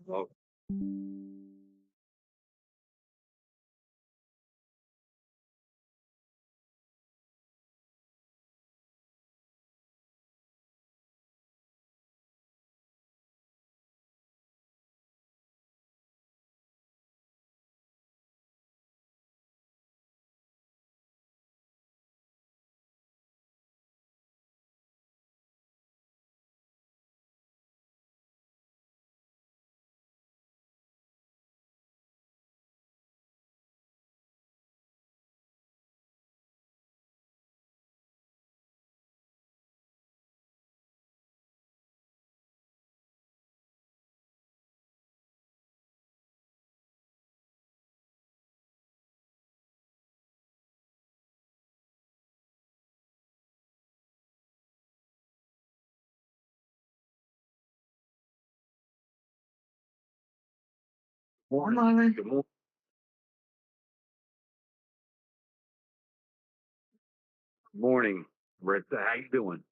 Well, Come morning. on. Good morning, Marissa. How you doing?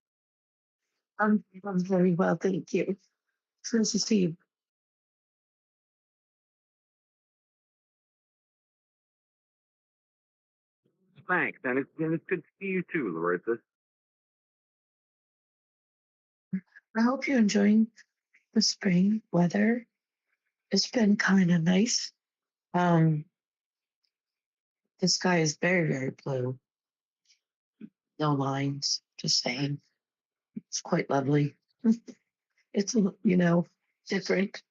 I'm very well, thank you. It's nice to see you. Thanks, and it's good to see you too, Larissa. I hope you're enjoying the spring weather. It's been kind of nice. Um, the sky is very, very blue. No lines, just saying. It's quite lovely. It's, different.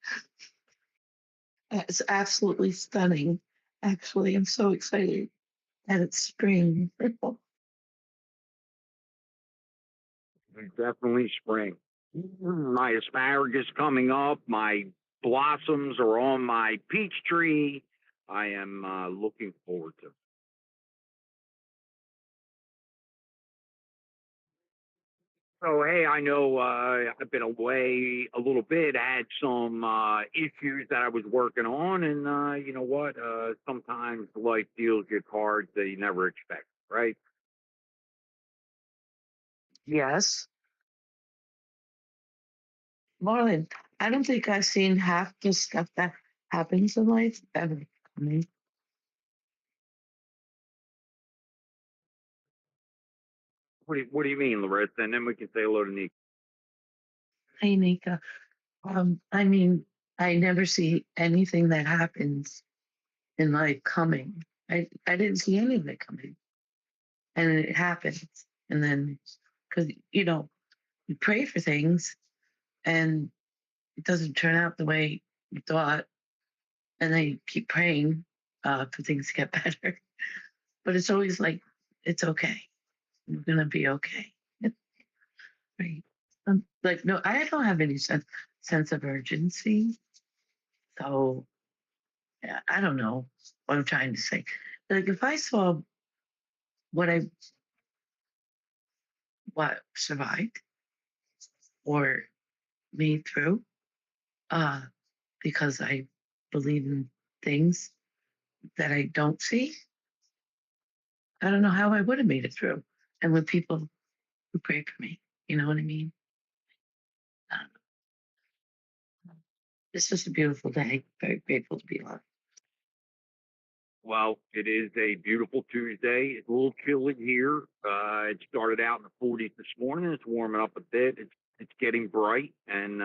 It's absolutely stunning. Actually, I'm so excited that it's spring. It's definitely spring. My asparagus coming up. My blossoms are on my peach tree. I am looking forward to. So hey, I know I've been away a little bit. I had some issues that I was working on, and you know what? Sometimes life deals you cards that you never expect, right? Yes. Marlon, I don't think I've seen half the stuff that happens in life ever coming. What do you mean, Larissa? And then we can say hello to Nick. Hey, Nika. I mean, I never see anything that happens in life coming. I didn't see any of it coming, and it happens. And then, because you pray for things, and it doesn't turn out the way you thought, and then you keep praying for things to get better. But it's always like it's okay. You're gonna be okay. Right. Like no, I don't have any sense of urgency. So yeah, I don't know what I'm trying to say. Like if I saw what I what survived or made through, uh, because I believe in things that I don't see, I don't know how I would have made it through. And with people who pray for me, you know what I mean? Um, it's just a beautiful day. Very grateful to be alive. Well, it is a beautiful Tuesday. It's a little chilly here. It started out in the 40s this morning. It's warming up a bit. It's getting bright, and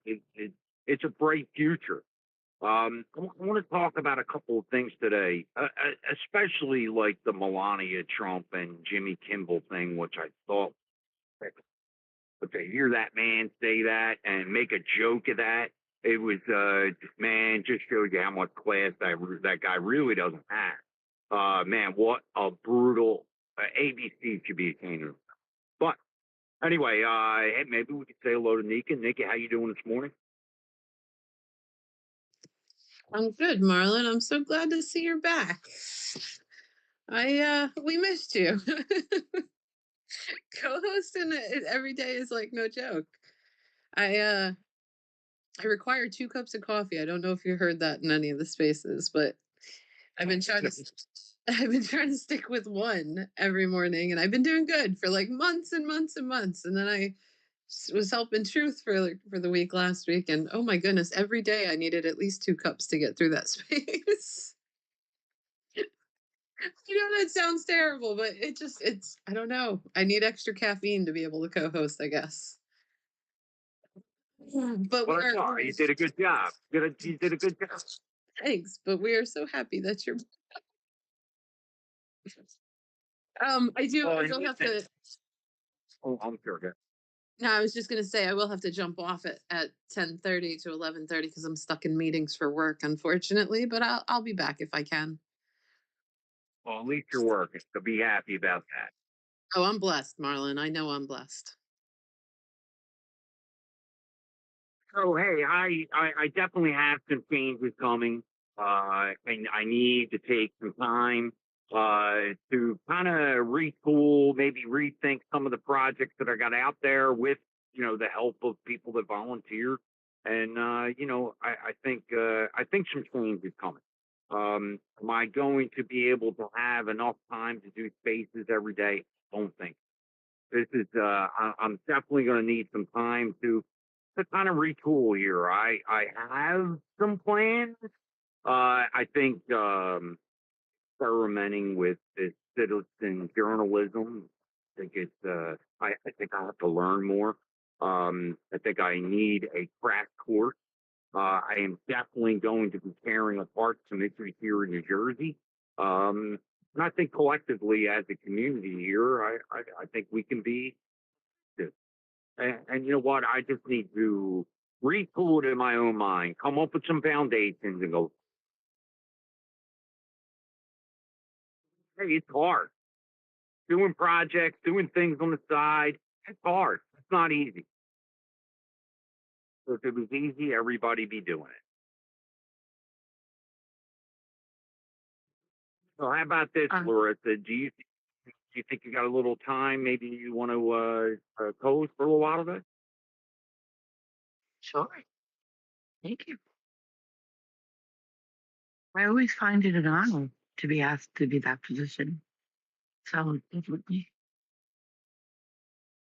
it's a bright future. I want to talk about a couple of things today, especially like the Melania Trump and Jimmy Kimball thing, which I thought, but to hear that man say that and make a joke of that, it was, man, just shows you how much class that guy really doesn't have. Man, what a brutal ABC should be ashamed of. But anyway, hey, maybe we could say hello to Nika. Nika, how you doing this morning? I'm good, Marlon. I'm so glad to see you're back. I we missed you. Co-hosting it every day is like no joke. I I require 2 cups of coffee. I don't know if you heard that in any of the spaces, but I've been trying to I've been trying to stick with one every morning, and I've been doing good for like months and months and months. And then I was helping Truth for the week last week, and oh my goodness, every day I needed at least 2 cups to get through that space. I know that sounds terrible, but it's I don't know. I need extra caffeine to be able to co-host, I guess. But Well, we that's are all right. You did a good job. You did a good job. thanks, but we are so happy that you're I do Well, I and will have listen, to oh, I'm sure. no, I was just gonna say I will have to jump off at 10:30 to 11:30 because I'm stuck in meetings for work, unfortunately, but I'll be back if I can. Well, at least you're working, so be happy about that. Oh, I'm blessed, Marlon. I know I'm blessed. So hey, I definitely have some changes coming, and I need to take some time to kind of retool, maybe rethink some of the projects that I got out there with the help of people that volunteer, and I think some change is coming. Am I going to be able to have enough time to do spaces every day? Don't think. This is I'm definitely going to need some time to kind of retool here. I have some plans. I think experimenting with this citizen journalism. I think it's I think I have to learn more. I think I need a crash course. I am definitely going to be tearing apart some issues here in New Jersey. And I think collectively as a community here, I think we can be and you know what? I just need to retool it in my own mind, come up with some foundations and go, hey, it's hard. Doing projects, doing things on the side, it's hard. It's not easy. So if it was easy, everybody be doing it. So how about this, Um, Larissa? Do you think you got a little time? Maybe you want to co-host for a little while of it? sure. Thank you. I always find it an honor to be asked to be that position. So definitely.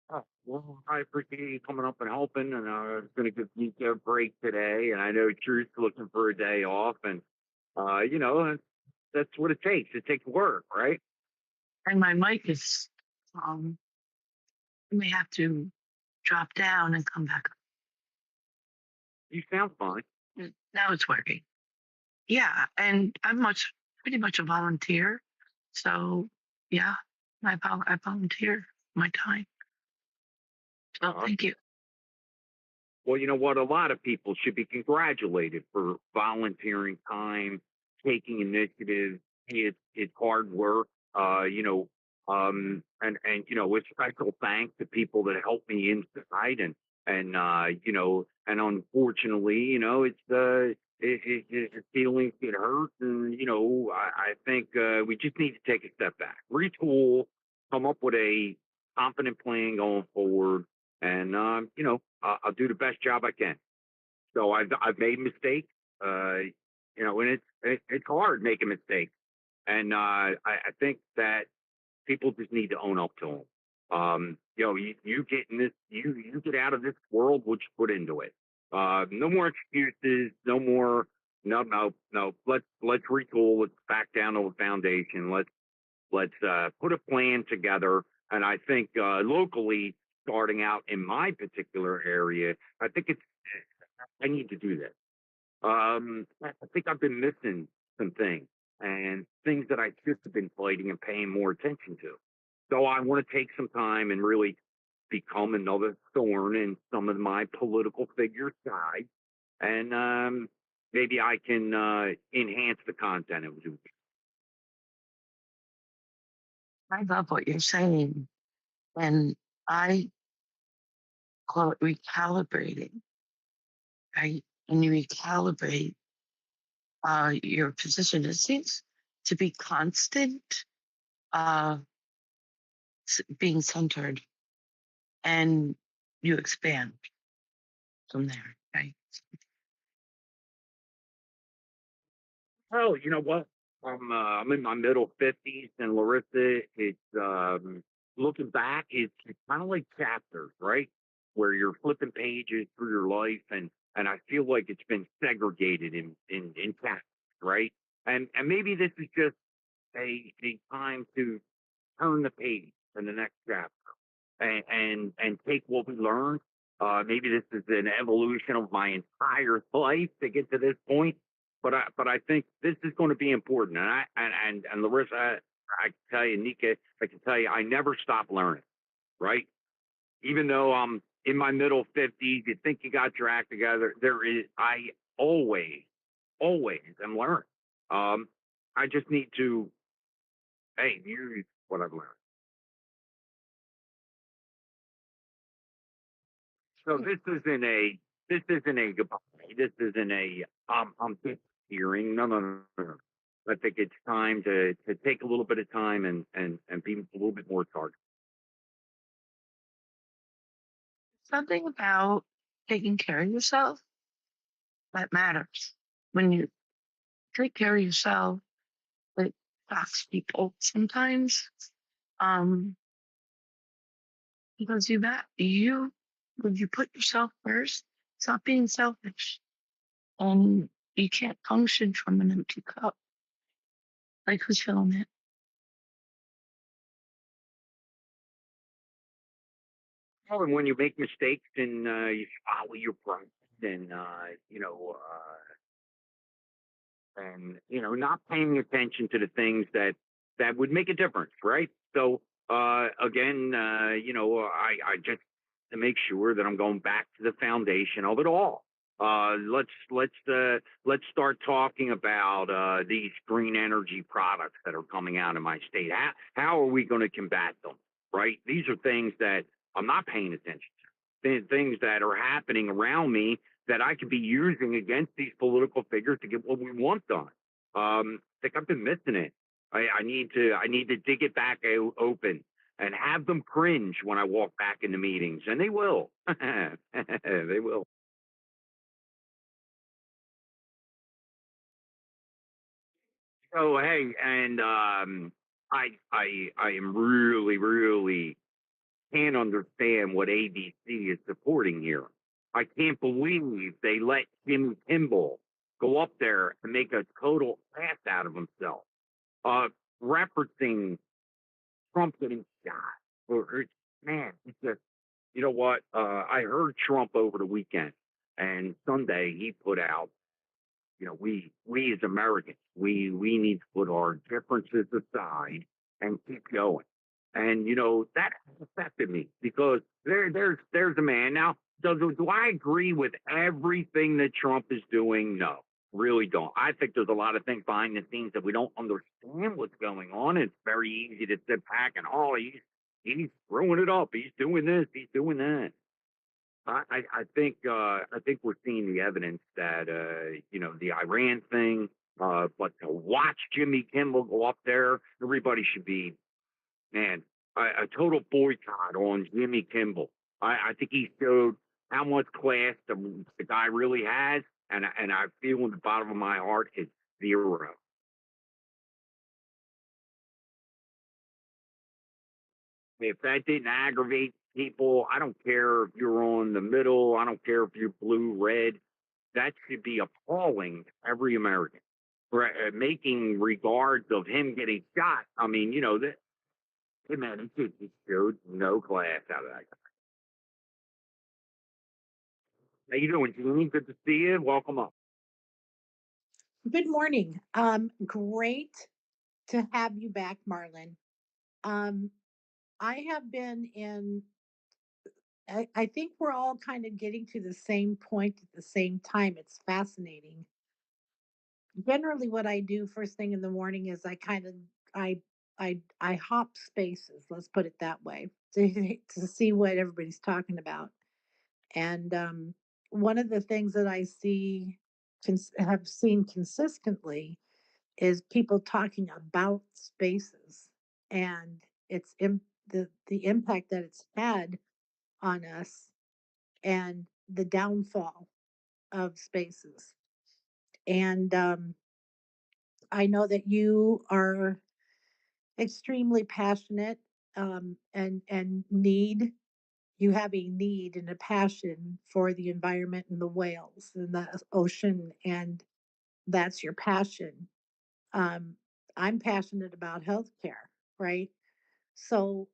Oh, well, I appreciate you coming up and helping, and it's going to give you a break today. And I know Truth's looking for a day off, and that's what it takes. It takes work, right? And my mic is um I may have to drop down and come back up. You sound fine. Now it's working. Yeah, and I'm pretty much a volunteer. So yeah, I volunteer my time. So Uh, thank you. well, you know what? A lot of people should be congratulated for volunteering time, taking initiative. It's hard work. And with special thanks to people that helped me inside, and unfortunately, feelings get hurt, and I think we just need to take a step back, retool, come up with a confident plan going forward, and I'll do the best job I can. So I've made mistakes, and it's hard making mistakes, and I think that people just need to own up to them. You get in this, you get out of this world, what you put into it. No more excuses, no more. No, no, no. Let's retool. Let's back down to a foundation. Let's put a plan together. And I think locally, starting out in my particular area, I think I need to do this. I think I've been missing some things and things that I should have been fighting and paying more attention to. So I want to take some time and really become another thorn in some of my political figures' side, and maybe I can enhance the content of it. I love what you're saying. And I call it recalibrating, right? And you recalibrate your position. It seems to be constant, uh, being centered, and you expand from there, right? Oh, you know what? I'm in my middle 50s, and Larissa, it's looking back, it's kind of like chapters, right? where you're flipping pages through your life, and I feel like it's been segregated in tasks, right? And maybe this is just a time to turn the page to the next chapter and take what we learned. Maybe this is an evolution of my entire life to get to this point, but I think this is going to be important. And Larissa, I can tell you, Nika, I can tell you, I never stop learning. Right? Even though I'm in my middle 50s, you think you got your act together. I always, always am learning. Um, I just need to, hey, use what I've learned. So this isn't a goodbye. This isn't a I'm disappearing. No, no, no, no, no. I think it's time to take a little bit of time and be a little bit more targeted. Something about taking care of yourself that matters. When you take care of yourself, it shocks people sometimes. Um, because you when you put yourself first, stop being selfish. And you can't function from an empty cup. Like who's filling it? Oh, and when you make mistakes and you follow your pride and not paying attention to the things that would make a difference, right? So again, I just to make sure that I'm going back to the foundation of it all. Let's start talking about these green energy products that are coming out in my state. How are we going to combat them? Right? These are things that I'm not paying attention to. Things that are happening around me that I could be using against these political figures to get what we want done. I think I've been missing it. I need to dig it back open and have them cringe when I walk back into meetings, and they will. They will. So hey, and I am really really can't understand what ABC is supporting here. I can't believe they let Jimmy Kimball go up there and make a total ass out of himself, uh, referencing Trump getting shot. Man, it's just, you know what? I heard Trump over the weekend, and Sunday he put out, we as Americans, we need to put our differences aside and keep going. And that affected me because there's a man now. Do I agree with everything that Trump is doing? No, really don't. I think there's a lot of things behind the scenes that we don't understand what's going on. It's very easy to sit back and he's screwing it up. He's doing this. He's doing that. I think we're seeing the evidence that the Iran thing, but to watch Jimmy Kimmel go up there, everybody should be, man, a total boycott on Jimmy Kimmel. I think he showed how much class the guy really has, and I feel in the bottom of my heart it's zero. If that didn't aggravate people, I don't care if you're on the middle. I don't care if you're blue, red. That should be appalling to every American. Making regards of him getting shot. I mean, that, hey man, he showed no class out of that guy. How you doing, Jeannie? Good to see you. Welcome up. Good morning. Great to have you back, Marlon. Um, I have been in, I think we're all kind of getting to the same point at the same time. It's fascinating. Generally, what I do first thing in the morning is I, I hop spaces, let's put it that way, to see what everybody's talking about. And one of the things that have seen consistently is people talking about spaces and the impact that it's had on us and the downfall of spaces. And I know that you are extremely passionate and need you have a need and a passion for the environment and the whales and the ocean, and that's your passion. Um, I'm passionate about healthcare, right? So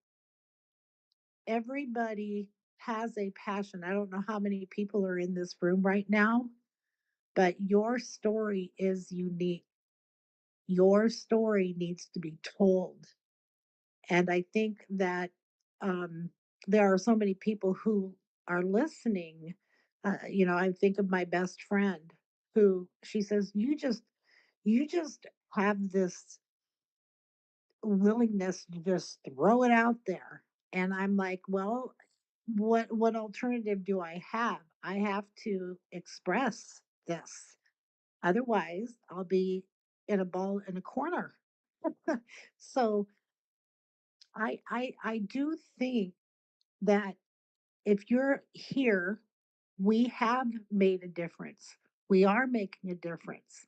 everybody has a passion. I don't know how many people are in this room right now, but your story is unique. Your story needs to be told. And I think that um, there are so many people who are listening. I think of my best friend who she says, you just have this willingness to just throw it out there. And I'm like, well, what alternative do I have? I have to express this. Otherwise, I'll be in a ball in a corner. So I do think that if you're here, we have made a difference. We are making a difference.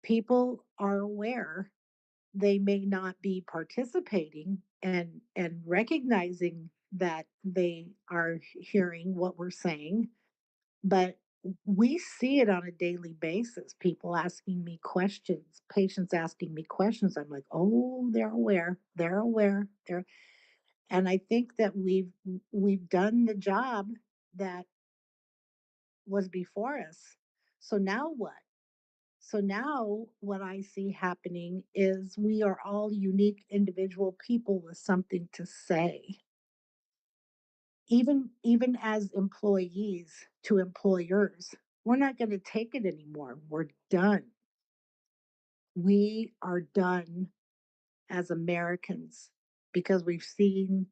People are aware. They may not be participating and recognizing that they are hearing what we're saying, but we see it on a daily basis. People asking me questions, patients asking me questions. I'm like, oh, they're aware. They're aware. And I think that we've done the job that was before us. So now what? So now what I see happening is we are all unique individual people with something to say. Even as employees to employers, we're not going to take it anymore. We're done. We are done as Americans because we've seen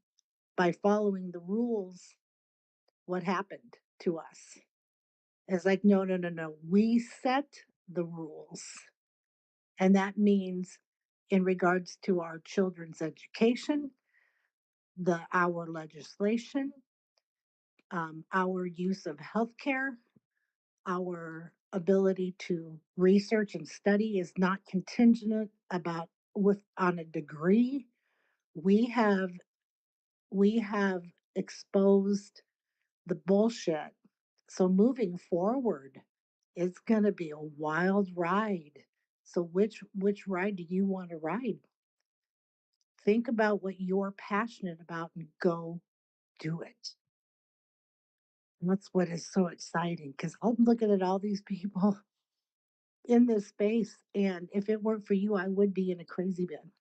by following the rules what happened to us. It's like, no, no, no, no. We set the rules. And that means in regards to our children's education, our legislation, our use of healthcare, our ability to research and study is not contingent about with on a degree. We have we have exposed the bullshit. So moving forward, it's going to be a wild ride. So which ride do you want to ride? Think about what you're passionate about and go do it. And that's what is so exciting because I'm looking at all these people in this space, and if it weren't for you, I would be in a crazy bin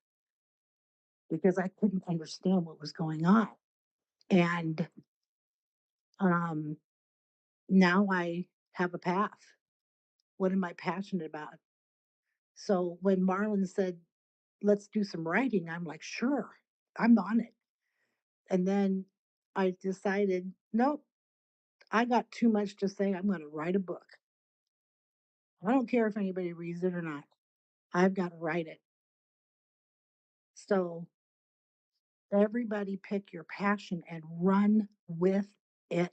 because I couldn't understand what was going on. And um, now I have a path. What am I passionate about? So when Marlon said, let's do some writing, I'm like, sure, I'm on it. And then I decided, nope, I got too much to say. I'm going to write a book. I don't care if anybody reads it or not. I've got to write it. So everybody pick your passion and run with it.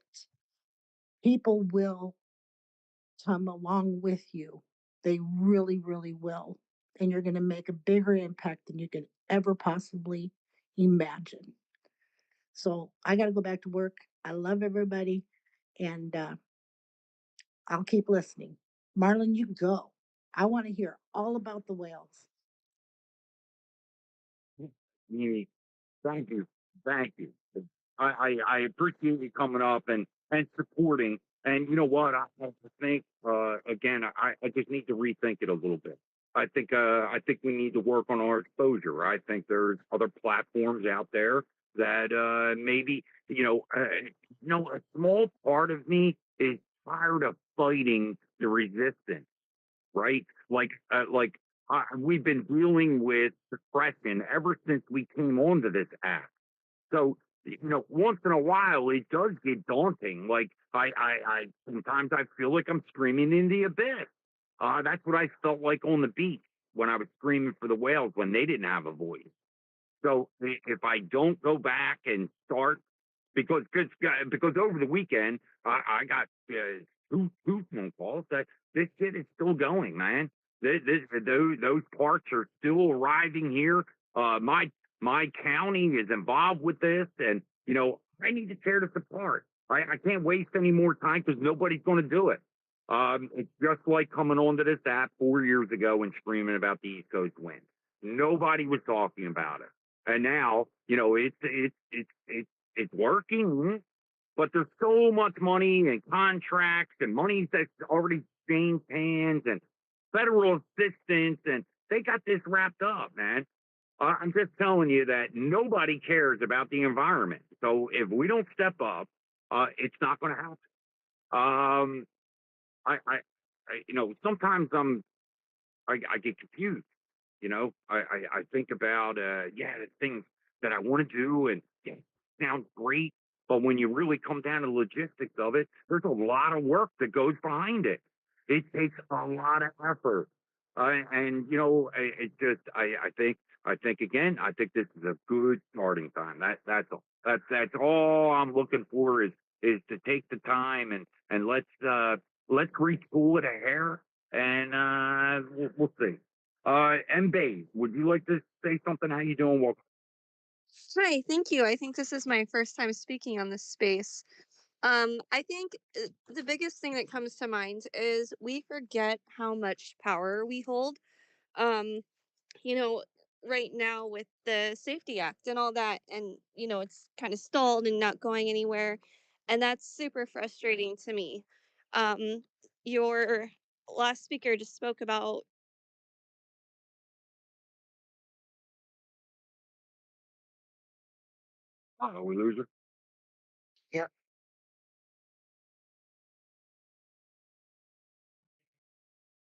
People will come along with you. They really, really will. And you're going to make a bigger impact than you can ever possibly imagine. So I got to go back to work. I love everybody. And I'll keep listening. Marlon, you go. I want to hear all about the whales. Mimi, thank you. Thank you. I appreciate you coming up and supporting. And you know what? I think, again, I just need to rethink it a little bit. I think we need to work on our exposure. I think there's other platforms out there that, maybe, a small part of me is tired of fighting the resistance, right? We've been dealing with suppression ever since we came onto this app. So, once in a while it does get daunting. Like I sometimes I feel like I'm screaming in the abyss. That's what I felt like on the beach when I was screaming for the whales when they didn't have a voice. So if I don't go back and start, because over the weekend I got two phone calls that this shit is still going, man. Those parts are still arriving here. My county is involved with this, and I need to tear this apart. I can't waste any more time because nobody's going to do it. It's just like coming onto this app 4 years ago and screaming about the East Coast wind. Nobody was talking about it, and now it's working. But there's so much money and contracts and money that's already changed hands and federal assistance, and they got this wrapped up, man. I'm just telling you that nobody cares about the environment. So if we don't step up, it's not going to happen. Um, sometimes I get confused. I think about, the things that I want to do, and yeah, it sounds great. But when you really come down to the logistics of it, there's a lot of work that goes behind it. It takes a lot of effort. And I think again, I think this is a good starting time. That's all. That's all I'm looking for is to take the time and let's retool it a hair, and we'll see. Mbae, would you like to say something? How you doing? Welcome. Hi, thank you. I think this is my first time speaking on this space. I think the biggest thing that comes to mind is we forget how much power we hold. Um, you know, right now with the Safety Act and all that, and it's kind of stalled and not going anywhere, and that's super frustrating to me. Um, your last speaker just spoke about. Oh, we lose her. Yep.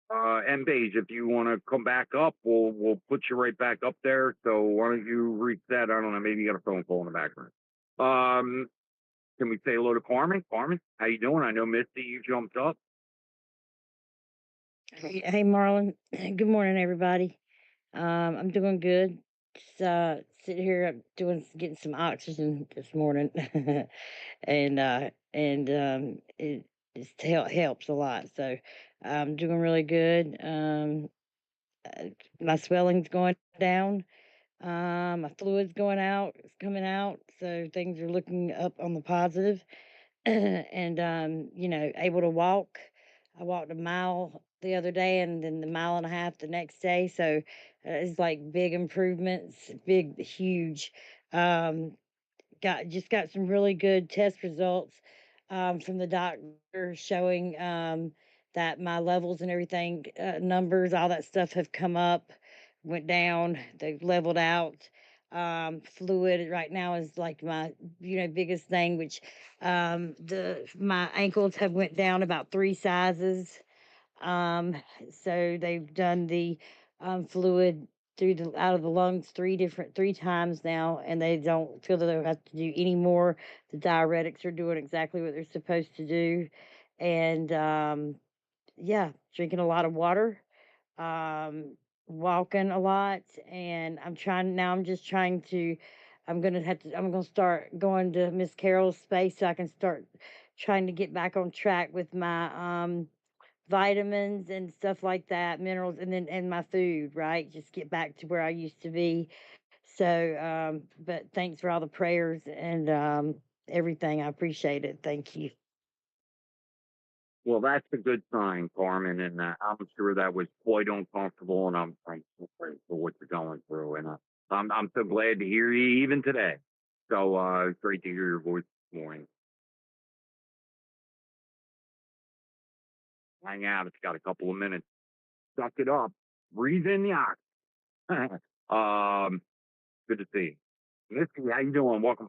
Mbae, if you want to come back up, we'll put you right back up there. So why don't you reset? I don't know. Maybe you got a phone call in the background. Um, can we say hello to Carmen? Carmen, how you doing? I know Misty, you jumped up. Hey, Marlon. Good morning, everybody. I'm doing good. Just sitting here getting some oxygen this morning, and it just helps a lot. So I'm doing really good. My swelling's going down. My fluid's going out. It's coming out. So things are looking up on the positive. And able to walk. I walked a mile the other day, and then the mile and a half the next day. So it's like big improvements, big, huge. Um, got some really good test results from the doctor showing that my levels and everything, numbers, all that stuff have come up, went down, they've leveled out. Fluid right now is like my biggest thing, which the my ankles have went down about 3 sizes. um, so they've done the fluid through the out of the lungs 3 times now, and they don't feel that they have to do any more. The diuretics are doing exactly what they're supposed to do, and yeah, drinking a lot of water, um, walking a lot, and I'm just trying to. I'm gonna start going to Miss Carol's space so I can start trying to get back on track with my vitamins and stuff like that, minerals, and my food, right? Just get back to where I used to be. So, but thanks for all the prayers and everything. I appreciate it. Thank you. Well, that's a good sign, Carmen, and I'm sure that was quite uncomfortable, and I'm thankful for what you're going through, and I'm so glad to hear you even today. So it's great to hear your voice this morning. Hang out. It's got a couple of minutes. Suck it up. Breathe in the oxygen. Good to see you. Misty, how you doing? Welcome.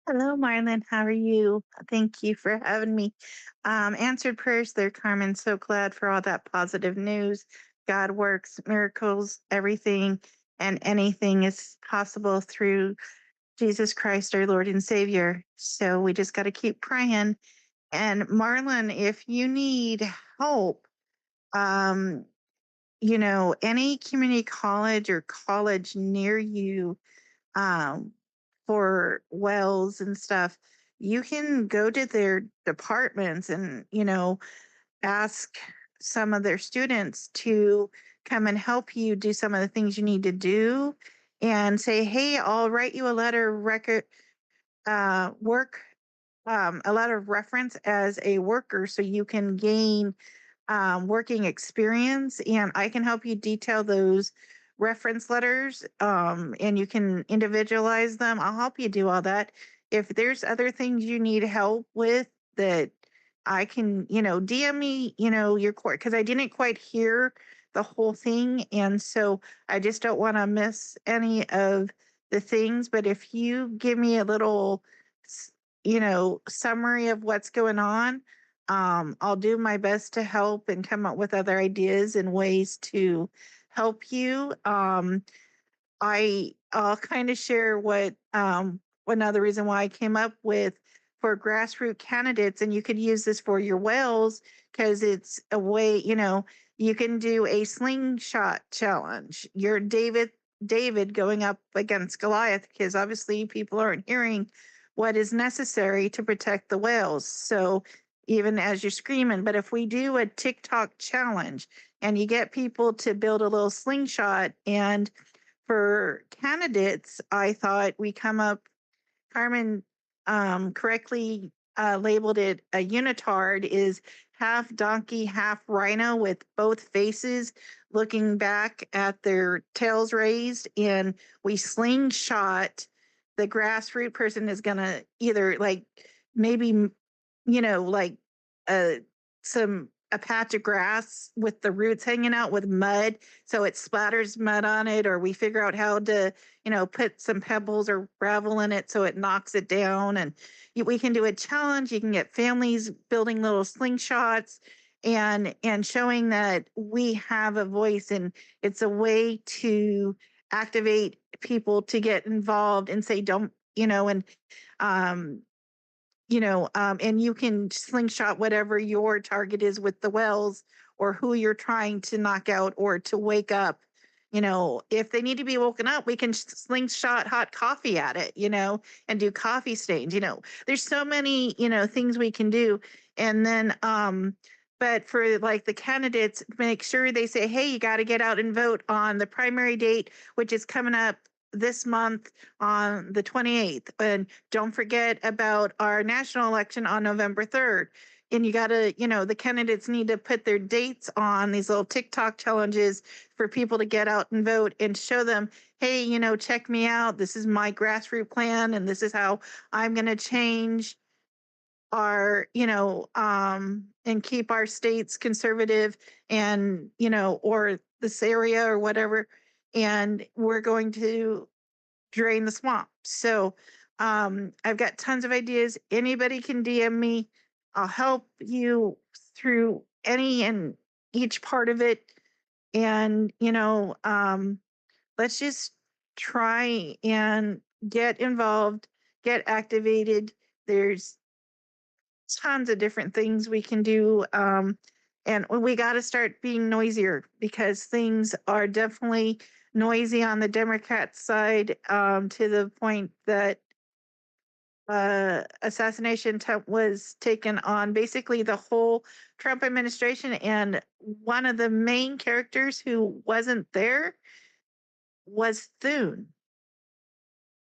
Hello, Marlon. How are you? Thank you for having me. Answered prayers there, Carmen. So glad for all that positive news. God works miracles, everything and anything is possible through Jesus Christ, our Lord and Savior. So we just got to keep praying. And Marlon, if you need help, um, any community college or college near you, um, for wells and stuff, you can go to their departments and, ask some of their students to come and help you do some of the things you need to do and say, hey, I'll write you a letter work a lot of reference as a worker so you can gain working experience, and I can help you detail those reference letters, and you can individualize them. I'll help you do all that. If there's other things you need help with that I can, DM me, your court, because I didn't quite hear the whole thing. And so I just don't want to miss any of the things. But if you give me a little, s- summary of what's going on, I'll do my best to help and come up with other ideas and ways to help you. I'll kind of share what another reason why I came up with for grassroots candidates, and you could use this for your whales because it's a way, you can do a slingshot challenge. You're David going up against Goliath because obviously people aren't hearing what is necessary to protect the whales. So even as you're screaming, but if we do a TikTok challenge and you get people to build a little slingshot, and for candidates, I thought we come up, Carmen correctly labeled it a unitard, is half donkey, half rhino with both faces looking back at their tails raised. And we slingshot. The grassroots person is going to either like maybe, like uh, a patch of grass with the roots hanging out with mud so it splatters mud on it, or we figure out how to put some pebbles or gravel in it so it knocks it down. And we can do a challenge. You can get families building little slingshots and showing that we have a voice, and it's a way to activate people to get involved and say don't, and um and you can slingshot whatever your target is with the wells, or who you're trying to knock out or to wake up. If they need to be woken up, we can slingshot hot coffee at it, and do coffee stains. There's so many, things we can do. And then, but for like the candidates, make sure they say, hey, you got to get out and vote on the primary date, which is coming up this month on the 28th. And don't forget about our national election on November 3rd. And you got to, the candidates need to put their dates on these little TikTok challenges for people to get out and vote and show them, hey, check me out. This is my grassroots plan, and this is how I'm going to change our, and keep our states conservative, and, or this area or whatever. And we're going to drain the swamp. So I've got tons of ideas. Anybody can DM me. I'll help you through any and each part of it. And, let's just try and get involved, get activated. There's tons of different things we can do. And we got to start being noisier because things are definitely noisy on the Democrat side, to the point that assassination attempt was taken on basically the whole Trump administration. And one of the main characters who wasn't there was Thune,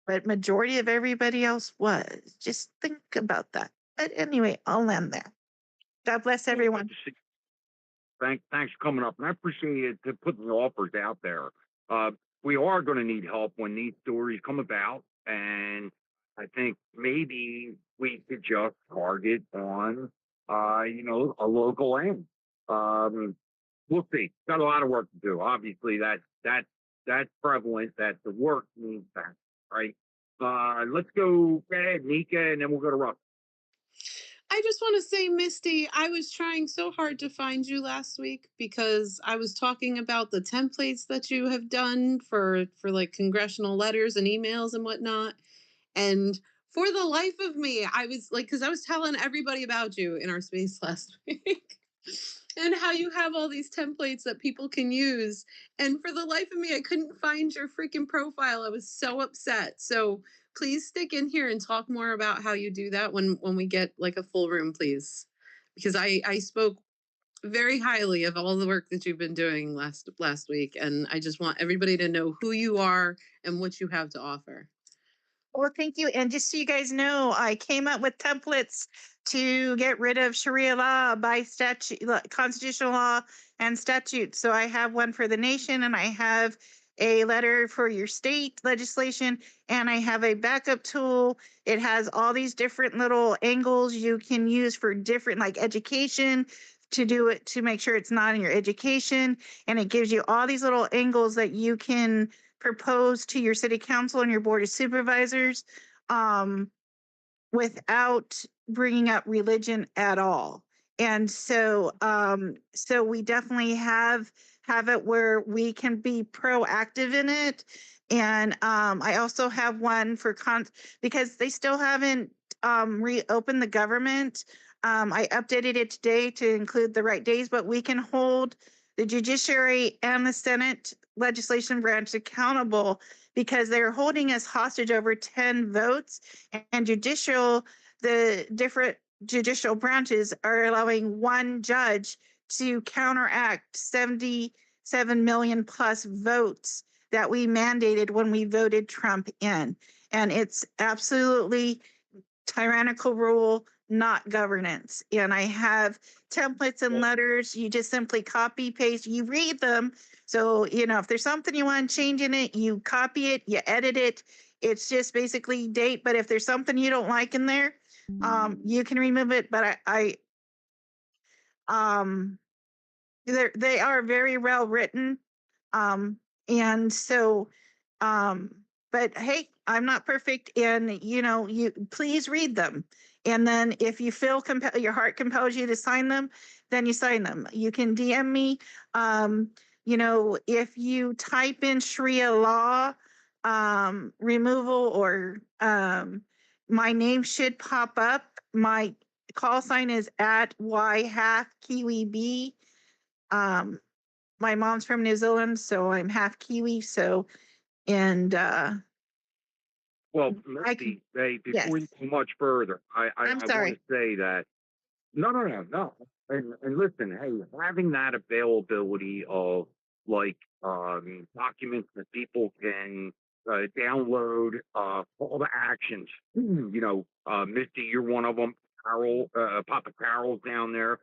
but majority of everybody else was. Just think about that. But anyway, I'll end there. God bless everyone. Thanks for coming up, and I appreciate you to putting the offers out there. We are going to need help when these stories come about, and I think maybe we could just target on, a local end. We'll see. Got a lot of work to do. Obviously, that's prevalent. That the work needs that, right? Let's go ahead, Nika, and then we'll go to Russ. I just want to say, Misty, I was trying so hard to find you last week because I was talking about the templates that you have done for like congressional letters and emails and whatnot. And for the life of me, I was like, because I was telling everybody about you in our space last week and how you have all these templates that people can use. And for the life of me, I couldn't find your freaking profile. I was so upset. So please stick in here and talk more about how you do that when we get like a full room, please. Because I spoke very highly of all the work that you've been doing last week, and I just want everybody to know who you are and what you have to offer. Well, thank you. And just so you guys know, I came up with templates to get rid of Sharia law by statute, constitutional law and statute. So I have one for the nation, and I have a letter for your state legislation, and I have a backup tool. It has all these different little angles you can use for different, like education, to do it, to make sure it's not in your education. And it gives you all these little angles that you can propose to your city council and your board of supervisors, um, without bringing up religion at all. And so, so we definitely have it where we can be proactive in it. And I also have one for because they still haven't reopened the government. I updated it today to include the right days, but we can hold the judiciary and the Senate legislation branch accountable because they're holding us hostage over 10 votes, and the different judicial branches are allowing one judge to counteract 77 million plus votes that we mandated when we voted Trump in. And it's absolutely tyrannical rule, not governance. And I have templates and letters. You just simply copy, paste, you read them. So, if there's something you want to change in it, you copy it, you edit it. It's just basically date. But if there's something you don't like in there, you can remove it. But um, they are very well written. And so, but hey, I'm not perfect, and you please read them. And then if you feel your heart compels you to sign them, then you sign them. You can DM me. If you type in Sharia law removal, or my name should pop up. My call sign is at Y half Kiwi B. My mom's from New Zealand, so I'm half Kiwi. So, and Well, I can, Misty, hey, yes, before you go much further, I I'm want sorry. to say that no. And listen, hey, having that availability of like documents that people can download, call to actions. Misty, you're one of them. Carol, Papa Carol's down there.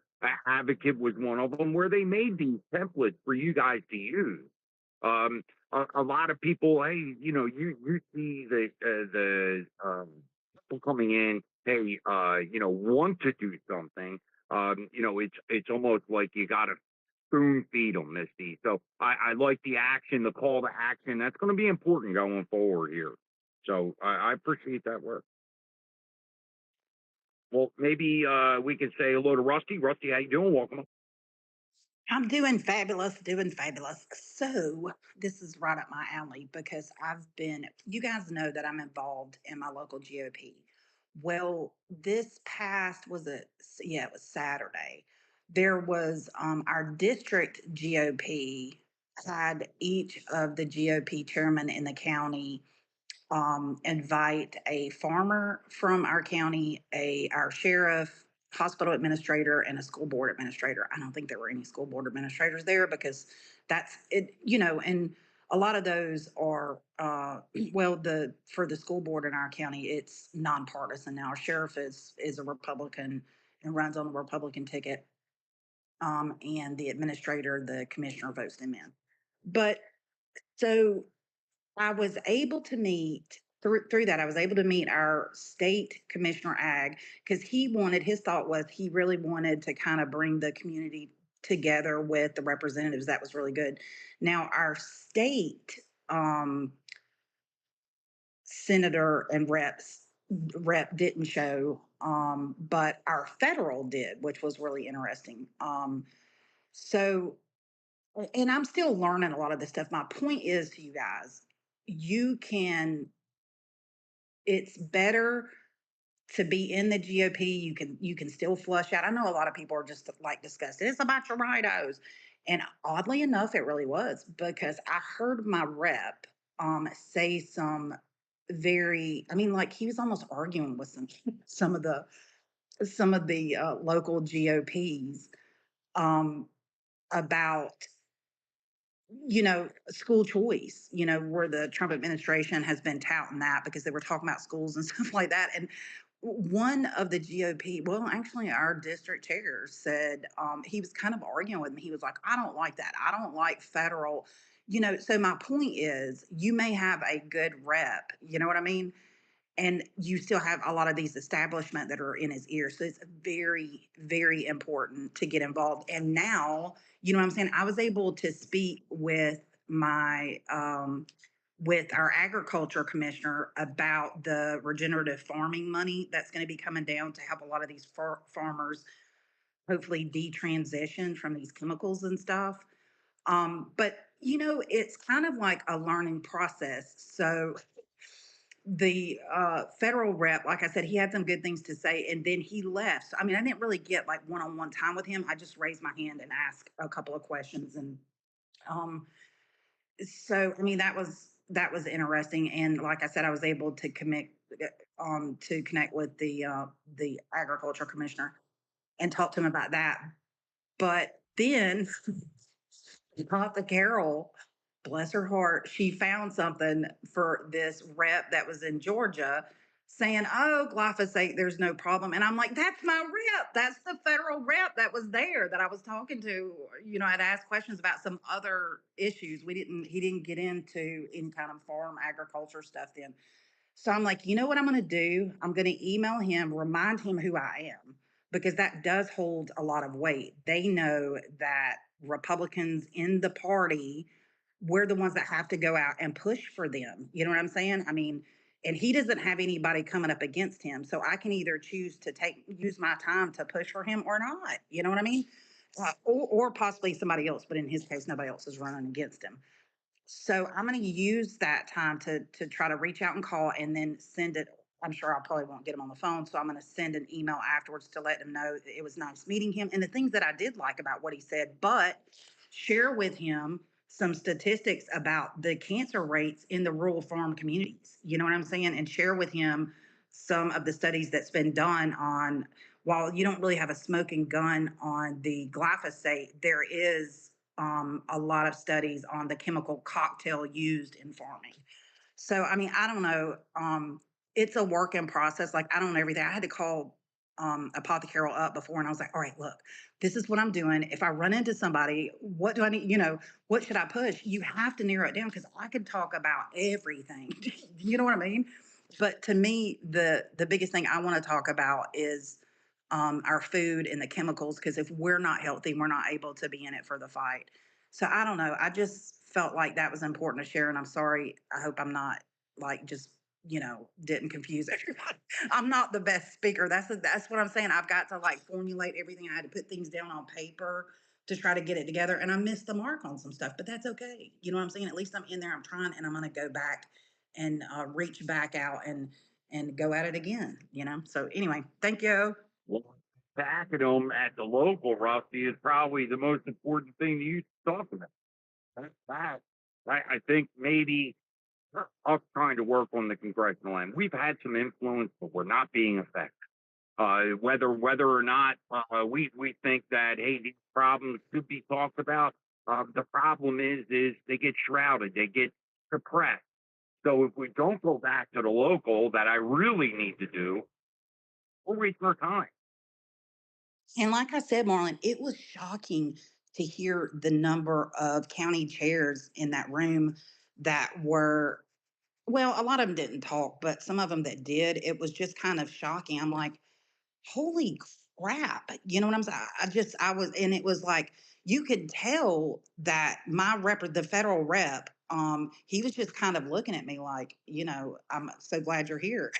Advocate was one of them, where they made these templates for you guys to use. Um, a lot of people, hey, you see the people coming in, hey, want to do something. It's almost like you got to spoon feed them, Misty. So I like the action, the call to action. That's going to be important going forward here. So I appreciate that work. Well, maybe we can say hello to Rusty. Rusty, how you doing? Welcome. I'm doing fabulous, doing fabulous. So, this is right up my alley because you guys know that I'm involved in my local GOP. Well, this past, it was Saturday. There was our district GOP had each of the GOP chairmen in the county invite a farmer from our county, our sheriff, hospital administrator, and a school board administrator. I don't think there were any school board administrators there because that's it, and a lot of those are for the school board in our county, it's nonpartisan. Now our sheriff is a Republican and runs on the Republican ticket. And the administrator, the commissioner, votes them in. But so I was able to meet through that. I was able to meet our state commissioner ag because his thought was he really wanted to kind of bring the community together with the representatives. That was really good. Now our state senator and rep didn't show, but our federal did, which was really interesting. So and I'm still learning a lot of this stuff. My point is to you guys, it's better to be in the GOP. You can still flush out. I know a lot of people are just like disgusted. It's about your rhinos. And oddly enough, it really was because I heard my rep say some like he was almost arguing with some of the local GOPs about school choice, where the Trump administration has been touting that because they were talking about schools and stuff like that. And one of the GOP, well, actually, our district chair said, he was kind of arguing with me. He was like, I don't like that. I don't like federal, So my point is, you may have a good rep, you know what I mean? And you still have a lot of these establishment that are in his ear. So it's very, very important to get involved. And now, you know what I'm saying? I was able to speak with my with our agriculture commissioner about the regenerative farming money that's going to be coming down to help a lot of these farmers hopefully detransition from these chemicals and stuff. But it's kind of like a learning process. So the federal rep, like I said, he had some good things to say, and then he left. So, I mean, I didn't really get like one-on-one time with him. I just raised my hand and asked a couple of questions, and um, so I mean, that was interesting. And like I said, I was able to connect with the agriculture commissioner and talk to him about that. But then Martha Carroll, bless her heart, she found something for this rep that was in Georgia saying, oh, glyphosate, there's no problem. And I'm like, that's my rep. That's the federal rep that was there that I was talking to. I'd asked questions about some other issues. He didn't get into any kind of farm agriculture stuff then. So I'm like, you know what I'm going to do? I'm going to email him, remind him who I am, because that does hold a lot of weight. They know that Republicans in the party, we're the ones that have to go out and push for them. You know what I'm saying? I mean, and he doesn't have anybody coming up against him. So I can either choose to use my time to push for him or not. You know what I mean? Or possibly somebody else, but in his case, nobody else is running against him. So I'm going to use that time to try to reach out and call and then send it. I'm sure I probably won't get him on the phone. So I'm going to send an email afterwards to let him know that it was nice meeting him and the things that I did like about what he said, but share with him some statistics about the cancer rates in the rural farm communities. You know what I'm saying? And share with him some of the studies that's been done on, while you don't really have a smoking gun on the glyphosate, there is a lot of studies on the chemical cocktail used in farming. So, I mean, I don't know. It's a work in process. Like, I don't know everything. I had to call Apothecary up before, and I was like, all right, look, this is what I'm doing. If I run into somebody, what do I need? What should I push? You have to narrow it down because I could talk about everything. You know what I mean? But to me, the biggest thing I want to talk about is our food and the chemicals, because if we're not healthy, we're not able to be in it for the fight. So I don't know. I just felt like that was important to share, and I'm sorry. I hope I'm not like just didn't confuse everybody. I'm not the best speaker. That's what I'm saying. I've got to like formulate everything. I had to put things down on paper to try to get it together, and I missed the mark on some stuff, but that's okay. You know what I'm saying? At least I'm in there. I'm trying, and I'm going to go back and reach back out and go at it again. So anyway, thank you. Well, backing them at the local, Rusty, is probably the most important thing you talk about. That's that. I think maybe us trying to work on the congressional end. We've had some influence, but we're not being effective. Whether or not we think that, hey, these problems should be talked about. The problem is they get shrouded, they get suppressed. So if we don't go back to the local, that I really need to do, we'll waste our time. And like I said, Marlon, it was shocking to hear the number of county chairs in that room that were, well, a lot of them didn't talk, but some of them that did, it was just kind of shocking. I'm like, holy crap. You know what I'm saying? And it was like, you could tell that the federal rep, he was just kind of looking at me like, I'm so glad you're here.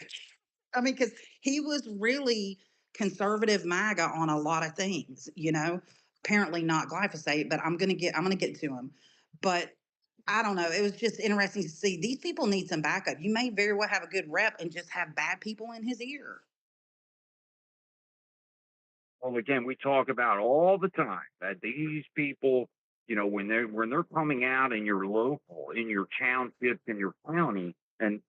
I mean, because he was really conservative MAGA on a lot of things, apparently not glyphosate, but I'm gonna get to him. But I don't know. It was just interesting to see these people need some backup. You may very well have a good rep and just have bad people in his ear. Well, again, we talk about all the time that these people, when they're coming out in your local, in your township, in your county, and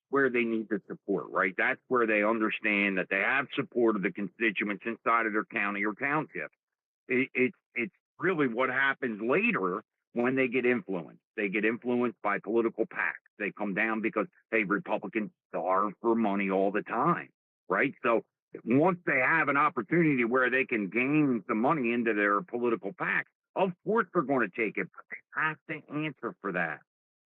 where they need the support, right? That's where they understand that they have support of the constituents inside of their county or township. It's really what happens later when they get influenced. They get influenced by political PACs. They come down because, hey, Republicans starve for money all the time, right? So once they have an opportunity where they can gain some money into their political PACs, of course they're going to take it, but they have to answer for that.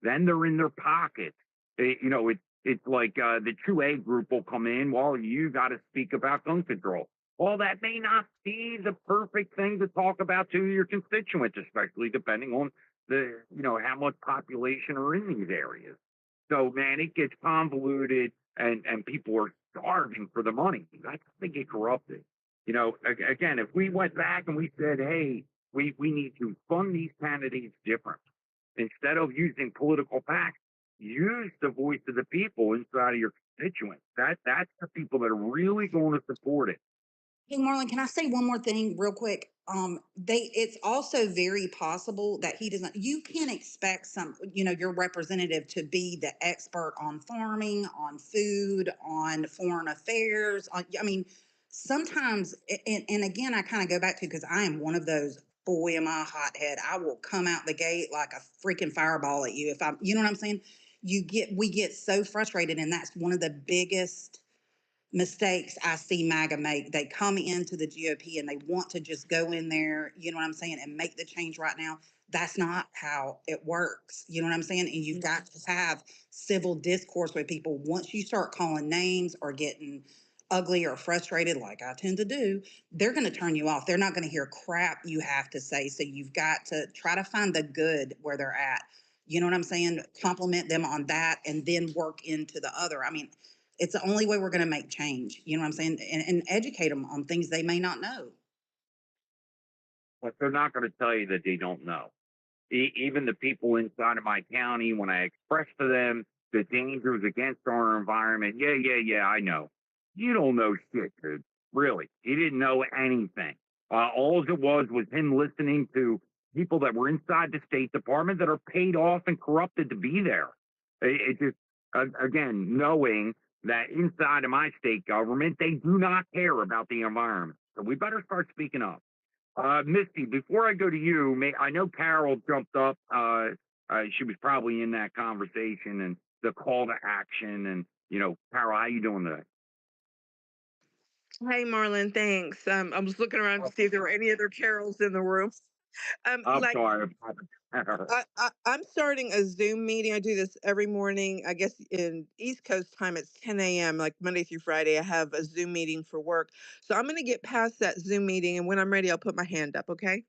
Then they're in their pockets. It's like the 2A group will come in. Well, you got to speak about gun control. Well, that may not be the perfect thing to talk about to your constituents, especially depending on how much population are in these areas. So, man, it gets convoluted, and people are starving for the money. That's how they get corrupted. Again, if we went back and we said, hey, we need to fund these candidates different instead of using political PACs, use the voice of the people inside of your constituents. That's the people that are really going to support it. Hey, Marlon, can I say one more thing real quick? It's also very possible that he doesn't, you can't expect your representative to be the expert on farming, on food, on foreign affairs. I mean, sometimes, and again, I kind of go back to, because I am one of those, boy, am I a hothead. I will come out the gate like a freaking fireball at you. You know what I'm saying? We get so frustrated, and that's one of the biggest mistakes I see MAGA make. They come into the GOP and they want to just go in there, you know what I'm saying, and make the change right now. That's not how it works. You know what I'm saying? And you've got to have civil discourse with people. Once you start calling names or getting ugly or frustrated, like I tend to do, they're going to turn you off. They're not going to hear crap you have to say. So you've got to try to find the good where they're at. You know what I'm saying? Compliment them on that and then work into the other. I mean, it's the only way we're going to make change. You know what I'm saying? And educate them on things they may not know. But they're not going to tell you that they don't know. Even the people inside of my county, when I express to them the dangers against our environment, yeah, I know. You don't know shit, dude. Really. He didn't know anything. All it was him listening to people that were inside the State Department that are paid off and corrupted to be there. It just, again, knowing that inside of my state government, they do not care about the environment. So we better start speaking up. Misty, before I go to you, I know Carol jumped up. She was probably in that conversation and the call to action. And, Carol, how you doing today? Hey, Marlon, thanks. I was looking around to see if there were any other Carols in the room. I'm Like sorry. I'm starting a Zoom meeting. I do this every morning. I guess in East Coast time, it's 10 a.m. Like Monday through Friday. I have a Zoom meeting for work. So I'm going to get past that Zoom meeting, and when I'm ready, I'll put my hand up. Okay.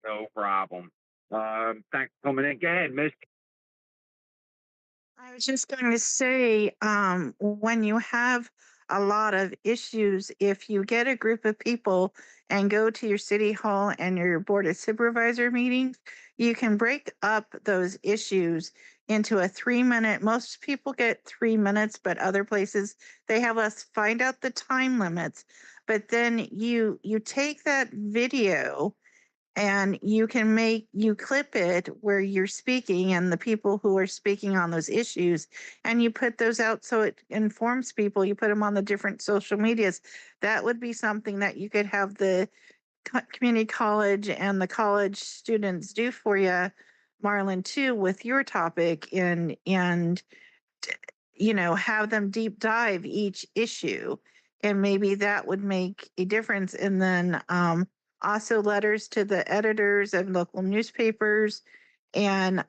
No problem. Thanks for coming in. Go ahead, Misty. I was just going to say, when you have a lot of issues, if you get a group of people and go to your city hall and your board of supervisor meetings, you can break up those issues into a 3-minute. Most people get 3 minutes, but other places they have us find out the time limits. But then you take that video and you clip it where you're speaking and the people who are speaking on those issues, and you put those out so it informs people. You put them on the different social medias. That would be something that you could have the community college and the college students do for you, Marlon, too, with your topic, and have them deep dive each issue, and maybe that would make a difference. And then also letters to the editors of local newspapers, and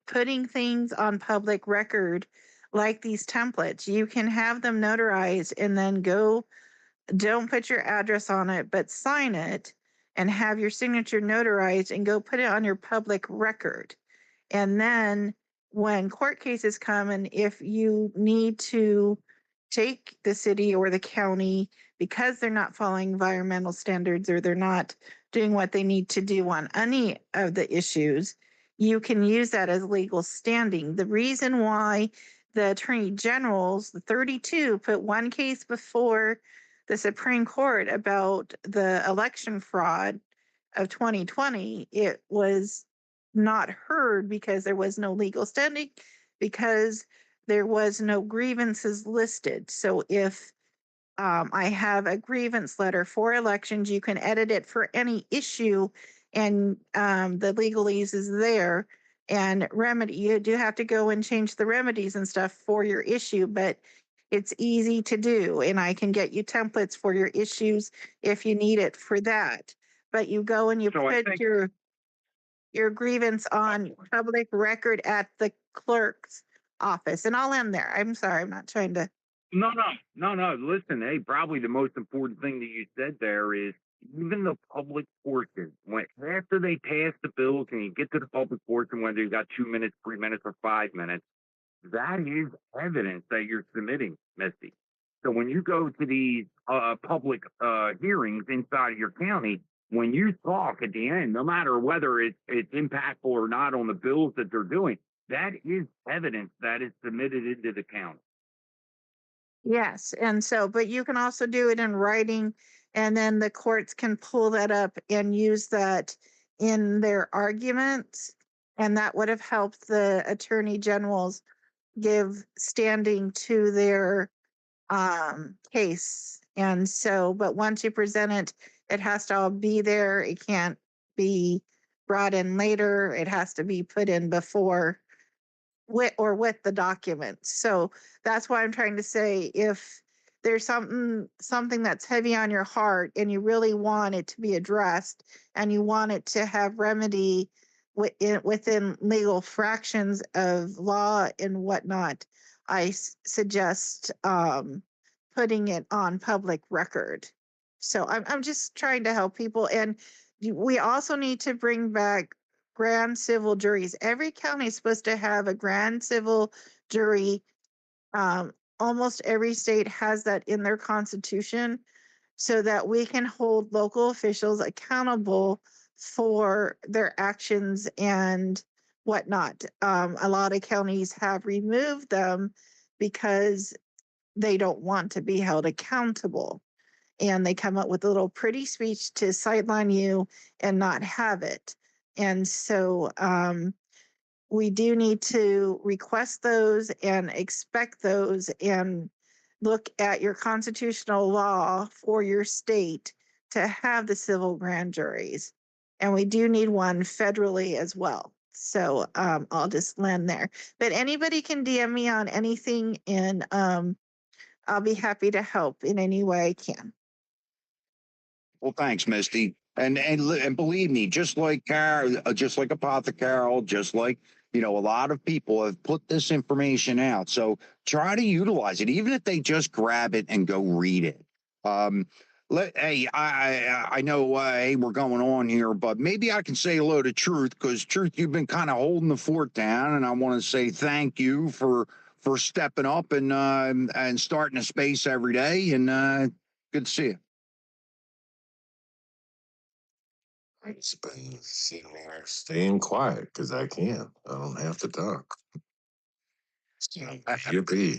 putting things on public record like these templates. You can have them notarized and then don't put your address on it, but sign it and have your signature notarized and go put it on your public record. And then when court cases come, and if you need to take the city or the county because they're not following environmental standards or they're not doing what they need to do on any of the issues, you can use that as legal standing. The reason why the attorney generals, the 32, put one case before the Supreme Court about the election fraud of 2020, it was not heard because there was no legal standing, because there was no grievances listed. So if I have a grievance letter for elections, you can edit it for any issue and the legalese is there. And remedy, you do have to go and change the remedies and stuff for your issue, but it's easy to do. And I can get you templates for your issues if you need it for that. But you go and you So I put think your grievance on public record at the clerk's office. And I'll end there. I'm sorry, I'm not trying to. no. Listen, hey, probably the most important thing that you said there is even the public portion. When after they pass the bills and you get to the public portion, whether you got 2 minutes, 3 minutes, or 5 minutes, that is evidence that you're submitting, Misty. So when you go to these public hearings inside of your county, when you talk at the end, no matter whether it's impactful or not on the bills that they're doing, that is evidence that is submitted into the county. Yes, and so, but you can also do it in writing, and then the courts can pull that up and use that in their arguments, and that would have helped the attorney generals give standing to their case. And so, but once you present it, it has to all be there. It can't be brought in later. It has to be put in before with the documents. So that's why I'm trying to say, if there's something that's heavy on your heart and you really want it to be addressed and you want it to have remedy within legal fractions of law and whatnot, I suggest putting it on public record. So I'm just trying to help people. And we also need to bring back grand civil juries. Every county is supposed to have a grand civil jury. Almost every state has that in their constitution, so that we can hold local officials accountable for their actions and whatnot. A lot of counties have removed them because they don't want to be held accountable. And they come up with a little pretty speech to sideline you and not have it. And so we do need to request those and expect those and look at your constitutional law for your state to have the civil grand juries. And we do need one federally as well. So I'll just land there. But anybody can DM me on anything, and I'll be happy to help in any way I can. Well, thanks, Misty. And believe me, just like Carol, just like Apothecary, just like a lot of people have put this information out. So try to utilize it, even if they just grab it and go read it. Hey, I know hey, we're going on here, but maybe I can say hello to Truth, because Truth, you've been kind of holding the fort down, and I want to say thank you for stepping up and starting a space every day. And good to see you. I've just been sitting here staying quiet because I can. I don't have to talk. Yippee.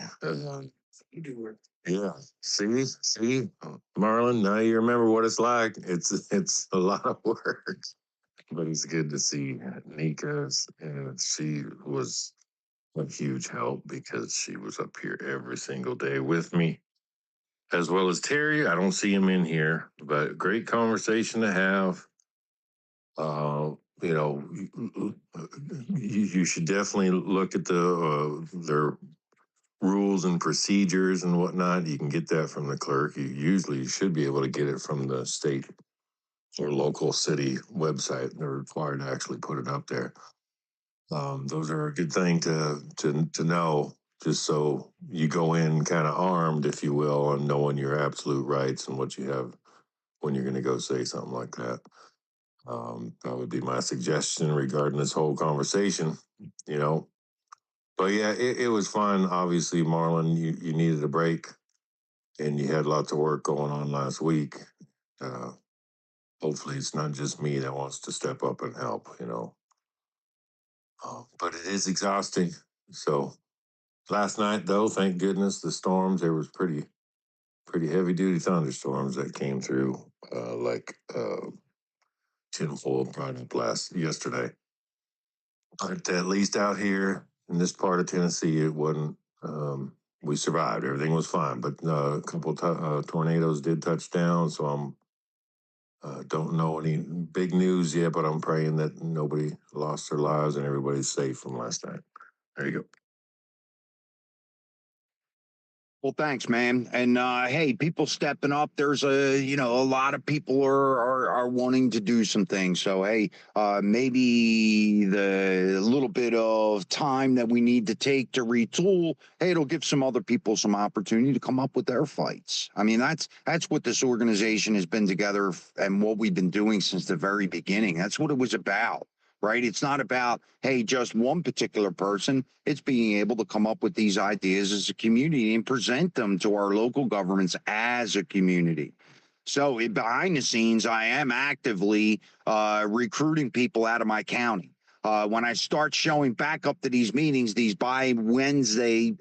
Yeah. See, Marlon, now you remember what it's like. It's a lot of work. But it's good to see Nika's, and she was a huge help because she was up here every single day with me. As well as Terry. I don't see him in here, but great conversation to have. You should definitely look at their rules and procedures and whatnot. You can get that from the clerk. You usually should be able to get it from the state or local city website. They're required to actually put it up there. Those are a good thing to know, just so you go in kind of armed, if you will, on knowing your absolute rights and what you have when you're going to go say something like that. That would be my suggestion regarding this whole conversation, But yeah, it was fun. Obviously, Marlon, you needed a break, and you had lots of work going on last week. Hopefully it's not just me that wants to step up and help, But it is exhausting. So last night, though, thank goodness, the storms, there was pretty heavy duty thunderstorms that came through, like tinfoil brought up yesterday. But at least out here in this part of Tennessee, it wasn't. We survived. Everything was fine. But a couple tornadoes did touch down, so I'm Don't know any big news yet, but I'm praying that nobody lost their lives and everybody's safe from last night. There you go. Well, thanks, man. And hey, people stepping up. There's a lot of people are wanting to do some things. So hey, maybe the little bit of time that we need to take to retool, hey, it'll give some other people some opportunity to come up with their fights. I mean, that's what this organization has been together and what we've been doing since the very beginning. That's what it was about. Right? It's not about, hey, just one particular person. It's being able to come up with these ideas as a community and present them to our local governments as a community. So behind the scenes, I am actively recruiting people out of my county. When I start showing back up to these meetings, these bi-weekly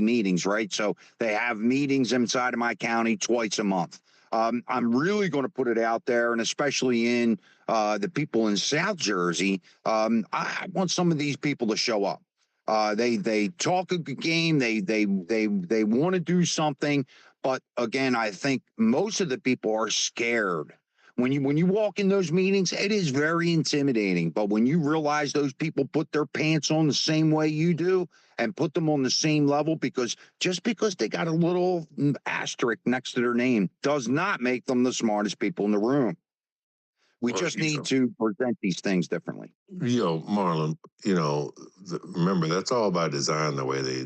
meetings, right? So they have meetings inside of my county twice a month. I'm really going to put it out there, and especially in the people in South Jersey, I want some of these people to show up. They talk a good game. They want to do something, but again, I think most of the people are scared. When you walk in those meetings, it is very intimidating. But when you realize those people put their pants on the same way you do and put them on the same level, because just because they got a little asterisk next to their name does not make them the smartest people in the room. We Well, just need to present these things differently. Marlon, remember that's all by design. The way they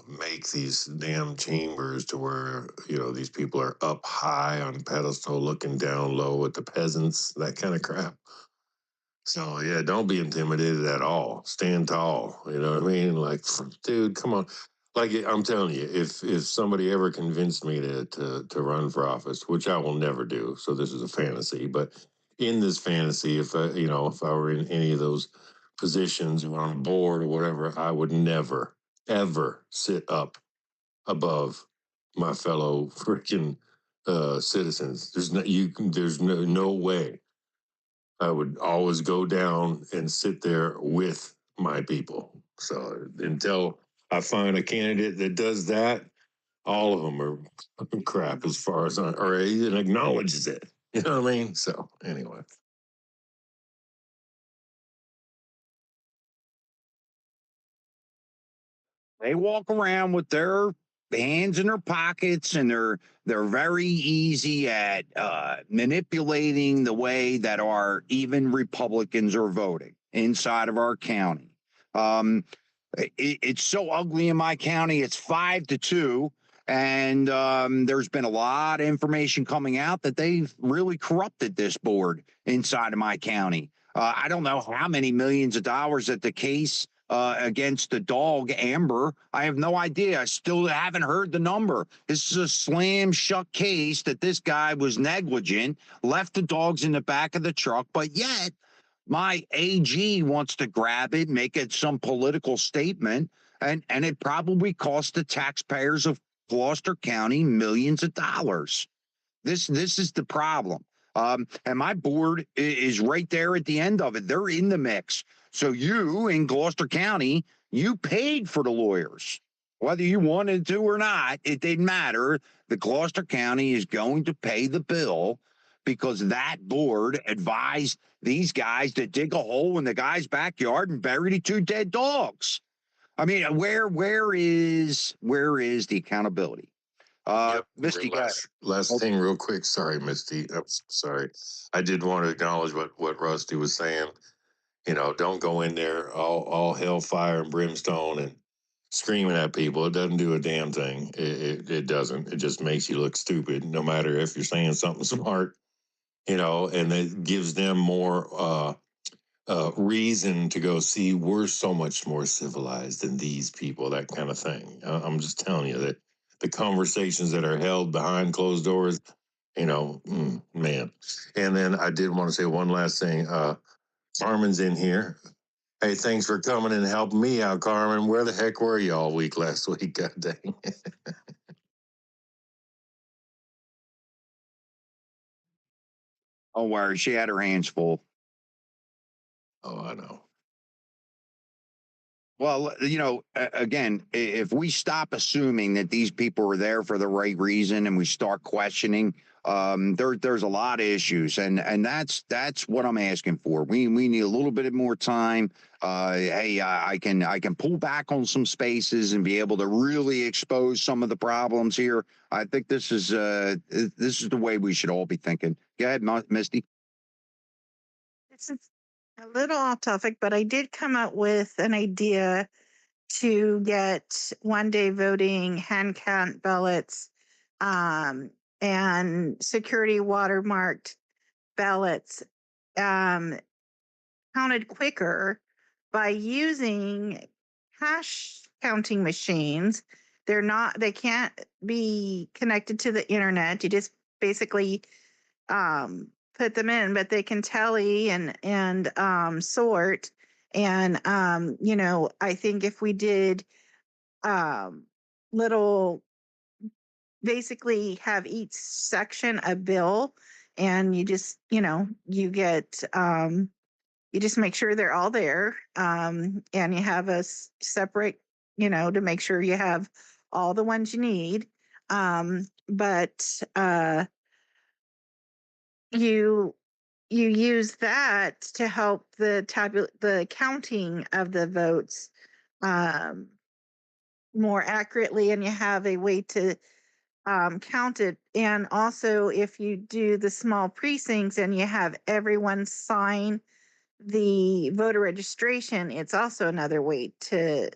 make these damn chambers to where these people are up high on a pedestal, looking down low at the peasants, that kind of crap. So yeah, don't be intimidated at all. Stand tall. You know what I mean? Like, dude, come on. Like I'm telling you, if somebody ever convinced me to run for office, which I will never do, so this is a fantasy. But in this fantasy, if I were in any of those positions or on a board or whatever, I would never ever sit up above my fellow freaking citizens. There's no way. I would always go down and sit there with my people. So until I find a candidate that does that, all of them are crap as far as or even acknowledges it. You know what I mean? So anyway. They walk around with their hands in their pockets, and they're very easy at manipulating the way that our even Republicans are voting inside of our county. It's so ugly in my county. It's 5-2. And there's been a lot of information coming out that they've really corrupted this board inside of my county. I don't know how many millions of dollars that the case against the dog Amber. I have no idea. I still haven't heard the number. This is a slam shut case that this guy was negligent, left the dogs in the back of the truck, but yet my AG wants to grab it, make it some political statement, and it probably cost the taxpayers of Gloucester County millions of dollars. This is the problem. And my board is right there at the end of it. They're in the mix. So you in Gloucester County, you paid for the lawyers. Whether you wanted to or not, it didn't matter. The Gloucester County is going to pay the bill because that board advised these guys to dig a hole in the guy's backyard and bury the 2 dead dogs. I mean, where is the accountability? Misty, last thing real quick. Sorry, Misty. I'm sorry. I did want to acknowledge what Rusty was saying. Don't go in there all hellfire and brimstone and screaming at people. It doesn't do a damn thing. It doesn't. It just makes you look stupid, no matter if you're saying something smart, and it gives them more reason to go see we're so much more civilized than these people, that kind of thing. I'm just telling you that the conversations that are held behind closed doors, man. And then I did want to say one last thing. Carmen's in here. Hey, thanks for coming and helping me out, Carmen. Where the heck were you all week last week? God dang. Don't worry, she had her hands full. Oh, I know. Well, again, if we stop assuming that these people are there for the right reason and we start questioning, there's a lot of issues, and that's what I'm asking for. We need a little bit more time. Hey, I can pull back on some spaces and be able to really expose some of the problems here. I think this is the way we should all be thinking. Go ahead, Misty. This is a little off topic, but I did come up with an idea to get one day voting, hand count ballots, and security watermarked ballots counted quicker by using hash counting machines. They can't be connected to the internet. You just basically put them in, but they can tally and sort. And I think if we did little, basically have each section a bill, and you just you get you just make sure they're all there, and you have a separate, to make sure you have all the ones you need. But you use that to help the counting of the votes more accurately, and you have a way to count it. And also, if you do the small precincts and you have everyone sign the voter registration, it's also another way to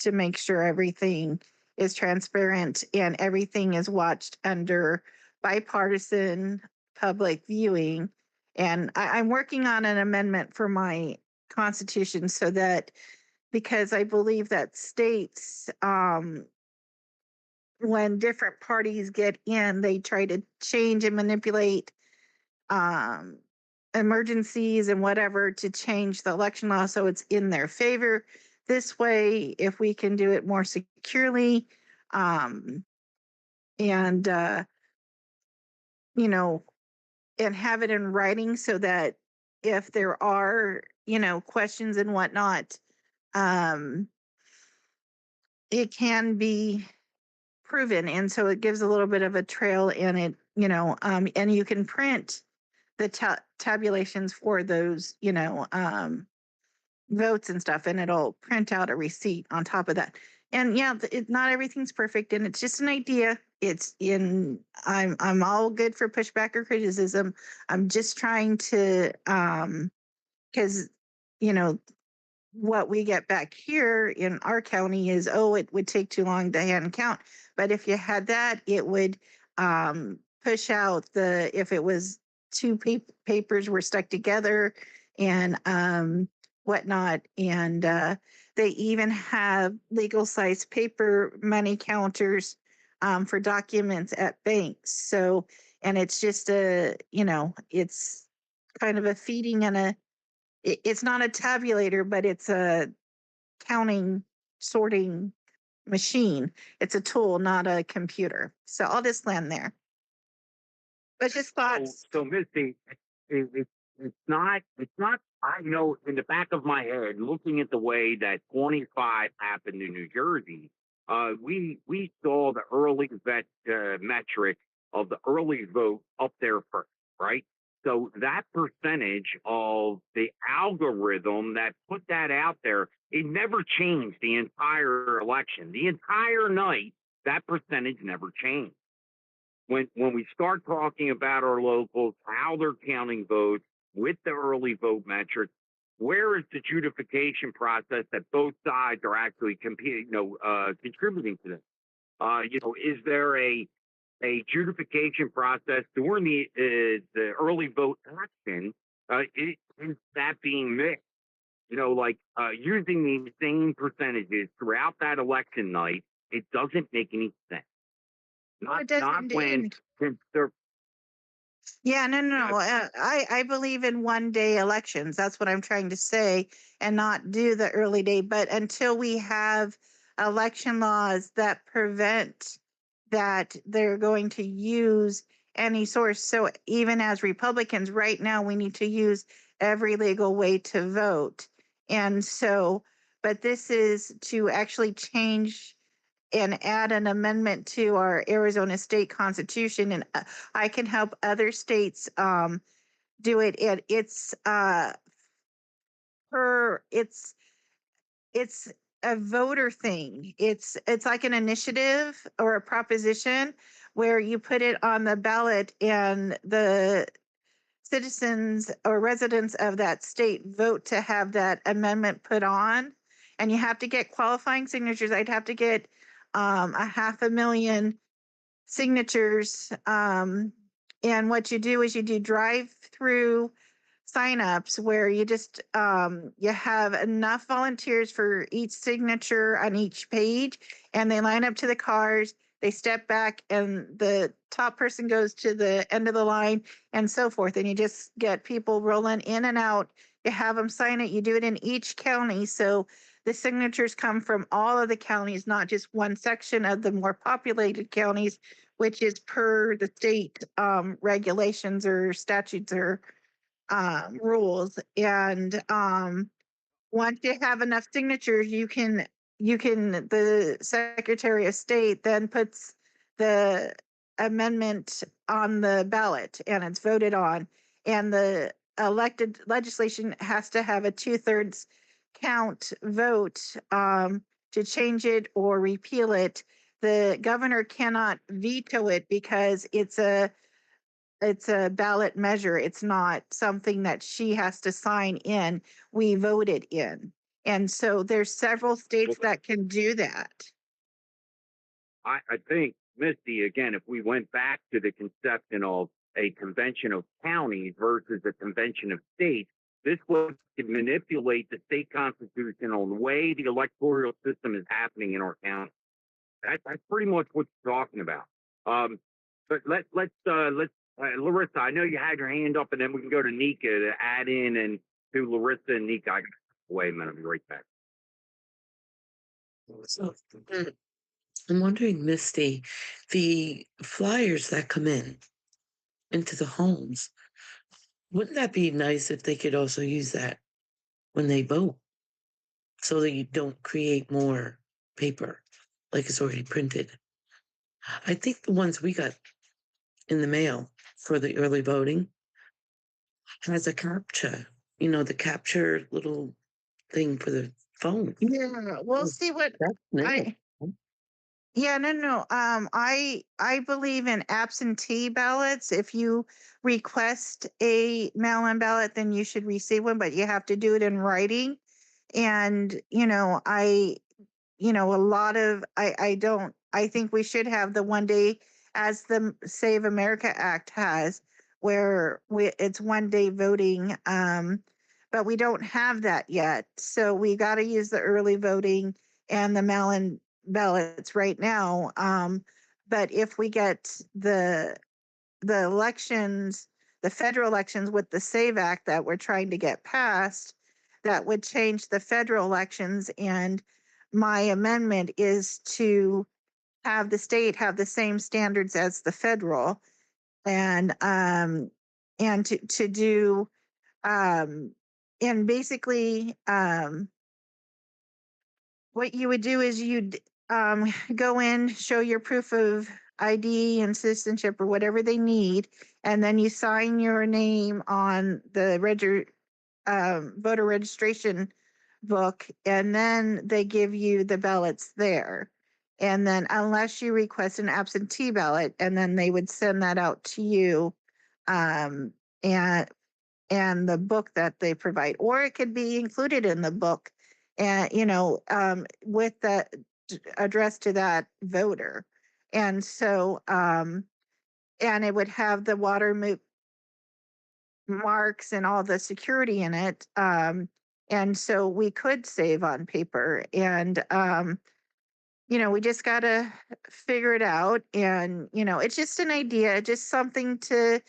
make sure everything is transparent and everything is watched under bipartisan public viewing. And I'm working on an amendment for my constitution so that, because I believe that states, when different parties get in, they try to change and manipulate um, emergencies and whatever to change the election law so it's in their favor. This way, if we can do it more securely, and and have it in writing so that if there are questions and whatnot, it can be proven, and so it gives a little bit of a trail in it, and you can print the tabulations for those votes and stuff, and it'll print out a receipt on top of that. And yeah, not everything's perfect, and it's just an idea. I'm all good for pushback or criticism. I'm just trying to because what we get back here in our county is, it would take too long to hand count. But if you had that, it would push out if it was two papers were stuck together and whatnot. And they even have legal size paper money counters for documents at banks. So, and it's just it's kind of a feeding and it's not a tabulator, but it's a counting, sorting machine. It's a tool, not a computer. So I'll just land there. But just thoughts. So Misty, it's not, I know in the back of my head, looking at the way that 25 happened in New Jersey, we saw the early metric of the early vote up there first, right? So that percentage of the algorithm that put that out there, it never changed the entire election. The entire night, that percentage never changed. When we start talking about our locals, how they're counting votes with the early vote metric, where is the adjudication process that both sides are actually contributing to this? Is there a adjudication process during the early vote election? Is that being mixed? Using the same percentages throughout that election night, it doesn't make any sense. It doesn't. Yeah, no. I believe in one day elections. That's what I'm trying to say, and not do the early day. But until we have election laws that prevent that, they're going to use any source. So even as Republicans right now, we need to use every legal way to vote. And so, but this is to actually change and add an amendment to our Arizona state constitution. And I can help other states do it. And it's a voter thing. It's like an initiative or a proposition where you put it on the ballot and the citizens or residents of that state vote to have that amendment put on. And you have to get qualifying signatures. I'd have to get a 500,000 signatures. And what you do is you do drive-through signups where you just you have enough volunteers for each signature on each page, and they line up to the cars. They step back, and the top person goes to the end of the line, and so forth. And you just get people rolling in and out. You have them sign it. You do it in each county, so the signatures come from all of the counties, not just one section of the more populated counties, which is per the state regulations or statutes or rules. And once you have enough signatures, the Secretary of State then puts the amendment on the ballot and it's voted on. And the elected legislation has to have a 2/3 count vote to change it or repeal it. The governor cannot veto it because it's a ballot measure. It's not something that she has to sign in. We voted in. And so there's several states that can do that. I think, Misty, again, if we went back to the conception of a convention of counties versus a convention of states, this would manipulate the state constitution on the way the electoral system is happening in our county. That's pretty much what you're talking about. But let's Larissa, I know you had your hand up, and then we can go to Nika to add in, and to Larissa and Nika. Wait a minute, I'll be right back. So I'm wondering, Misty, the flyers that come in into the homes, wouldn't that be nice if they could also use that when they vote, so that you don't create more paper like it's already printed? I think the ones we got in the mail for the early voting has a captcha, the capture little thing for the phone. Yeah, we'll see what That's nice. Yeah, no. I believe in absentee ballots. If you request a mail-in ballot, then you should receive one, but you have to do it in writing. And I think we should have the one day, as the Save America Act has, where it's one day voting. But we don't have that yet. So we got to use the early voting and the mail-in ballots right now. But if we get the elections, the federal elections with the SAVE Act that we're trying to get passed, that would change the federal elections. And my amendment is to have the state have the same standards as the federal, and to do and basically what you would do is you'd go in, show your proof of ID and citizenship or whatever they need, and then you sign your name on the voter registration book, and then they give you the ballots there. And then unless you request an absentee ballot, and then they would send that out to you, and the book that they provide, or it could be included in the book, and with that addressed to that voter. And so and it would have the water marks and all the security in it. And so we could save on paper, and we just got to figure it out. And it's just an idea, just something to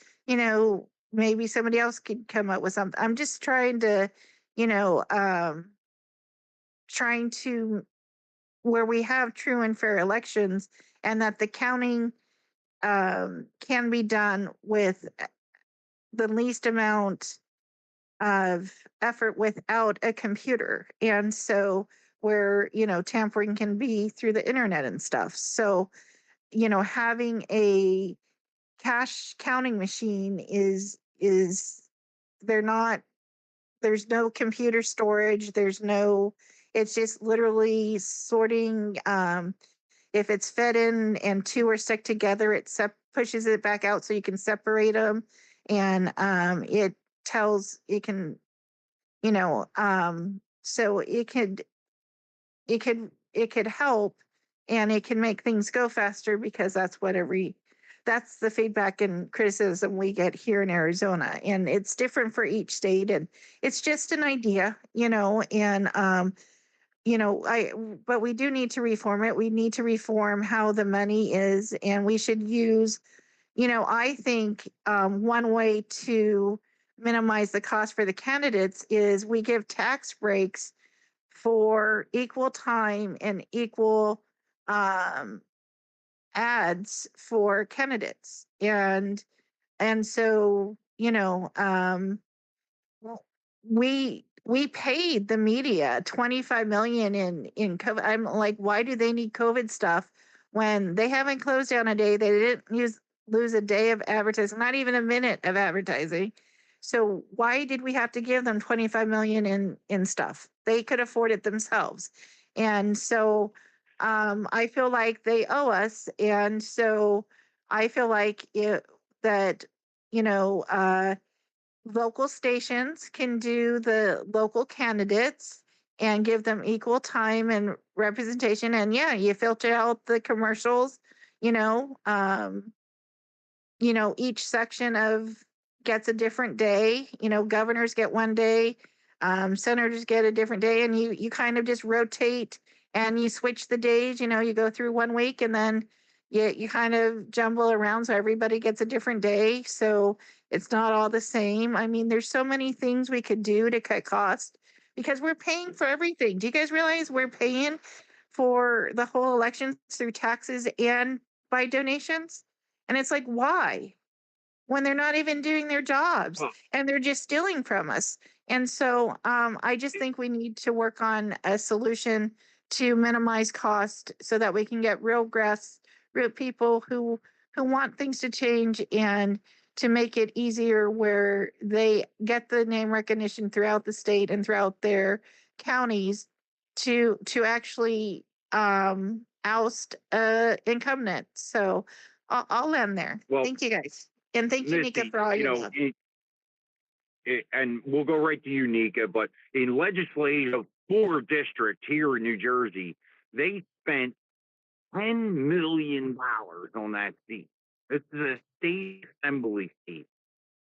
maybe somebody else could come up with something. I'm just trying to where we have true and fair elections, and that the counting can be done with the least amount of effort without a computer. And so where, tampering can be through the internet and stuff. So, having a cash counting machine is they're not there's no computer storage, it's just literally sorting. If it's fed in and two are stuck together, pushes it back out so you can separate them. And it tells, it can, so it could help, and it can make things go faster, because that's the feedback and criticism we get here in Arizona. And it's different for each state, and it's just an idea, and but we do need to reform it. We need to reform how the money is, and we should use, I think one way to minimize the cost for the candidates is we give tax breaks for equal time and equal um, ads for candidates. And so, we paid the media 25 million in COVID. I'm like, why do they need COVID stuff when they haven't closed down a day? They didn't lose a day of advertising, not even a minute of advertising. So why did we have to give them 25 million in stuff? They could afford it themselves. And so I feel like they owe us. And so I feel like that, you know, local stations can do the local candidates and give them equal time and representation. And yeah, you filter out the commercials, you know, um, each section of gets a different day. Governors get one day, senators get a different day, and you kind of just rotate and you switch the days. You go through one week, and then you kind of jumble around, so everybody gets a different day. So it's not all the same. I mean, there's so many things we could do to cut costs, because we're paying for everything. Do you guys realize we're paying for the whole election through taxes and by donations? And it's like, why? When they're not even doing their jobs Well, and they're just stealing from us. And so I just think we need to work on a solution to minimize cost, so that we can get real grassroots people who want things to change, and to make it easier where they get the name recognition throughout the state and throughout their counties, to actually oust incumbent. So I'll end there. well, Thank you, guys. And thank you, Nika, Misty, for all your love. and we'll go right to you, Nika, but in legislative 4 district here in New Jersey, they spent $10 million on that seat. This is a state assembly seat.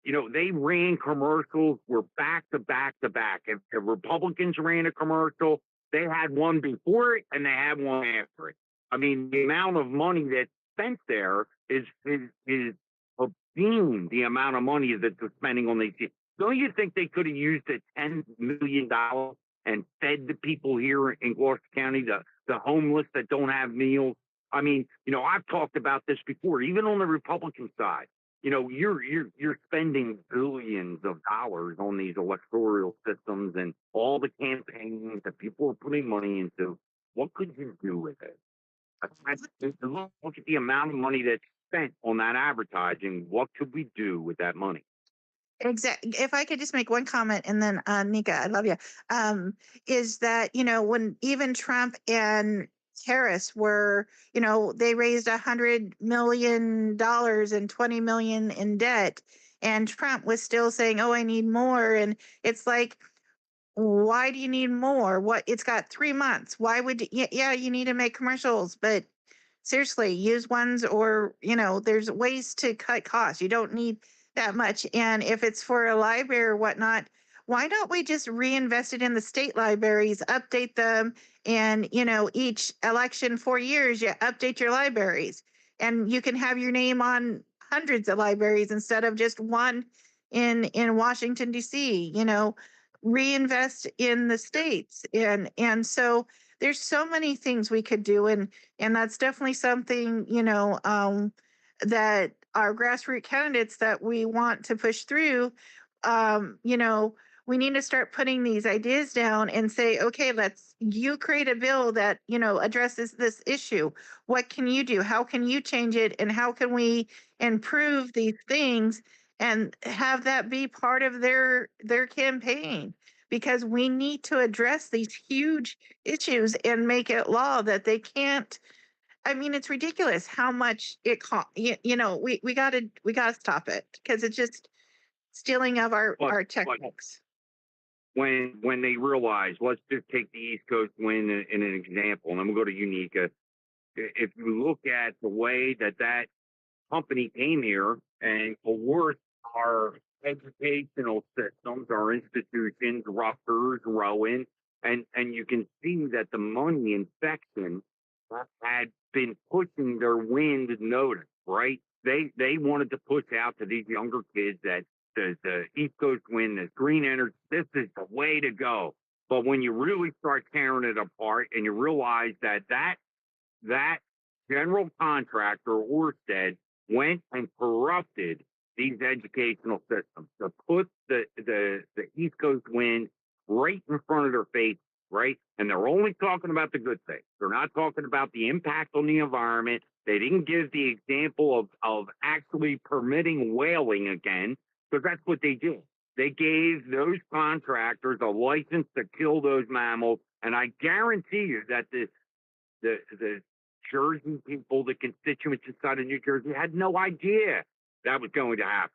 They ran commercials, were back to back to back. If Republicans ran a commercial, they had one before it and they had one after it. I mean, the amount of money that's spent there is obscene, the amount of money that they're spending on these. Don't you think they could have used the $10 million and fed the people here in Gloucester County, the homeless that don't have meals? I mean, I've talked about this before, even on the Republican side. You're spending billions of dollars on these electoral systems and all the campaigns that people are putting money into. What could you do with it? Look at the amount of money that's spent on that advertising. What could we do with that money? Exactly. If I could just make one comment, and then Nika, I love you. Is that, when even Trump and Harris were, they raised $100 million and 20 million in debt, and Trump was still saying, "Oh, I need more." And it's like, why do you need more? What, it's got 3 months. Why would yeah, you need to make commercials, but seriously, use ones, or there's ways to cut costs. You don't need that much. And if it's for a library or whatnot, why don't we just reinvest it in the state libraries, update them, and each election 4 years, you update your libraries, and you can have your name on hundreds of libraries instead of just one in Washington D.C. Reinvest in the states. And so there's so many things we could do, and that's definitely something that our grassroots candidates that we want to push through. um, you know we need to start putting these ideas down and say, okay, you create a bill that, addresses this issue. What can you do? How can you change it? And how can we improve these things and have that be part of their campaign? Because we need to address these huge issues and make it law that they can't. I mean, it's ridiculous how much it costs. We gotta stop it because it's just stealing of our But checkbooks. when they realize, let's just take the East Coast Wind in an example, and I'm gonna go to Unica. If you look at the way that company came here and coerced our educational systems, our institutions, Rutgers, Rowan, and you can see that the money infection had been pushing their wind notice, right? They wanted to push out to these younger kids that the East Coast Wind, the green energy, this is the way to go. But when you really start tearing it apart and you realize that general contractor, Orsted, went and corrupted these educational systems to put the East Coast Wind right in front of their face, right? And they're only talking about the good things. They're not talking about the impact on the environment. They didn't give the example of actually permitting whaling again, because that's what they did. They gave those contractors a license to kill those mammals, and I guarantee you that the Jersey people, the constituents inside of New Jersey, had no idea that was going to happen.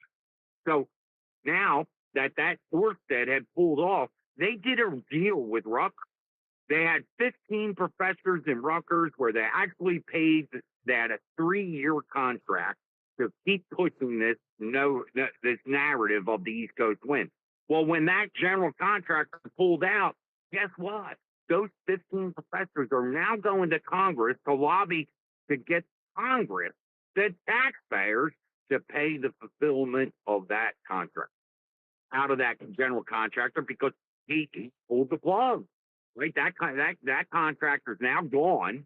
So now that Orsted had pulled off, they did a deal with Rutgers. They had 15 professors in Rutgers where they actually paid. They had a 3-year contract to keep pushing this narrative of the East Coast Wind. Well, when that general contractor pulled out, guess what? Those 15 professors are now going to Congress to lobby to get Congress, the taxpayers, to pay the fulfillment of that contract out of that general contractor, because he pulled the plug. Right, that contractor's now gone,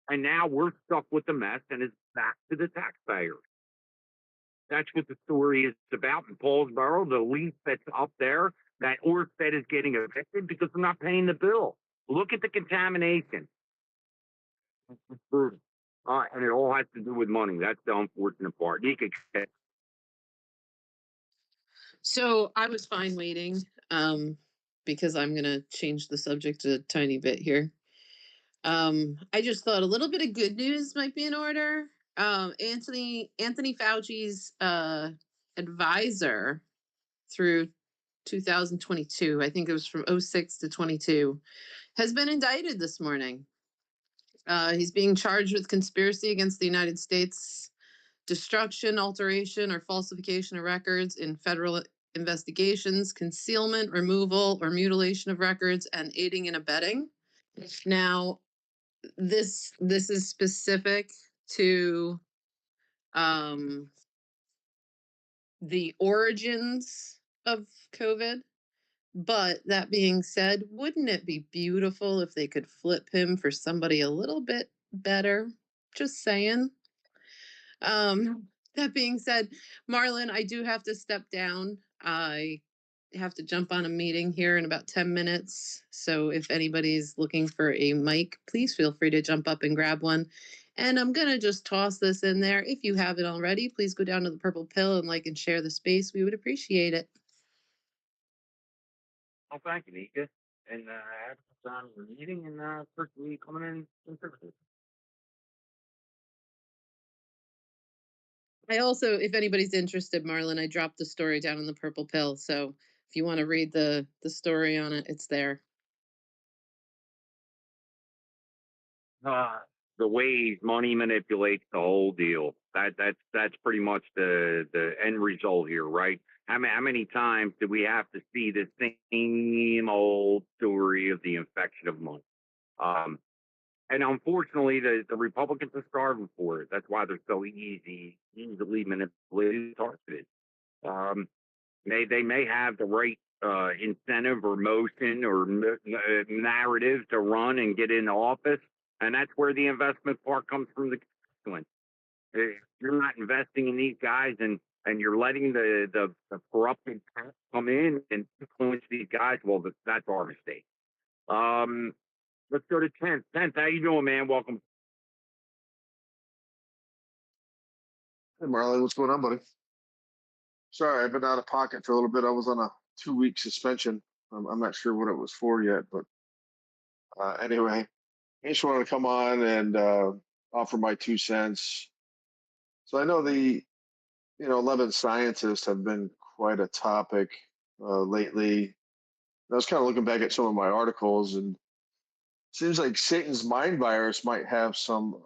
and now we're stuck with the mess, and it's back to the taxpayers. That's what the story is about in Paulsboro. The lease that's up there, that Orsted is getting evicted because they're not paying the bill. Look at the contamination. It's brutal. And it all has to do with money. That's the unfortunate part. Nika. So I was fine waiting, because I'm gonna change the subject a tiny bit here. I just thought a little bit of good news might be in order. Anthony Fauci's advisor through 2022, I think it was from 06 to 22, has been indicted this morning. He's being charged with conspiracy against the United States, destruction, alteration, or falsification of records in federal investigations, concealment, removal, or mutilation of records, and aiding and abetting. Now, this is specific to the origins of COVID. But that being said, wouldn't it be beautiful if they could flip him for somebody a little bit better? Just saying. That being said, Marlon, I do have to step down. I have to jump on a meeting here in about 10 minutes. So if anybody's looking for a mic, please feel free to jump up and grab one. And I'm going to just toss this in there. If you haven't already, please go down to the Purple Pill and like and share the space. We would appreciate it. Well, thank you, Nika. And have a good time in the meeting, and personally coming in services. I also, if anybody's interested, Marlon, I dropped the story down in the Purple Pill. So if you want to read the story on it, it's there. The ways money manipulates the whole deal. That's pretty much the end result here, right? How many times do we have to see the same old story of the infection of money? And unfortunately, the Republicans are starving for it. That's why they're so easily manipulated, targeted. They may have the right incentive or motion or narrative to run and get into office, and that's where the investment part comes from. The constituents. If you're not investing in these guys, and and you're letting the corrupted press come in and influence these guys, well, that's our mistake. Let's go to 10th. 10th, how you doing, man? Welcome. Hey Marlon, what's going on, buddy? Sorry, I've been out of pocket for a little bit. I was on a 2 week suspension. I'm not sure what it was for yet, but anyway, I just wanted to come on and offer my 2 cents. So I know the 11 scientists have been quite a topic lately. I was kind of looking back at some of my articles, and it seems like Satan's mind virus might have some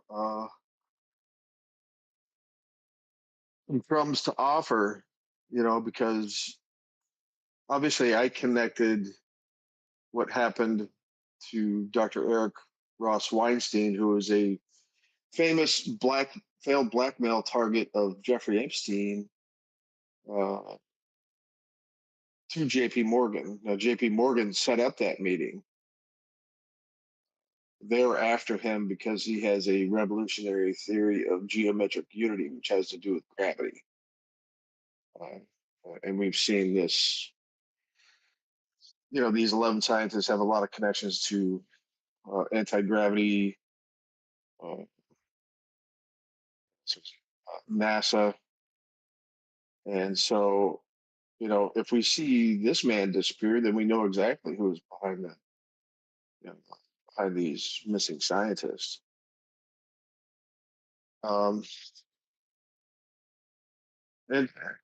crumbs to offer, because obviously I connected what happened to Dr. Eric Ross Weinstein, who was a famous failed blackmail target of Jeffrey Epstein, to J.P. Morgan. Now, J.P. Morgan set up that meeting. They were after him because he has a revolutionary theory of geometric unity, which has to do with gravity. And we've seen this. These 11 scientists have a lot of connections to anti-gravity, NASA. And so, if we see this man disappear, then we know exactly who is behind that, behind these missing scientists. And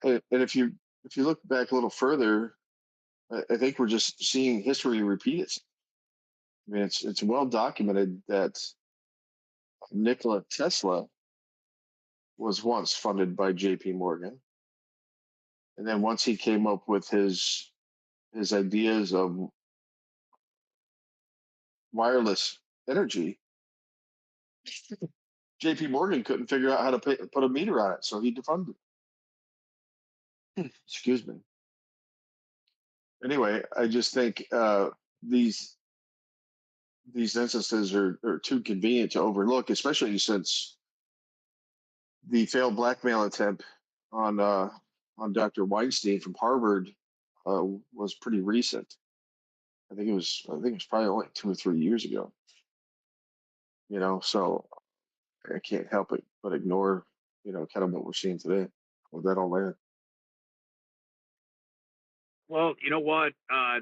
if you look back a little further, I think we're just seeing history repeat itself. I mean, it's well documented that Nikola Tesla was once funded by J.P. Morgan, and then once he came up with his ideas of wireless energy, J.P. Morgan couldn't figure out how to put a meter on it, so he defunded it. Excuse me. Anyway, I just think these instances are too convenient to overlook, especially since the failed blackmail attempt on Dr. Weinstein from Harvard was pretty recent. I think it was probably only 2 or 3 years ago. So I can't help it but ignore, kind of what we're seeing today. With that, I'll land. Well, you know what?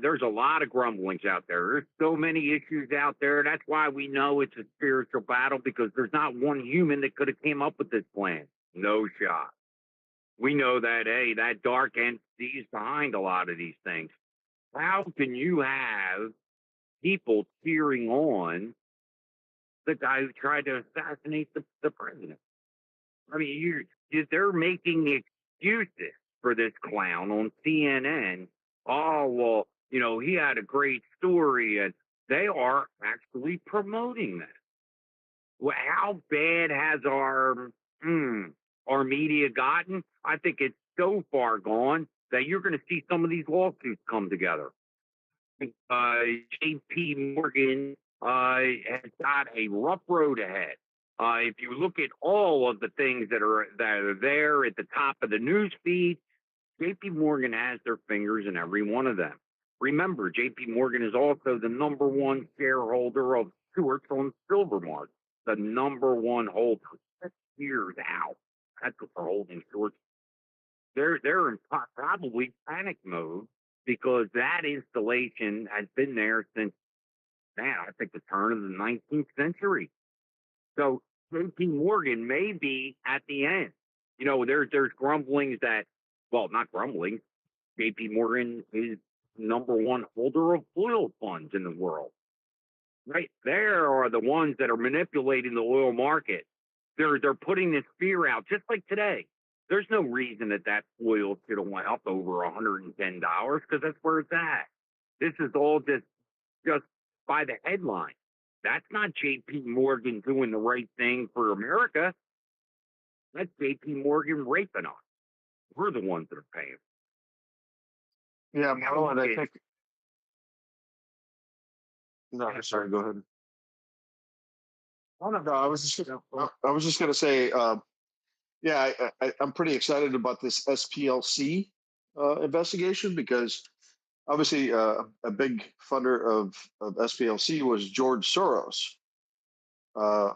There's a lot of grumblings out there. There's so many issues out there. That's why we know it's a spiritual battle, because there's not one human that could have came up with this plan. No shot. We know that, hey, that dark entity is behind a lot of these things. How can you have people cheering on the guy who tried to assassinate the president? I mean, they're making excuses for this clown on CNN. Oh, well, he had a great story, and they are actually promoting that. Well, how bad has our media gotten? I think it's so far gone that you're going to see some of these lawsuits come together. J.P. Morgan has got a rough road ahead. If you look at all of the things that are there at the top of the news feed, J.P. Morgan has their fingers in every one of them. Remember, J.P. Morgan is also the number one shareholder of Stewart's on Silvermark, the number one holder. 6 years out. That's what they're holding Stewart's. They're in probably panic mode, because that installation has been there since, I think the turn of the 19th century. So J.P. Morgan may be at the end. There's grumblings that, well, not grumblings. J.P. Morgan is number one holder of oil funds in the world. Right there are the ones that are manipulating the oil market. They're putting this fear out, just like today. There's no reason that oil should have went up over $110, because that's where it's at. This is all just by the headline. That's not J.P. Morgan doing the right thing for America. That's J.P. Morgan raping us. We're the ones that are paying. Yeah, Marlon, I think. No, sorry. Go ahead. Oh no, I was just gonna say. Yeah, I'm pretty excited about this SPLC investigation because obviously a big funder of SPLC was George Soros. Uh,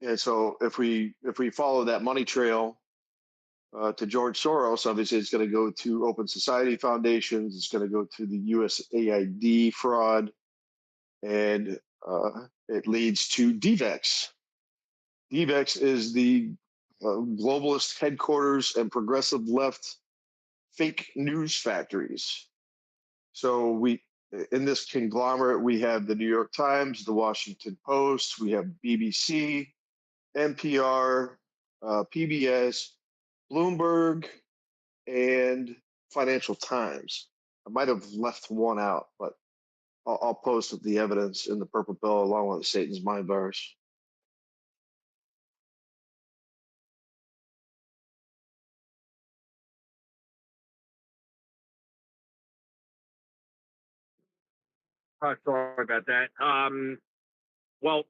and so if we follow that money trail to George Soros, obviously it's going to go to Open Society Foundations, it's going to go to the USAID fraud, and it leads to DVEX. DVEX is the globalist headquarters and progressive left fake news factories. So in this conglomerate, we have the New York Times, the Washington Post, we have BBC, NPR, PBS, Bloomberg, and Financial Times. I might have left one out, but I'll post the evidence in the Purple Pill along with Satan's Mind Virus. Sorry about that. Well,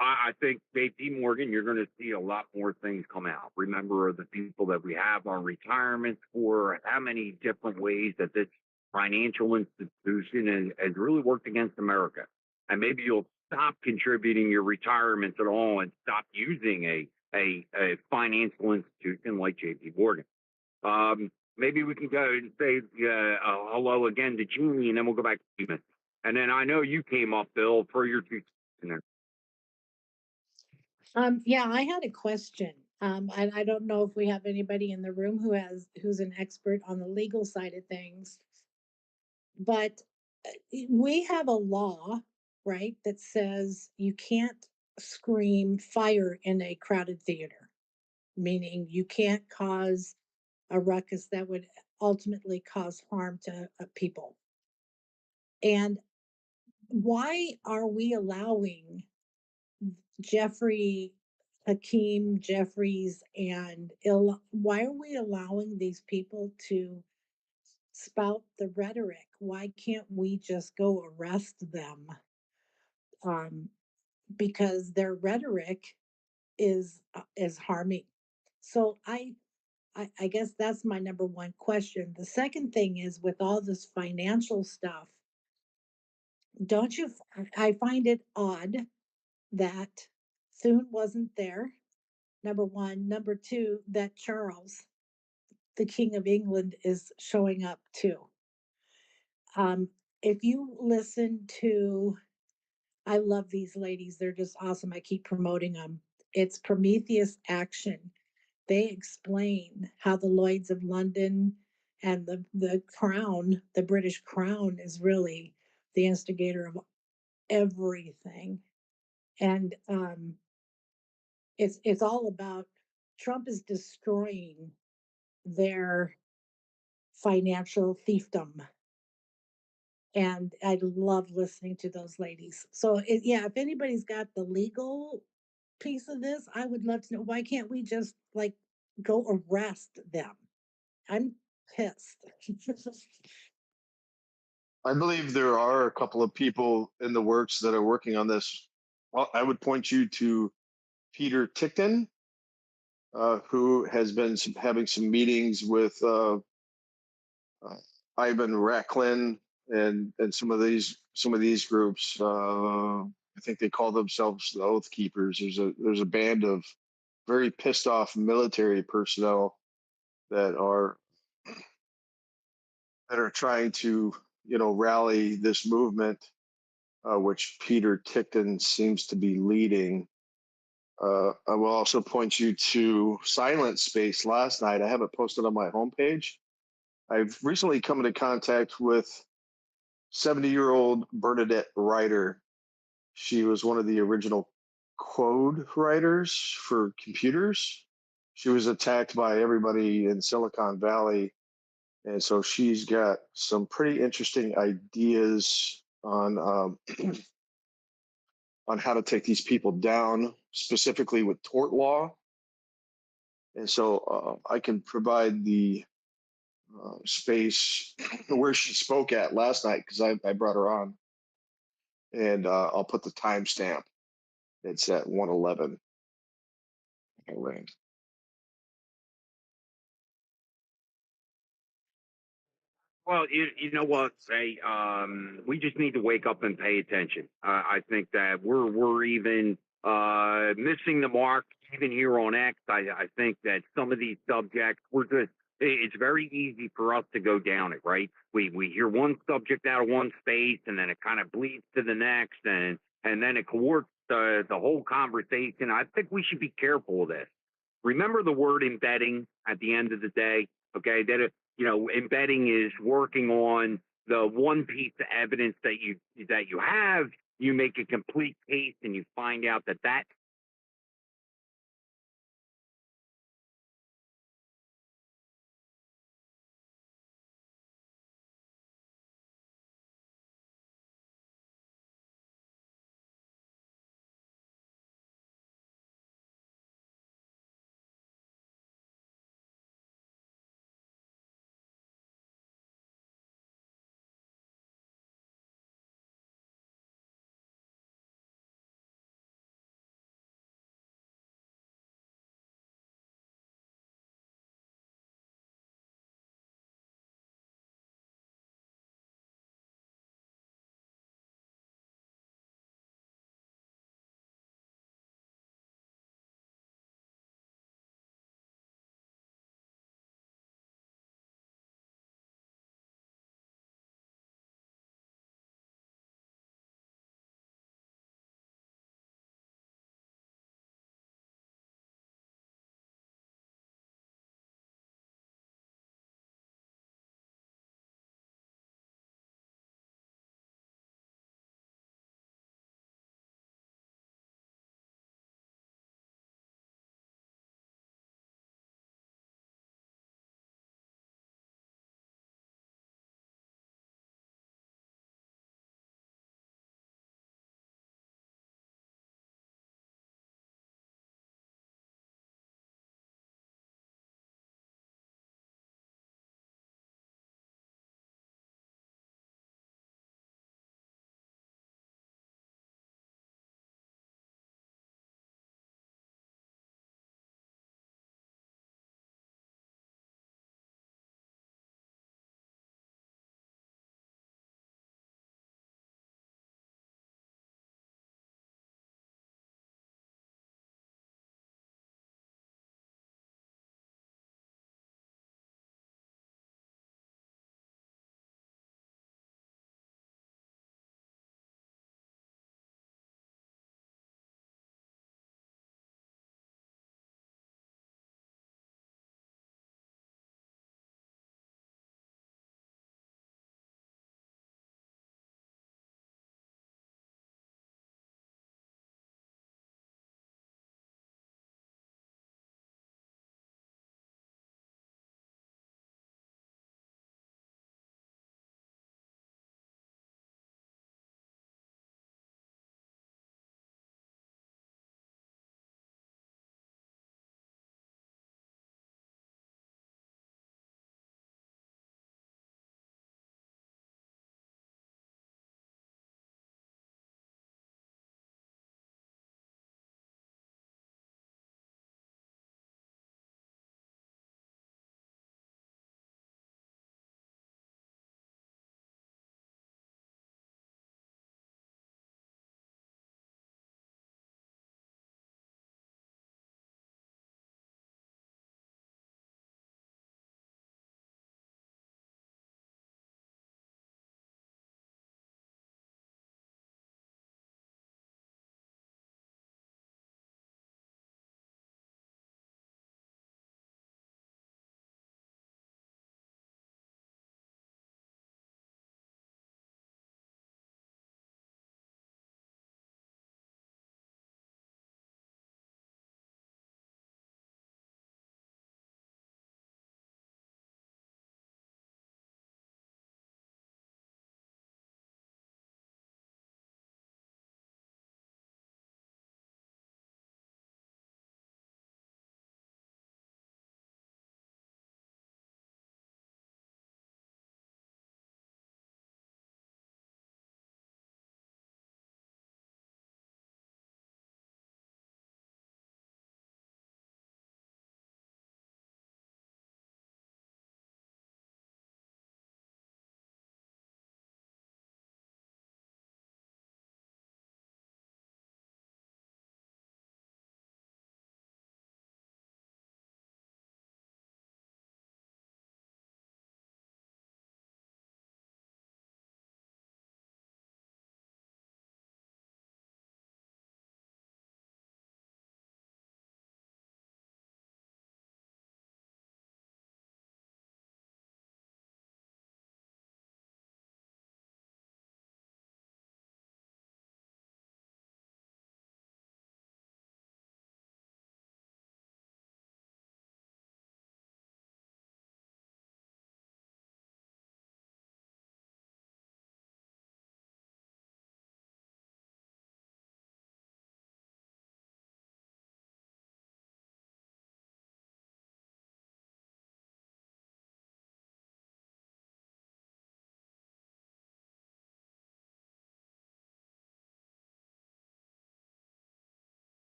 I think JP Morgan, you're going to see a lot more things come out. Remember the people that we have on retirement for, how many different ways that this financial institution has really worked against America. And maybe you'll stop contributing your retirements at all and stop using a financial institution like JP Morgan. Maybe we can go and say hello again to Jeannie, and then we'll go back to Steven. And then I know you came up, Bill, for your 2 cents. Yeah, I had a question. I don't know if we have anybody in the room who's an expert on the legal side of things, but we have a law, right, that says you can't scream fire in a crowded theater, meaning you can't cause a ruckus that would ultimately cause harm to people. And why are we allowing Jeffrey Hakeem Jeffries and why are we allowing these people to spout the rhetoric? Why can't we just go arrest them? Because their rhetoric is harming. So I guess that's my number one question. The second thing is with all this financial stuff, don't you? I find it odd that Thune wasn't there. Number one. Number two, that Charles, the King of England, is showing up too. If you listen to, I love these ladies, they're just awesome. I keep promoting them. It's Prometheus Action. They explain how the Lloyds of London and the Crown, the British Crown, is really the instigator of everything. And it's all about Trump is destroying their financial fiefdom. And I love listening to those ladies. So yeah, if anybody's got the legal piece of this, I would love to know, why can't we just like go arrest them? I'm pissed. I believe there are a couple of people in the works that are working on this. Well, I would point you to Peter Tickton, who has been having some meetings with Ivan Racklin and some of these groups. I think they call themselves the Oath Keepers. There's a band of very pissed off military personnel that are trying to rally this movement, which Peter Tickton seems to be leading. I will also point you to Silent Space last night. I have it posted on my homepage. I've recently come into contact with 70-year-old Bernadette Ryder. She was one of the original code writers for computers. She was attacked by everybody in Silicon Valley. And so she's got some pretty interesting ideas on on how to take these people down, specifically with tort law. And so I can provide the space where she spoke at last night because I brought her on, and I'll put the timestamp. It's at 1:11. Well, you know what, say, we just need to wake up and pay attention. I think that we're even missing the mark even here on X. I think that some of these subjects we're just it's very easy for us to go down it, right? We hear one subject out of one space and then it kind of bleeds to the next and then it coerces the whole conversation. I think we should be careful of this. Remember the word embedding at the end of the day, okay? Embedding is working on the one piece of evidence that you have. You make a complete case, and you find out that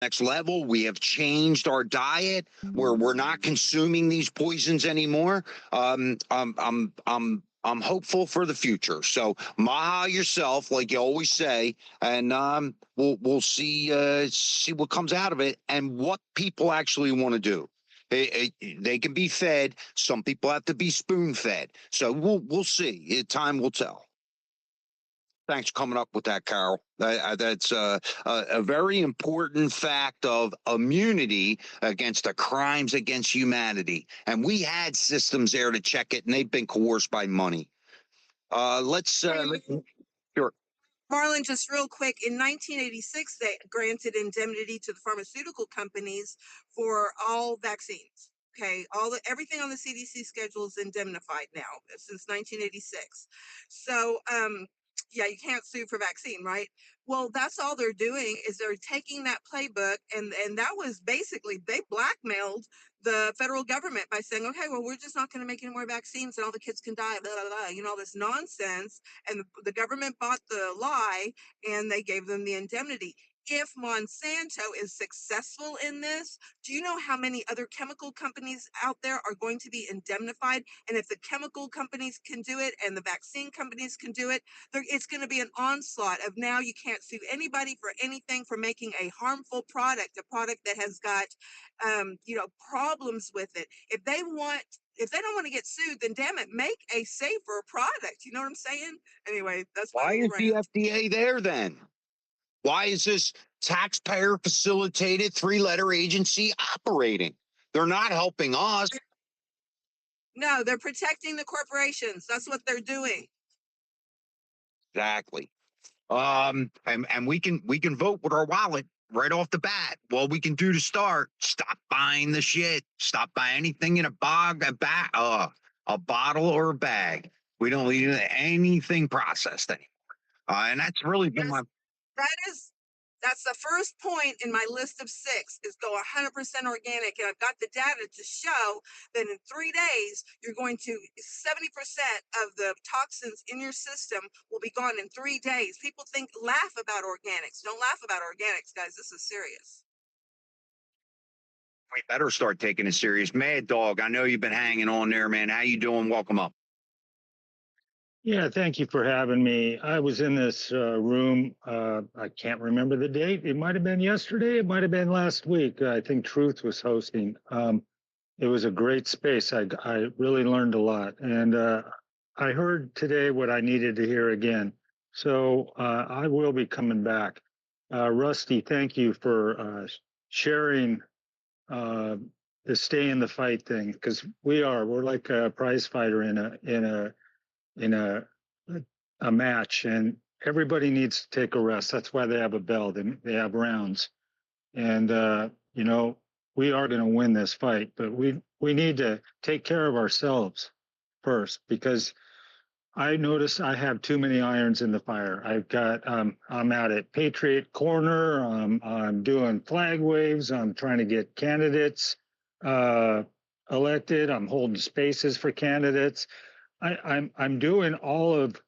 next level. We have changed our diet where we're not consuming these poisons anymore. I'm hopeful for the future. So maha yourself, like you always say, and we'll see what comes out of it and what people actually want to do. They can be fed. Some people have to be spoon fed. So we'll see. Time will tell. Thanks for coming up with that, Carol. That's a very important fact of immunity against the crimes against humanity. And we had systems there to check it, and they've been coerced by money. Let's sure. Marlon, just real quick, in 1986, they granted indemnity to the pharmaceutical companies for all vaccines. Okay, everything on the CDC schedule is indemnified now since 1986. So, yeah, you can't sue for vaccine, right? Well, that's all they're doing is they're taking that playbook, and that was basically they blackmailed the federal government by saying, okay, well, we're just not going to make any more vaccines, and all the kids can die, blah, blah, blah, all this nonsense. And the government bought the lie, and they gave them the indemnity. If Monsanto is successful in this, do you know how many other chemical companies out there are going to be indemnified? And if the chemical companies can do it and the vaccine companies can do it, it's going to be an onslaught of now you can't sue anybody for anything for making a harmful product, a product that has got, problems with it. If they don't want to get sued, then damn it, make a safer product. You know what I'm saying? Anyway, that's why is the FDA there then? Why is this taxpayer facilitated 3-letter agency operating? They're not helping us. No, they're protecting the corporations. That's what they're doing. Exactly. And we can vote with our wallet right off the bat. What we can do to start, stop buying the shit. Stop buying anything in a bottle or a bag. We don't need anything processed anymore. And that's really been That's the first point in my list of 6 is go 100% organic. And I've got the data to show that in 3 days, you're going to 70% of the toxins in your system will be gone in 3 days. People laugh about organics. Don't laugh about organics, guys. This is serious. We better start taking it serious. Mad Dog, I know you've been hanging on there, man. How you doing? Welcome up. Yeah, thank you for having me. I was in this room. I can't remember the date. It might have been yesterday. It might have been last week. I think Truth was hosting. It was a great space. I really learned a lot. And I heard today what I needed to hear again. So I will be coming back. Rusty, thank you for sharing the stay in the fight thing, because we're like a prize fighter in a match, and everybody needs to take a rest. That's why they have a belt and they have rounds. And we are going to win this fight, but we need to take care of ourselves first, because I notice I have too many irons in the fire. I'm out at Patriot Corner. I'm doing flag waves. I'm trying to get candidates elected. I'm holding spaces for candidates. I'm doing all of,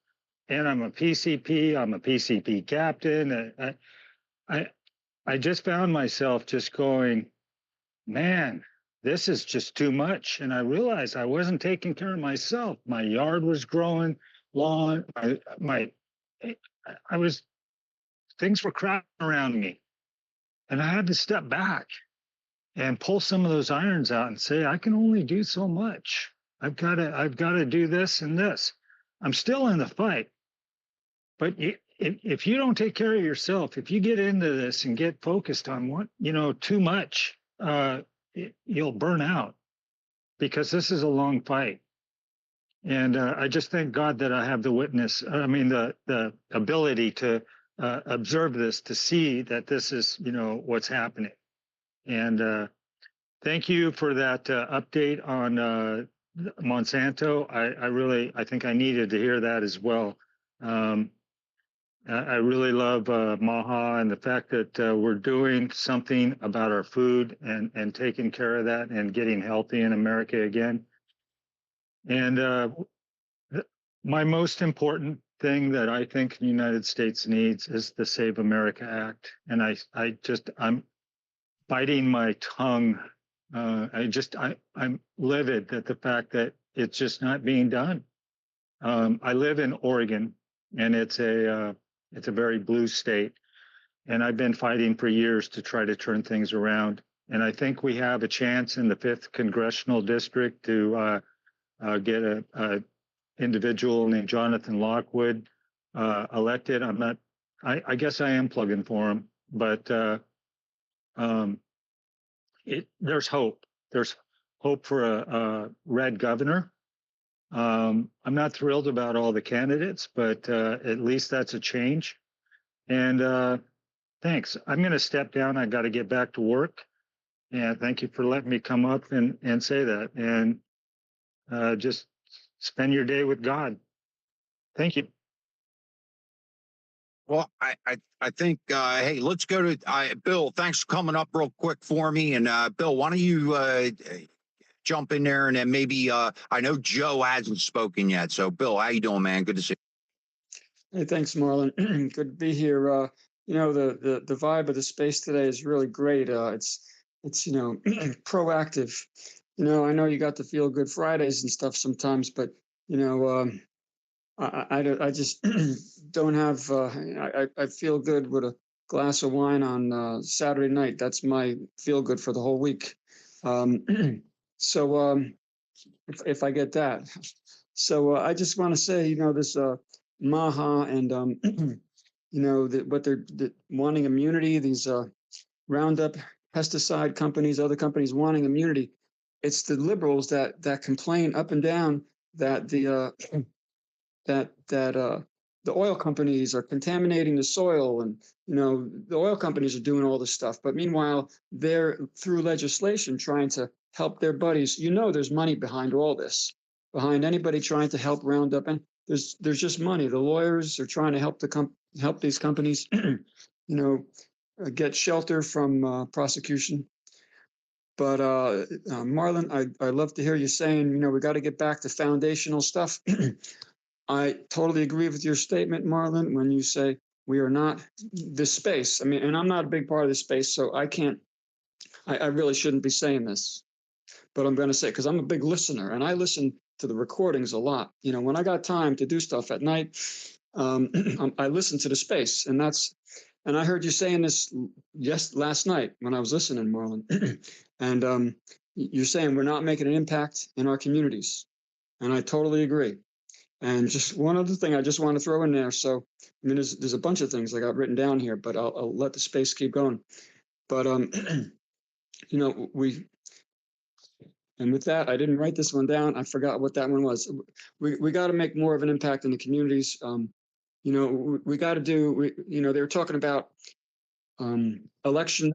and I'm a PCP. I'm a PCP captain. I just found myself just going, man, this is just too much. And I realized I wasn't taking care of myself. My yard was growing lawn. Things were crowding around me, and I had to step back and pull some of those irons out and say, I can only do so much. I've got to do this and this. I'm still in the fight, but if you don't take care of yourself, if you get into this and get focused on too much, you'll burn out, because this is a long fight. And I just thank God that I have the ability to observe this, to see that this is, what's happening. And thank you for that update on Monsanto. I think I needed to hear that as well. I really love Maha and the fact that we're doing something about our food and taking care of that and getting healthy in America again. And my most important thing that I think the United States needs is the Save America Act. And biting my tongue. I'm livid at the fact that it's just not being done. I live in Oregon, and it's a very blue state, and I've been fighting for years to try to turn things around. And I think we have a chance in the 5th congressional district to get a individual named Jonathan Lockwood elected. I'm not. I guess I am plugging for him, but there's hope. There's hope for a red governor. I'm not thrilled about all the candidates, but at least that's a change. And thanks. I'm going to step down. I got to get back to work. And thank you for letting me come up and say that. And just spend your day with God. Thank you. Well, I think, hey, let's go to Bill. Thanks for coming up real quick for me. And Bill, why don't you jump in there, and then maybe I know Joe hasn't spoken yet. So, Bill, how you doing, man? Good to see you. Hey, thanks, Marlon. Good to be here. You know, the vibe of the space today is really great. It's you know proactive. You know, I know you got the feel good Fridays and stuff sometimes, but you know, I just don't have. I feel good with a glass of wine on Saturday night. That's my feel good for the whole week. So if I get that, so I just want to say, you know, this Maha and you know what they're wanting immunity. These Roundup pesticide companies, other companies wanting immunity. It's the liberals that complain up and down that the oil companies are contaminating the soil, and you know the oil companies are doing all this stuff. But meanwhile, they're through legislation trying to help their buddies. You know, there's money behind all this, behind anybody trying to help Roundup, and there's just money. The lawyers are trying to help help these companies, you know, get shelter from prosecution. But Marlon, I love to hear you saying, you know, we got to get back to foundational stuff. I totally agree with your statement, Marlon, when you say we are not this space. I mean, and I'm not a big part of this space, so I can't, I really shouldn't be saying this, but I'm going to say, because I'm a big listener and I listen to the recordings a lot. You know, when I got time to do stuff at night, I listen to the space, and I heard you saying this last night when I was listening, Marlon, and you're saying we're not making an impact in our communities, and I totally agree. And just one other thing I just want to throw in there. So, I mean, there's a bunch of things I got written down here, but I'll let the space keep going. But, you know, and with that, I didn't write this one down. I forgot what that one was. We got to make more of an impact in the communities. You know, we got to do, you know, they were talking about election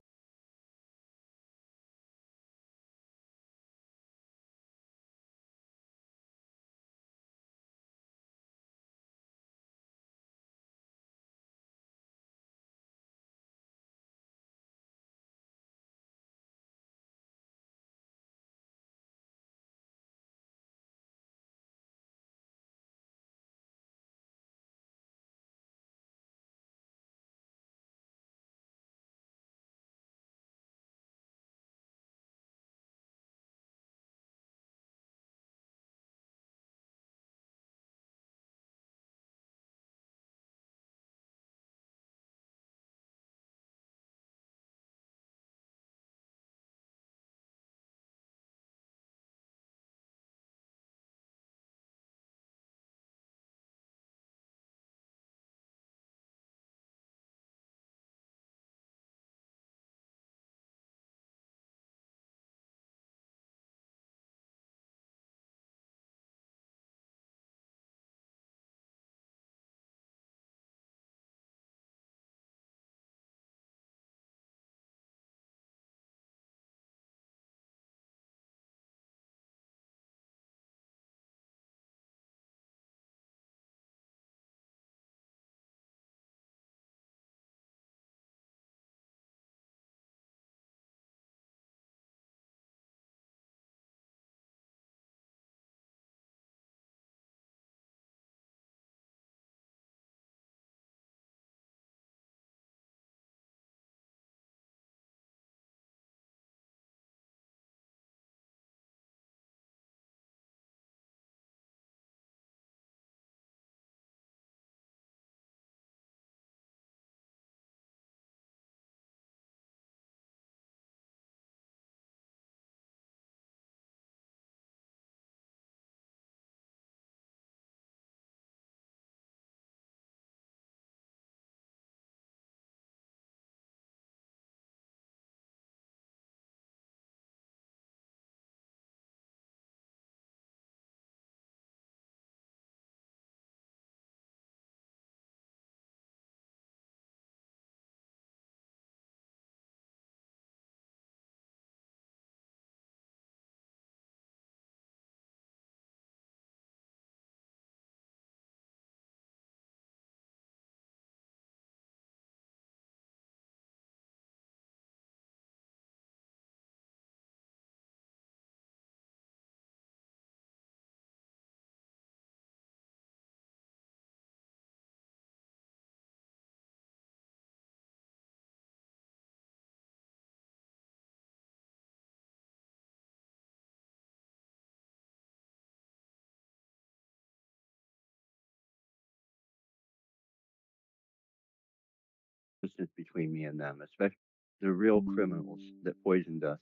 distance between me and them, especially the real criminals that poisoned us.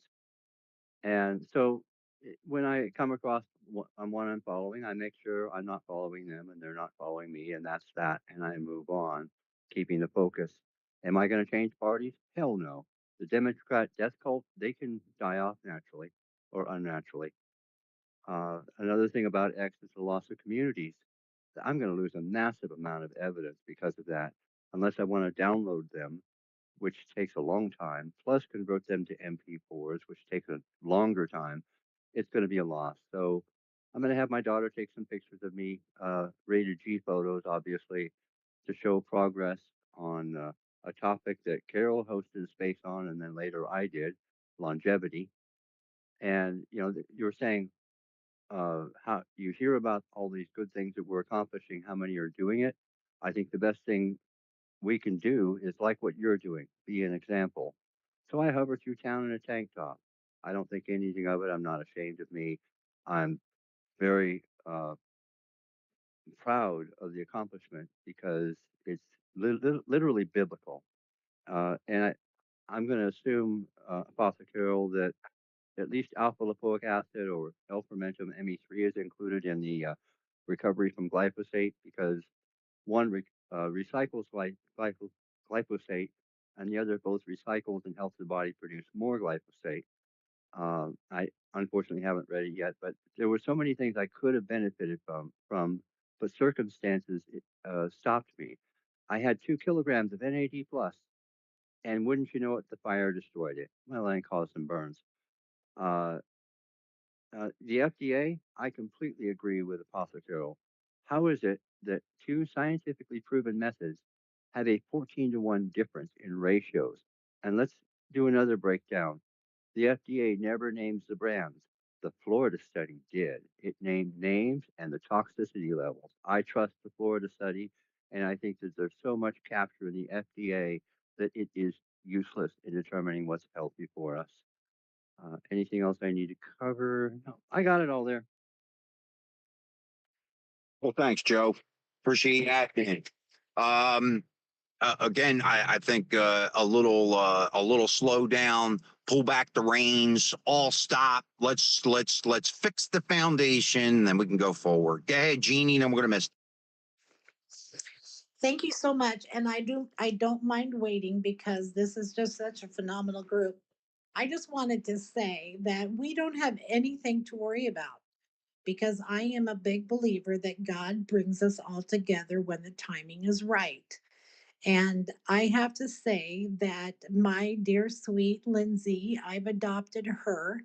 And so when I come across one I'm following, I make sure I'm not following them and they're not following me, and that's that. And I move on, keeping the focus. Am I going to change parties? Hell no. The Democrat death cult, they can die off naturally or unnaturally. Another thing about X is the loss of communities. I'm going to lose a massive amount of evidence because of that, unless I want to download them, which takes a long time, plus convert them to MP4s, which takes a longer time. It's going to be a loss. So I'm going to have my daughter take some pictures of me, rated G photos, obviously, to show progress on a topic that Carol hosted a space on, and then later I did, longevity. And you were saying how you hear about all these good things that we're accomplishing, how many are doing it. I think the best thing we can do is like what you're doing, be an example. So I hover through town in a tank top. I don't think anything of it. I'm not ashamed of me. I'm very proud of the accomplishment because it's literally biblical. I'm going to assume, Apostle Carol, that at least alpha lipoic acid or L-fermentum Me3 is included in the recovery from glyphosate because one recycles glyphosate and the other both recycles and helps the body produce more glyphosate. I unfortunately haven't read it yet, but there were so many things I could have benefited from, but circumstances stopped me. I had 2 kilograms of NAD plus, and wouldn't you know it, the fire destroyed it. Well, and caused some burns. The FDA, I completely agree with Apostle Carol. How is it that 2 scientifically proven methods have a 14-to-1 difference in ratios? And let's do another breakdown. The FDA never names the brands. The Florida study did. It named names and the toxicity levels. I trust the Florida study, and I think that there's so much capture in the FDA that it is useless in determining what's healthy for us. Anything else I need to cover? No, I got it all there. Well, thanks, Joe. Appreciate that. And, again, I think a little slow down, pull back the reins, all stop. Let's fix the foundation, then we can go forward. Go ahead, Jeannie, and then we're gonna miss. Thank you so much. And I don't mind waiting because this is just such a phenomenal group. I just wanted to say that we don't have anything to worry about because I am a big believer that God brings us all together when the timing is right. And I have to say that my dear sweet Lindsay, I've adopted her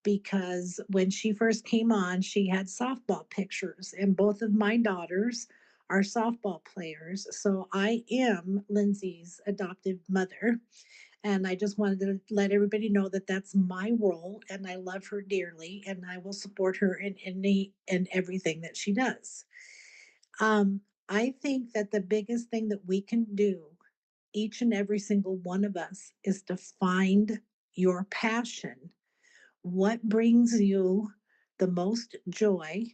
because when she first came on, she had softball pictures, and both of my daughters are softball players. So I am Lindsay's adoptive mother. And I just wanted to let everybody know that that's my role, and I love her dearly, and I will support her in any and everything that she does. I think that the biggest thing that we can do, each and every single one of us, is to find your passion. What brings you the most joy?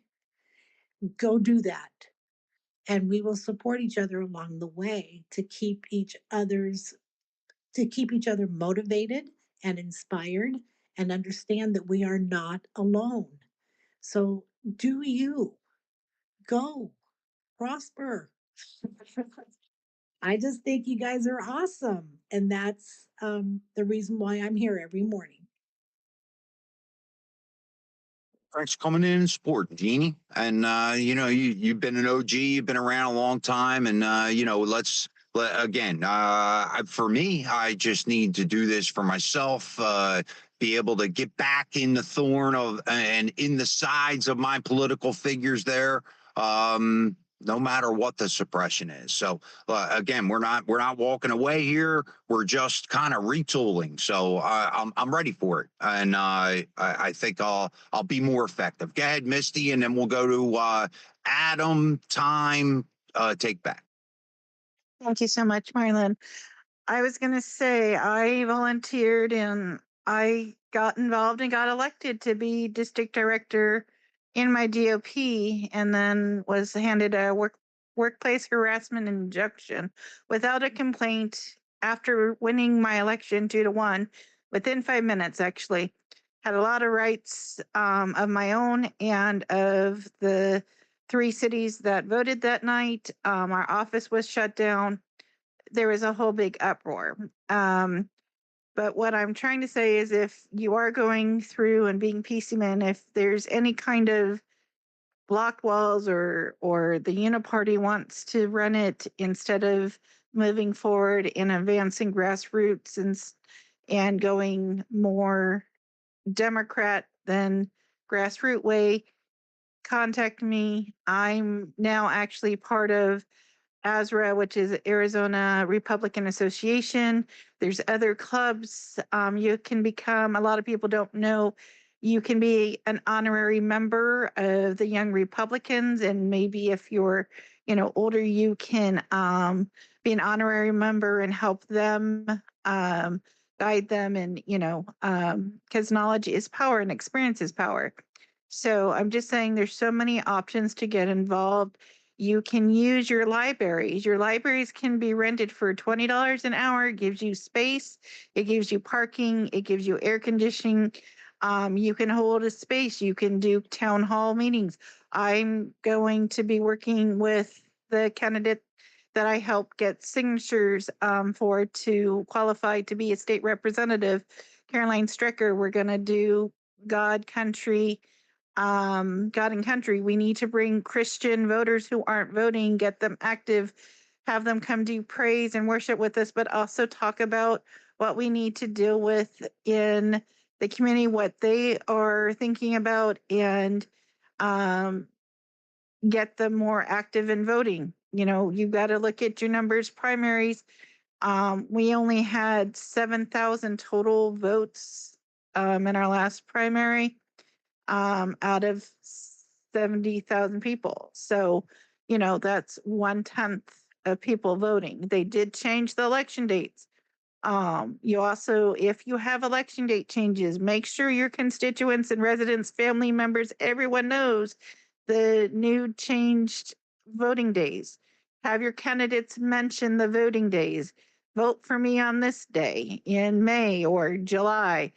Go do that. And we will support each other along the way to keep each other motivated and inspired and understand that we are not alone. So do you go prosper. I just think you guys are awesome. And that's the reason why I'm here every morning. Thanks for coming in and support, Jeannie. And you've been an OG, you've been around a long time, and for me, I just need to do this for myself. Be able to get back in the thorn of and in the sides of my political figures there. No matter what the suppression is. So again, we're not walking away here. We're just kind of retooling. So I'm ready for it, and I think I'll be more effective. Go ahead, Misty, and then we'll go to Adam. Time take back. Thank you so much, Marlon. I was going to say, I volunteered and I got involved and got elected to be district director in my GOP, and then was handed a workplace harassment injunction without a complaint after winning my election 2-1, within 5 minutes, actually, had a lot of rights of my own and of the 3 cities that voted that night. Our office was shut down. There was a whole big uproar. But what I'm trying to say is if you are going through and being PC man, if there's any kind of blocked walls or the uniparty wants to run it instead of moving forward and advancing grassroots and going more Democrat than grassroots way, contact me. I'm now actually part of ASRA, which is Arizona Republican Association. There's other clubs you can become. A lot of people don't know you can be an honorary member of the Young Republicans, and maybe if you're, older, you can be an honorary member and help them, guide them, and because knowledge is power and experience is power. So I'm just saying, there's so many options to get involved. You can use your libraries. Your libraries can be rented for $20 an hour. It gives you space. It gives you parking. It gives you air conditioning. You can hold a space. You can do town hall meetings. I'm going to be working with the candidate that I helped get signatures for to qualify to be a state representative, Caroline Stricker. We're going to do God, country, God and country. We need to bring Christian voters who aren't voting, get them active, have them come do praise and worship with us, but also talk about what we need to deal with in the community, what they are thinking about, and get them more active in voting. You've got to look at your numbers, primaries. We only had 7,000 total votes in our last primary out of 70,000 people. So, that's 1/10 of people voting. They did change the election dates. You also, if you have election date changes, make sure your constituents and residents, family members, everyone knows the new changed voting days. Have your candidates mention the voting days. Vote for me on this day in May or July.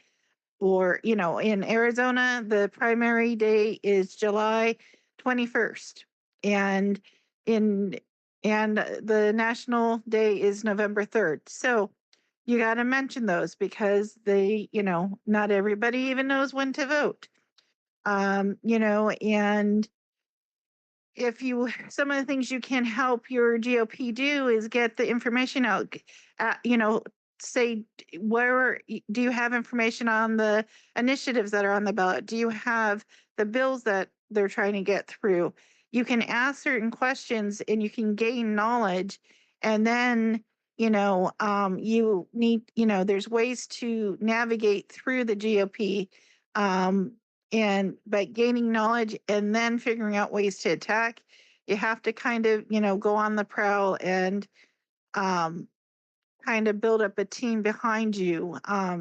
Or, in Arizona, the primary day is July 21st. And in the national day is November 3rd. So you got to mention those because they, not everybody even knows when to vote. And if you, some of the things you can help your GOP do is get the information out. Say, where do you have information on the initiatives that are on the ballot? Do you have the bills that they're trying to get through? You can ask certain questions and you can gain knowledge. And then, you need, there's ways to navigate through the GOP. And by gaining knowledge and then figuring out ways to attack, you have to kind of, go on the prowl and kind of build up a team behind you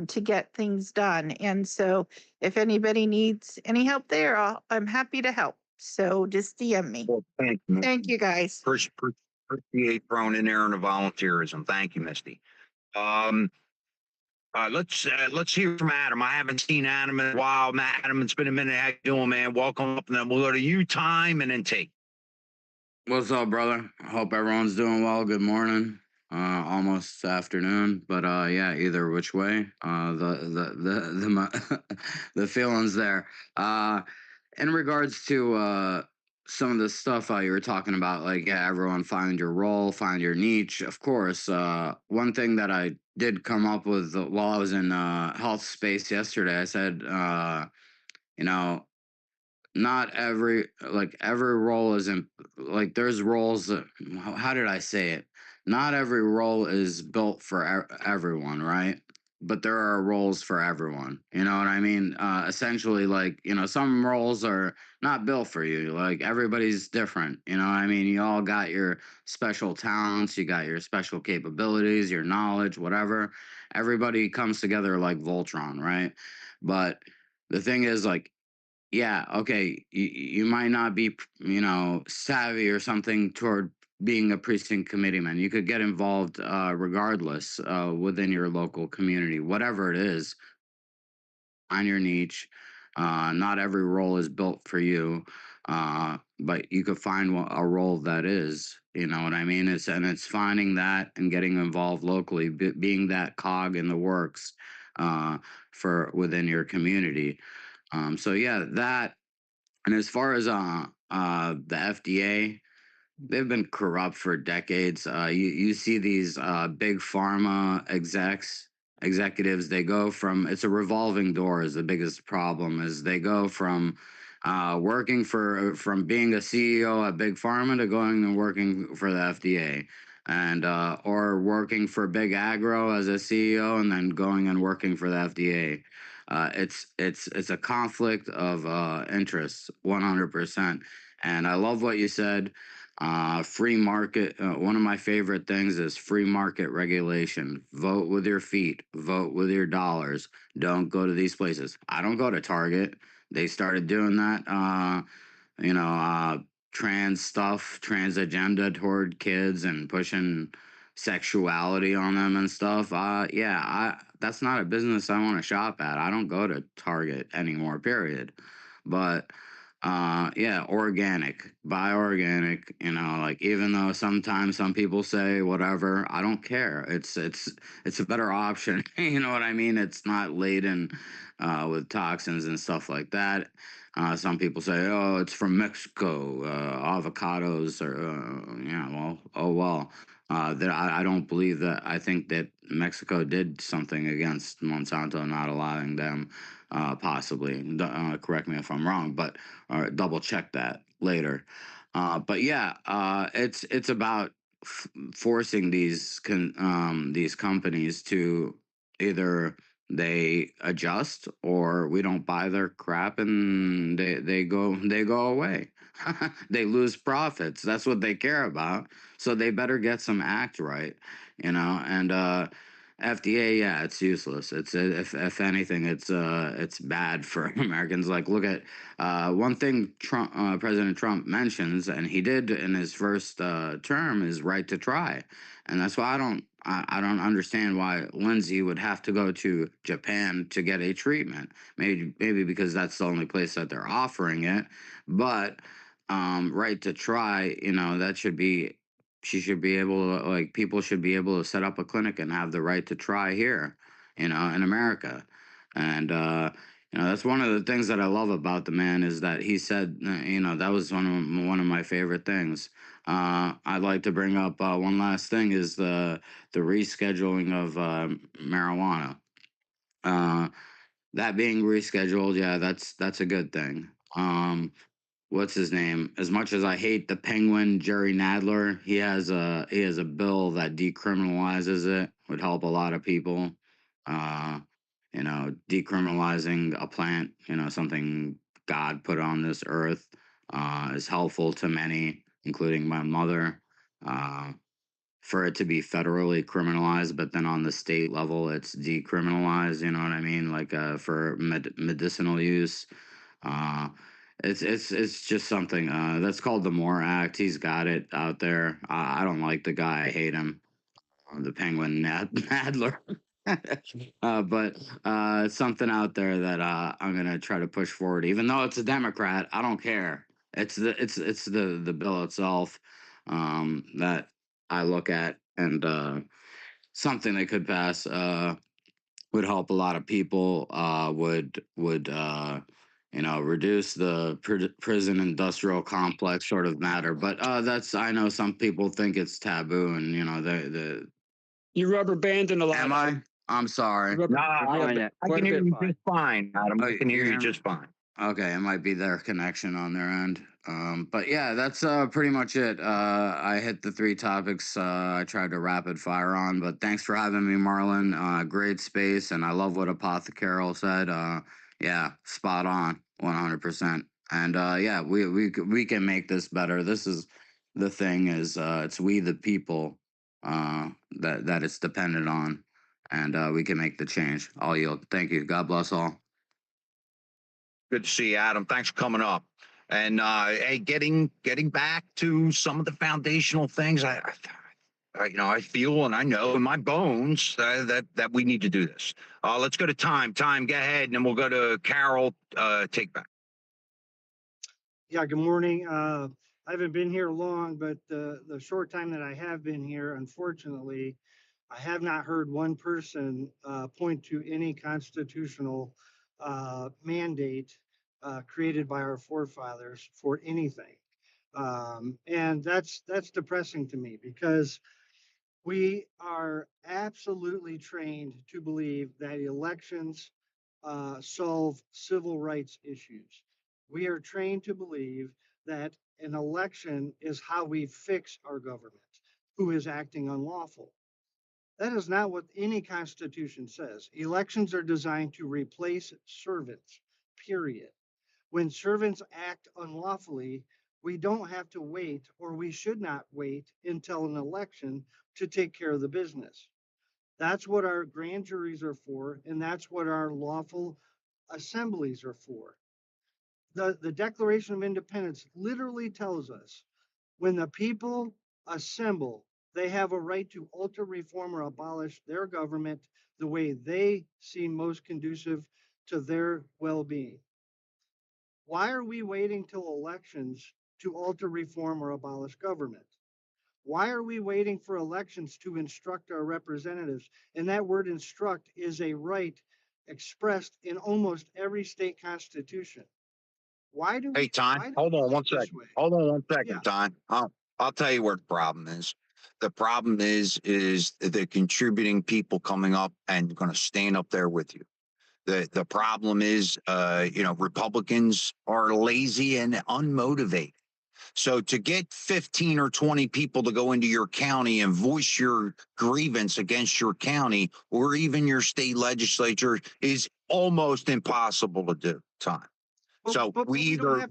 to get things done. And so if anybody needs any help there, I'm happy to help. So just DM me. Well, thank you. Thank you, guys. Appreciate throwing in there on the volunteerism. Thank you, Misty. Let's hear from Adam. I haven't seen Adam in a while. Adam, it's been a minute. How you doing, man? Welcome up, and then we'll go to you, time, and then take. What's up, brother? I hope everyone's doing well. Good morning. Almost afternoon, but yeah, either which way. The feelings there. In regards to some of the stuff you were talking about, like, yeah, everyone find your role, find your niche. Of course, one thing that I did come up with while I was in health space yesterday, I said, not every role isn't like there's roles that, how did I say it? Not every role is built for everyone, right? But there are roles for everyone. You know what I mean? Essentially, like, some roles are not built for you. Like, everybody's different. You know what I mean? You all got your special talents, you got your special capabilities, your knowledge, whatever. Everybody comes together like Voltron, right? But the thing is, like, yeah, okay, you might not be, savvy or something toward being a precinct committeeman. You could get involved regardless within your local community, whatever it is, on your niche. Not every role is built for you, but you could find a role that is. You know what I mean? It's finding that and getting involved locally, being that cog in the works for within your community. So yeah, that. And as far as the FDA, they've been corrupt for decades. You see these big pharma executives. They go from, it's a revolving door. Is the biggest problem is they go from working from being a CEO at big pharma to going and working for the FDA, and or working for big agro as a CEO and then going and working for the FDA. It's a conflict of interests, 100%. And I love what you said. Free market. One of my favorite things is free market regulation. Vote with your feet, vote with your dollars. Don't go to these places. I don't go to Target. They started doing that, trans stuff, trans agenda toward kids and pushing sexuality on them and stuff. That's not a business I want to shop at. I don't go to Target anymore, period. But yeah, organic, buy organic, like, even though sometimes some people say whatever, I don't care. It's a better option. You know what I mean? It's not laden with toxins and stuff like that. Some people say, oh, it's from Mexico, avocados, or well, oh well. That I don't believe that. I think that Mexico did something against Monsanto, not allowing them, possibly. Correct me if I'm wrong, but double check that later. But yeah, it's about forcing these companies to either they adjust or we don't buy their crap and they go away. They lose profits. That's what they care about. So they better get some act right, and FDA, yeah, it's useless. It's if anything, it's bad for Americans. Like, look at one thing President Trump mentions, and he did in his first term, is right to try, and that's why I don't understand why Lindsay would have to go to Japan to get a treatment. Maybe because that's the only place that they're offering it, but right to try, that should be, she should be able to, like, people should be able to set up a clinic and have the right to try here, in America. And that's one of the things that I love about the man, is that he said, that was one of my favorite things. I'd like to bring up one last thing, is the rescheduling of marijuana. That being rescheduled, yeah, that's a good thing. What's his name? As much as I hate the Penguin, Jerry Nadler, he has a bill that decriminalizes it. Would help a lot of people. Uh, decriminalizing a plant, something God put on this earth, is helpful to many, including my mother. For it to be federally criminalized, but then on the state level, it's decriminalized. You know what I mean? Like for medicinal use. Uh, it's just something that's called the MORE Act. He's got it out there. I don't like the guy. I hate him. The Penguin Nadler. But it's something out there that I'm gonna try to push forward. Even though it's a Democrat, I don't care. It's the bill itself that I look at, and something they could pass would help a lot of people. Would reduce the prison industrial complex sort of matter. But that's, I know some people think it's taboo, and You rubber banding a lot. am I? I'm sorry. I can hear you just fine, Adam. I can hear you just fine. Okay, it might be their connection on their end. But yeah, that's pretty much it. I hit the 3 topics I tried to rapid fire on, but thanks for having me, Marlon. Great space, and I love what Apothecary said. Yeah, spot on, 100%. And yeah, we can make this better. This is the thing, is it's we the people that it's dependent on, and we can make the change. I'll yield. Thank you. God bless all. Good to see you, Adam. Thanks for coming up. And getting back to some of the foundational things, I feel and I know in my bones that we need to do this. Let's go to Time. Time, go ahead, and then we'll go to Carol. Take back. Yeah, good morning. I haven't been here long, but the short time that I have been here, unfortunately, I have not heard one person point to any constitutional mandate created by our forefathers for anything. And that's depressing to me because we are absolutely trained to believe that elections solve civil rights issues. We are trained to believe that an election is how we fix our government, who is acting unlawful. That is not what any constitution says. Elections are designed to replace servants, period. When servants act unlawfully, we don't have to wait, or we should not wait until an election to take care of the business. That's what our grand juries are for, and that's what our lawful assemblies are for. The Declaration of Independence literally tells us when the people assemble, they have a right to alter, reform, or abolish their government the way they seem most conducive to their well being. Why are we waiting till elections to alter, reform, or abolish government? Why are we waiting for elections to instruct our representatives? And that word instruct is a right expressed in almost every state constitution. Why do Hey, we Time, why do hold we on one wait this second. way? Hold on one Yeah. second, Time. I'll tell you what the problem is. The problem is the contributing people coming up and going to stand up there with you. The problem is, Republicans are lazy and unmotivated. So to get 15 or 20 people to go into your county and voice your grievance against your county or even your state legislature is almost impossible to do. Time. So we either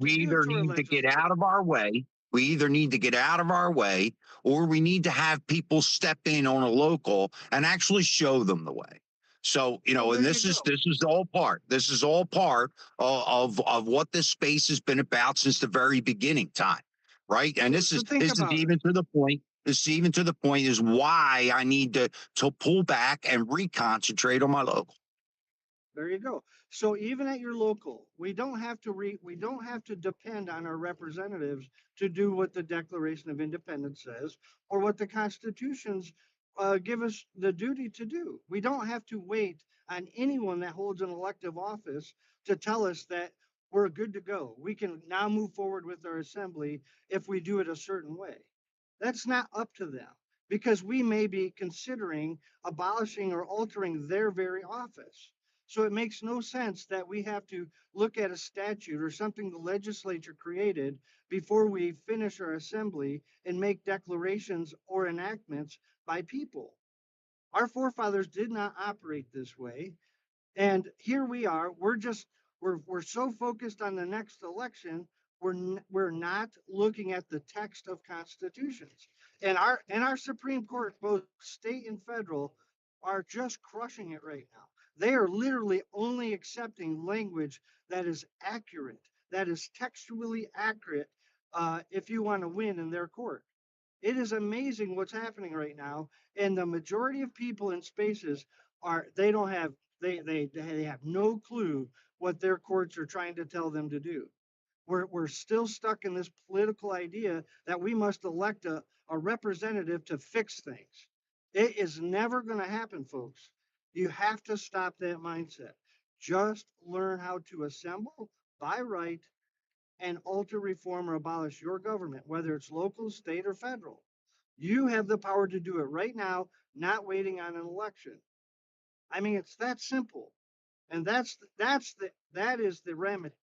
need to get out of our way. We either need to get out of our way, or we need to have people step in on a local and actually show them the way. So, and this is all part. This is all part of what this space has been about since the very beginning. Time, right? And this is even to the point. This is even to the point is why I need to pull back and reconcentrate on my local. There you go. So even at your local, we don't have to depend on our representatives to do what the Declaration of Independence says or what the constitutions give us the duty to do. We don't have to wait on anyone that holds an elective office to tell us that we're good to go. We can now move forward with our assembly if we do it a certain way. That's not up to them because we may be considering abolishing or altering their very office. So it makes no sense that we have to look at a statute or something the legislature created before we finish our assembly and make declarations or enactments by people. Our forefathers did not operate this way. And here we are, we're so focused on the next election, we're not looking at the text of constitutions. And our Supreme Court, both state and federal, are just crushing it right now. They are literally only accepting language that is accurate, that is textually accurate, if you want to win in their court. It is amazing what's happening right now, and the majority of people in spaces they don't have they have no clue what their courts are trying to tell them to do. We're still stuck in this political idea that we must elect a representative to fix things. It is never going to happen, folks. You have to stop that mindset. Just learn how to assemble by right and alter, reform, or abolish your government, whether it's local, state, or federal. You have the power to do it right now, not waiting on an election. I mean, it's that simple. And that is the remedy.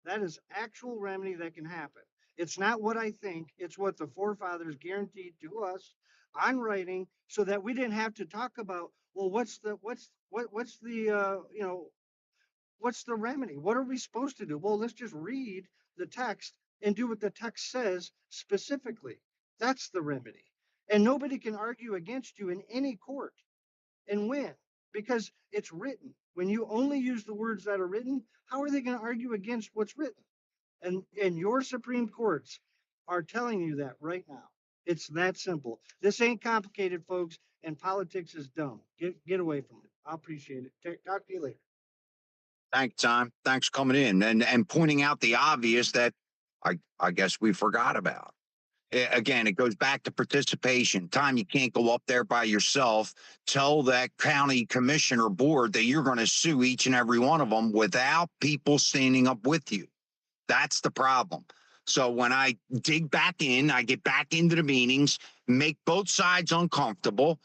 That is actual remedy that can happen. It's not what I think, it's what the forefathers guaranteed to us on writing so that we didn't have to talk about, well, what's the what's the remedy? What are we supposed to do? Well, let's just read the text and do what the text says specifically. That's the remedy. And nobody can argue against you in any court and win because it's written. When you only use the words that are written, how are they going to argue against what's written? And your Supreme Courts are telling you that right now. It's that simple. This ain't complicated, folks, and politics is dumb. Get away from it. I appreciate it. Talk to you later. Thanks, Tom. Thanks for coming in and pointing out the obvious that I guess we forgot about. Again, it goes back to participation. Time you can't go up there by yourself. Tell that county commissioner board that you're going to sue each and every one of them without people standing up with you. That's the problem. So when I dig back in, I get back into the meetings, make both sides uncomfortable.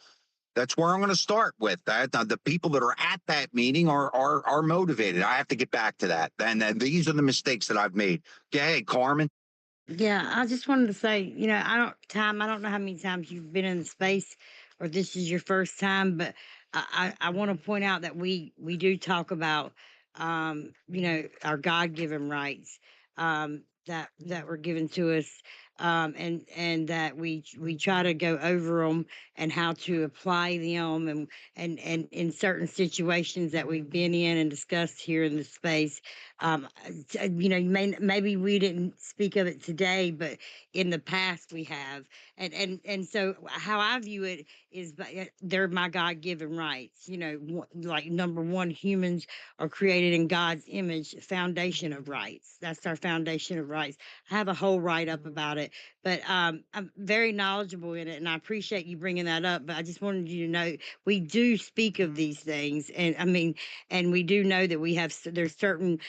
That's where I'm going to start with that. Now, the people that are at that meeting are motivated. I have to get back to that. And these are the mistakes that I've made. Okay, Carmen. Yeah, I just wanted to say, I don't know how many times you've been in the space or this is your first time, but I want to point out that we do talk about, our God-given rights, that were given to us, and that we try to go over them and how to apply them, and in certain situations that we've been in and discussed here in the space. Maybe we didn't speak of it today, but in the past we have. And so how I view it is, they're my God-given rights. Like number one, humans are created in God's image, foundation of rights. That's our foundation of rights. I have a whole write-up about it, but I'm very knowledgeable in it, and I appreciate you bringing that up. But I just wanted you to know we do speak of these things, and we do know that there's certain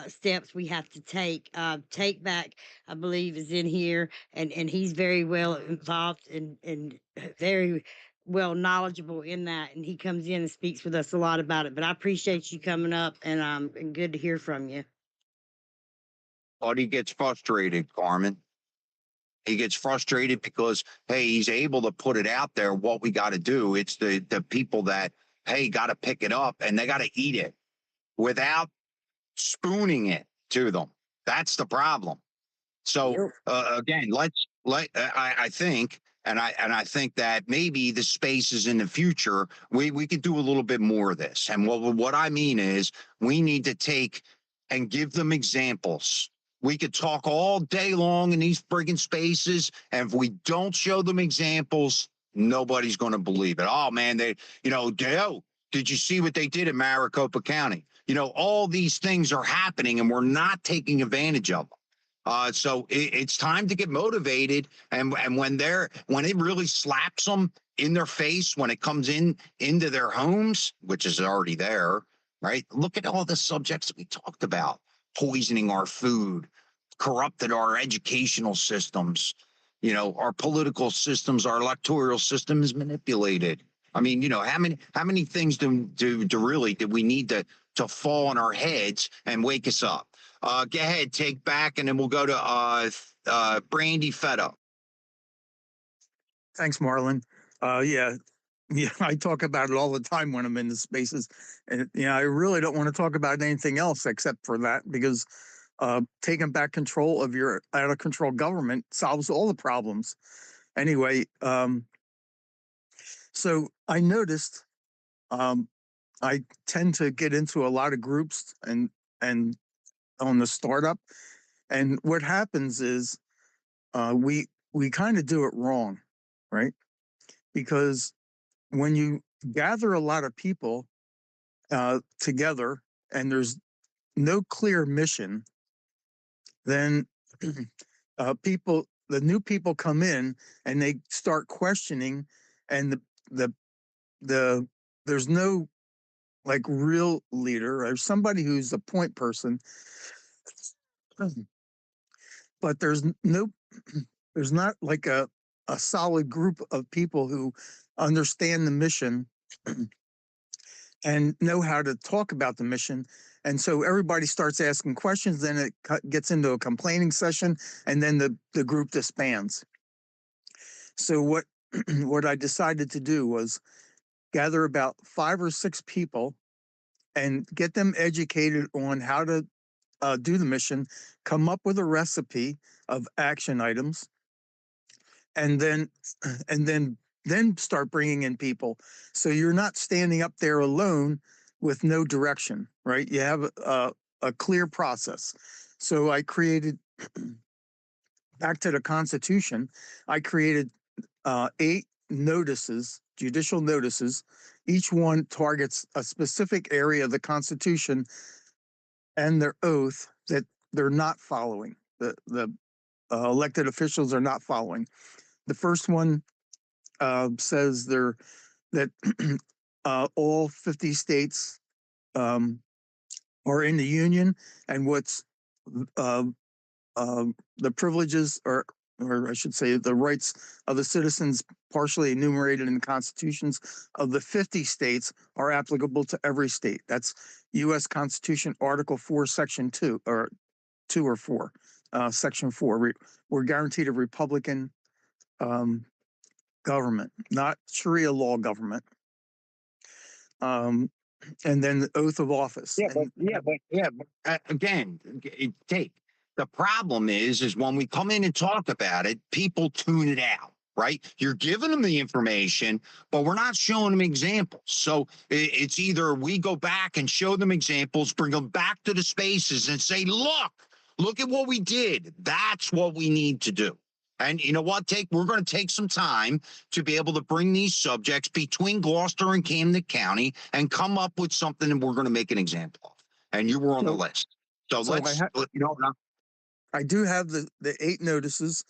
steps we have to take. Take Back, I believe, is in here, and he's very well involved and very well knowledgeable in that, and he comes in and speaks with us a lot about it. But I appreciate you coming up, and good to hear from you. But he gets frustrated, Carmen. He gets frustrated because, hey, he's able to put it out there what we got to do. It's the people that, hey, got to pick it up and they got to eat it without spooning it to them. That's the problem. So again, I think, and I think that maybe the spaces in the future, we could do a little bit more of this. And what I mean is we need to take and give them examples. We could talk all day long in these friggin' spaces, and if we don't show them examples, nobody's going to believe it. Oh man, did you see what they did in Maricopa County? All these things are happening, and we're not taking advantage of them. So it's time to get motivated, and when it really slaps them in their face when it comes into their homes, which is already there, right? Look at all the subjects we talked about: poisoning our food, corrupted our educational systems, our political systems, our electoral system is manipulated. I mean, how many things do we need to fall on our heads and wake us up? Go ahead, Take Back, and then we'll go to Brandy Fetto. Thanks, Marlon. Yeah, I talk about it all the time when I'm in the spaces, and I really don't want to talk about anything else except for that, because taking back control of your out of control government solves all the problems. Anyway, so I noticed I tend to get into a lot of groups and on the startup, and what happens is we kind of do it wrong, right? Because when you gather a lot of people together and there's no clear mission, then the new people come in and they start questioning, and there's no like real leader or somebody who's a point person, but there's not like a solid group of people who understand the mission and know how to talk about the mission. And so everybody starts asking questions, then it gets into a complaining session, and then the group disbands. So what I decided to do was gather about 5 or 6 people and get them educated on how to do the mission, come up with a recipe of action items, and then start bringing in people. So you're not standing up there alone with no direction, right? You have a clear process. So I created, back to the Constitution, I created 8 notices, judicial notices. Each one targets a specific area of the Constitution and their oath that they're not following. The elected officials are not following. The first one says that all 50 states are in the union, and what's uh, the privileges, or I should say, the rights of the citizens partially enumerated in the constitutions of the 50 states are applicable to every state. That's U.S. Constitution, Article 4, Section 2, or 2 or 4, Section 4. We're guaranteed a Republican government, not Sharia law government. And then the oath of office. Again, take the problem is when we come in and talk about it, people tune it out. Right? You're giving them the information, but we're not showing them examples. So it's either we go back and show them examples, bring them back to the spaces and say, look at what we did. That's what we need to do. And you know what? We're going to take some time to be able to bring these subjects between Gloucester and Camden County and come up with something that we're going to make an example of. And you were on the list. So let's, I do have the 8 notices,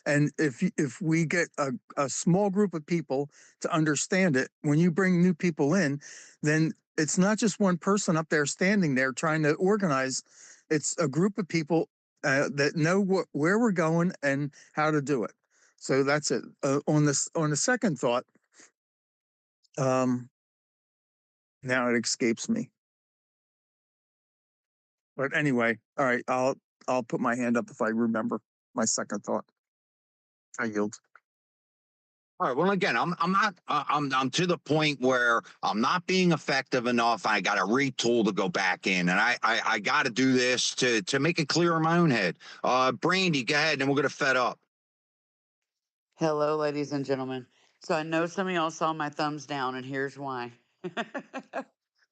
and if we get a small group of people to understand it, when you bring new people in, then it's not just one person up there standing there trying to organize. It's a group of people that know where we're going and how to do it. So that's it. On the second thought, now it escapes me. But anyway, all right, I'll put my hand up if I remember my second thought. I yield. All right. Well, again, I'm not. I'm to the point where I'm not being effective enough. I got to retool to go back in, and I got to do this to make it clear in my own head. Brandy, go ahead, and we're gonna fed up. Hello, ladies and gentlemen. So I know some of y'all saw my thumbs down, and here's why.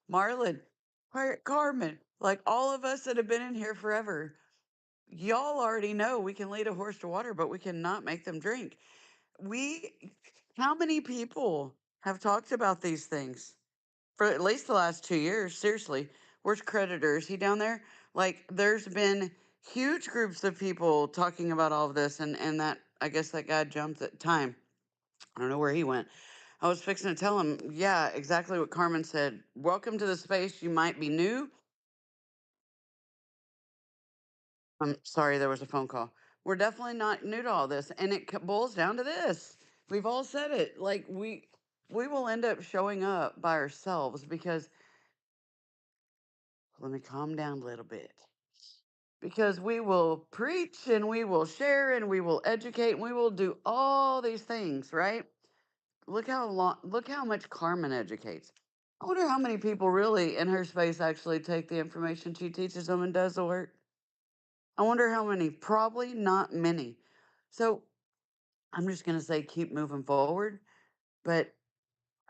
Marlon, Carmen, like all of us that have been in here forever, y'all already know we can lead a horse to water, but we cannot make them drink. How many people have talked about these things for at least the last 2 years? Seriously, where's Creditor? Is he down there? Like, there's been huge groups of people talking about all of this, and that, I guess that guy jumped at time. I don't know where he went. I was fixing to tell him, yeah, exactly what Carmen said. Welcome to the space. You might be new. I'm sorry, there was a phone call. We're definitely not new to all this, and it boils down to this. We've all said it. Like, we will end up showing up by ourselves because, let me calm down a little bit. Because we will preach and we will share and we will educate and we will do all these things, right? Look how much Carmen educates. I wonder how many people really in her space actually take the information she teaches them and does the work. I wonder how many. Probably not many. So I'm just going to say keep moving forward. But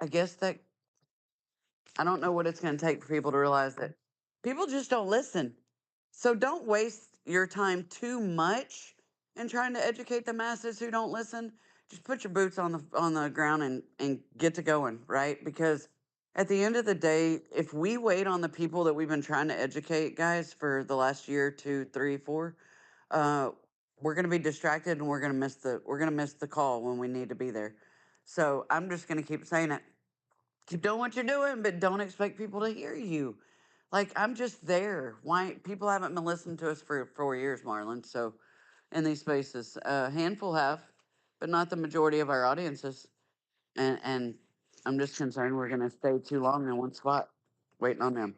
I guess that I don't know what it's going to take for people to realize that people just don't listen. So don't waste your time too much in trying to educate the masses who don't listen. Just put your boots on the ground and get to going, right? Because at the end of the day, if we wait on the people that we've been trying to educate, guys, for the last year, 2, 3, 4, we're gonna be distracted and we're gonna miss the call when we need to be there. So I'm just gonna keep saying it. Keep doing what you're doing, but don't expect people to hear you. Like, I'm just there. Why people haven't been listening to us for 4 years, Marlon. So in these spaces, a handful have, but not the majority of our audiences. And I'm just concerned we're gonna stay too long in one spot, waiting on them.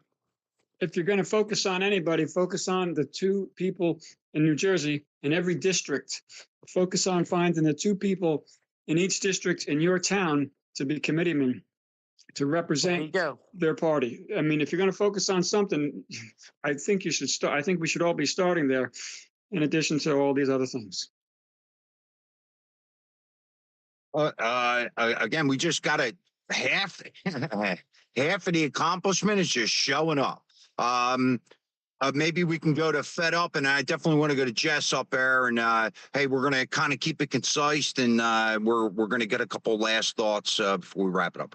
If you're going to focus on anybody, focus on the 2 people in New Jersey in every district. Focus on finding the 2 people in each district in your town to be committeemen, to represent their party. I mean, if you're going to focus on something, I think you should start. I think we should all be starting there, in addition to all these other things. Again, we just got to half of the accomplishment is just showing up. maybe we can go to Fed Up, and I definitely want to go to Jess up there. And hey, we're going to kind of keep it concise, and we're going to get a couple last thoughts before we wrap it up.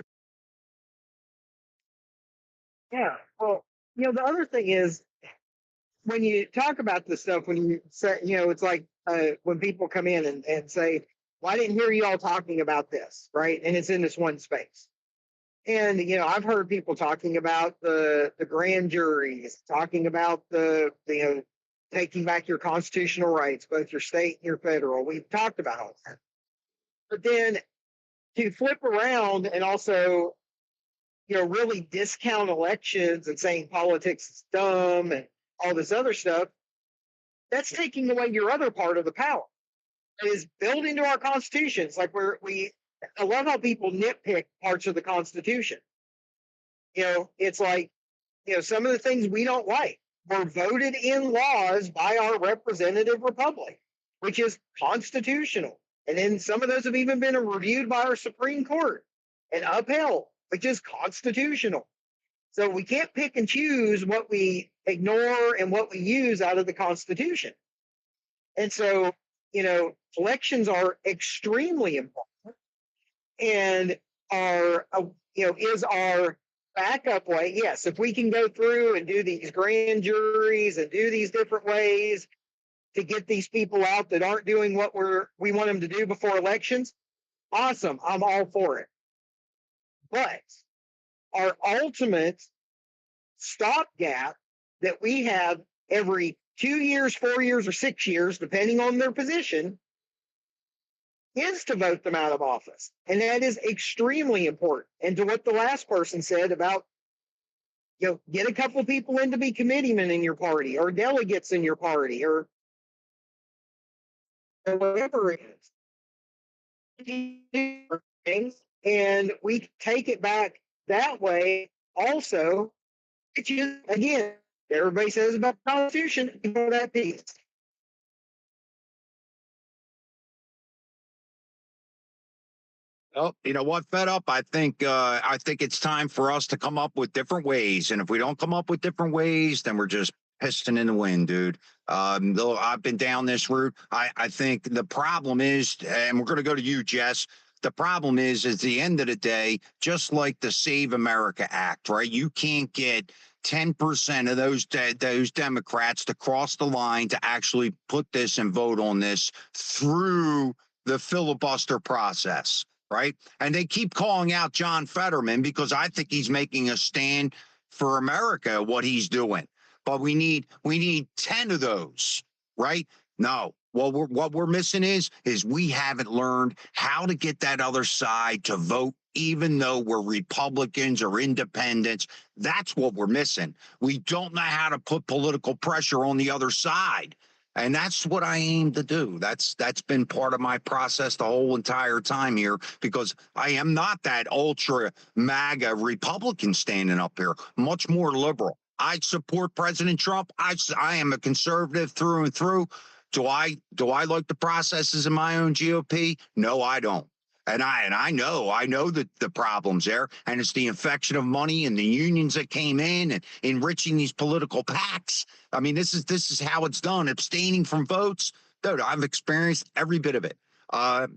Yeah. Well, the other thing is when you talk about this stuff, when you say, it's like when people come in and say, well, I didn't hear you all talking about this, right? And it's in this one space. And, I've heard people talking about the grand juries, talking about the taking back your constitutional rights, both your state and your federal. We've talked about all that. But then to flip around and also, really discount elections and saying politics is dumb and all this other stuff, that's taking away your other part of the power. It is built into our Constitution. It's like I love how people nitpick parts of the Constitution. It's like, some of the things we don't like were voted in laws by our representative republic, which is constitutional. And then some of those have even been reviewed by our Supreme Court and upheld, which is constitutional. So we can't pick and choose what we ignore and what we use out of the Constitution. And so, elections are extremely important, and is our backup way. Yes, if we can go through and do these grand juries and do these different ways to get these people out that aren't doing what we want them to do before elections, awesome. I'm all for it. But our ultimate stopgap that we have every 2 years, 4 years, or 6 years, depending on their position, is to vote them out of office. And that is extremely important. And to what the last person said about, get a couple of people in to be committeemen in your party or delegates in your party or whatever it is. And we take it back that way also, which is, again, everybody says about the Constitution, that piece. Well, you know what, Fed Up? I think it's time for us to come up with different ways. And if we don't come up with different ways, then we're just pissing in the wind, dude. Though I've been down this route. I think the problem is, and we're going to go to you, Jess. The problem is at the end of the day, just like the Save America Act, right? You can't get 10% of those Democrats to cross the line to actually put this and vote on this through the filibuster process. Right. And they keep calling out John Fetterman because I think he's making a stand for America, what he's doing. But we need 10 of those. Right. No, what we're missing is we haven't learned how to get that other side to vote, even though we're Republicans or independents. That's what we're missing. We don't know how to put political pressure on the other side. And that's what I aim to do. That's been part of my process the whole entire time here, because I am not that ultra MAGA Republican standing up here, much more liberal. I support President Trump. I am a conservative through and through. Do I like the processes in my own GOP? No, I don't. And I know that the problems there, and it's the infection of money and the unions that came in and enriching these political PACs. I mean, this is how it's done. Abstaining from votes, dude. I've experienced every bit of it.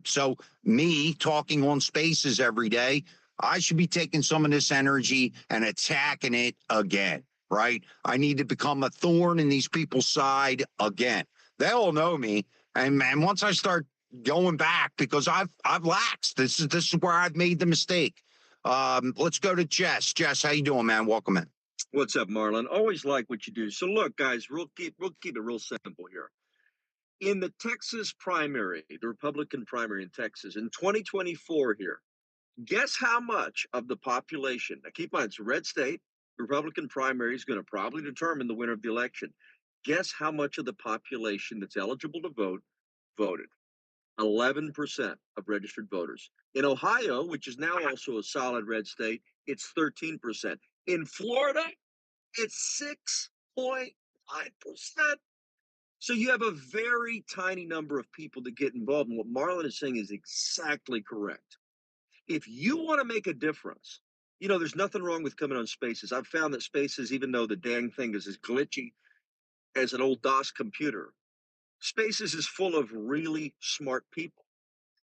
So me talking on Spaces every day, I should be taking some of this energy and attacking it again. Right? I need to become a thorn in these people's side again. They all know me, and once I start going back, because I've laxed. This is where I've made the mistake. Let's go to Jess. Jess, how you doing, man? Welcome in. What's up, Marlon? Always like what you do. So look, guys, we'll keep it real simple here. In the Texas primary, the Republican primary in Texas in 2024 here, guess how much of the population, now keep in mind, it's a red state, the Republican primary is going to probably determine the winner of the election. Guess how much of the population that's eligible to vote voted? 11% of registered voters. In Ohio, which is now also a solid red state, it's 13%. In Florida, it's 6.5%. So you have a very tiny number of people that get involved. And what Marlon is saying is exactly correct. If you want to make a difference, there's nothing wrong with coming on Spaces. I've found that Spaces, even though the dang thing is glitchy, as an old DOS computer. Spaces is full of really smart people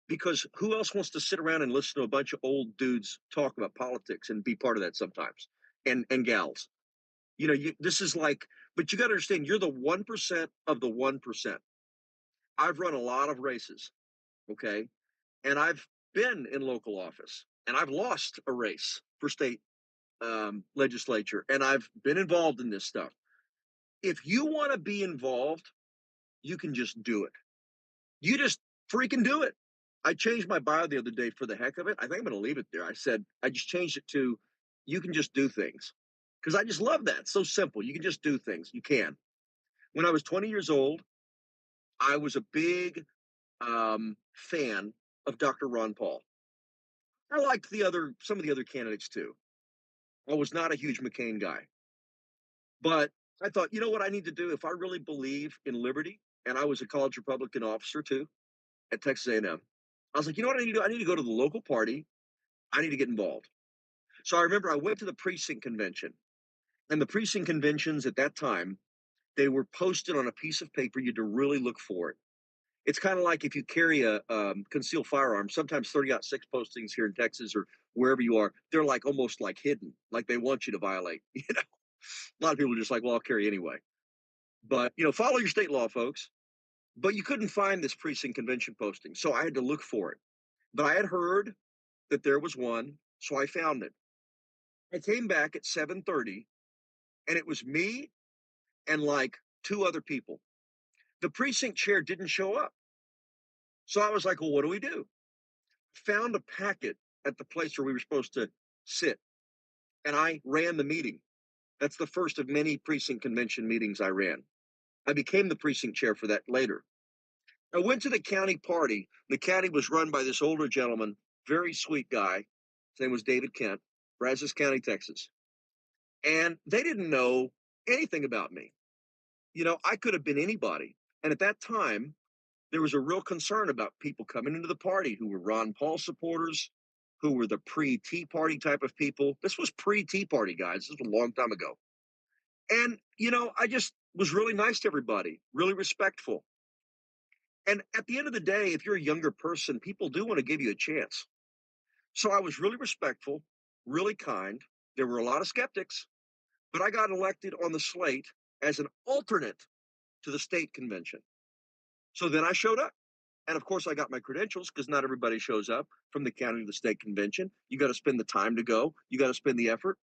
because who else wants to sit around and listen to a bunch of old dudes talk about politics and be part of that sometimes, and gals? You know, this is like, but you got to understand, you're the 1% of the 1%. I've run a lot of races, okay? And I've been in local office and I've lost a race for state legislature, and I've been involved in this stuff. If you want to be involved, you can just do it. You just freaking do it. I changed my bio the other day for the heck of it. I think I'm going to leave it there. I said, I just changed it to, you can just do things. Because I just love that. It's so simple. You can just do things. You can. When I was 20 years old, I was a big fan of Dr. Ron Paul. I liked some of the other candidates too. I was not a huge McCain guy. But I thought, you know what I need to do if I really believe in liberty, and I was a college Republican officer too at Texas A&M. I was like, you know what I need to do? I need to go to the local party. I need to get involved. So I remember I went to the precinct convention, and the precinct conventions at that time, they were posted on a piece of paper. You had to really look for it. It's kind of like if you carry a concealed firearm, sometimes 30-06 postings here in Texas or wherever you are, they're like almost like hidden, like they want you to violate. You know, a lot of people are just like, well, I'll carry anyway. But, you know, follow your state law, folks. But you couldn't find this precinct convention posting, so I had to look for it. But I had heard that there was one, so I found it. I came back at 7:30, and it was me and like 2 other people. The precinct chair didn't show up. So I was like, well, what do we do? Found a packet at the place where we were supposed to sit, and I ran the meeting. That's the first of many precinct convention meetings I ran. I became the precinct chair for that later. I went to the county party. The county was run by this older gentleman, very sweet guy. His name was David Kent, Brazos County, Texas. And they didn't know anything about me. You know, I could have been anybody. And at that time, there was a real concern about people coming into the party who were Ron Paul supporters, who were the pre-Tea Party type of people. This was pre-Tea Party, guys. This was a long time ago. And, you know, I just was really nice to everybody, really respectful. And at the end of the day, if you're a younger person, people do want to give you a chance. So I was really respectful, really kind. There were a lot of skeptics, but I got elected on the slate as an alternate to the state convention. So then I showed up. And of course, I got my credentials because not everybody shows up from the county to the state convention. You got to spend the time to go, you got to spend the effort.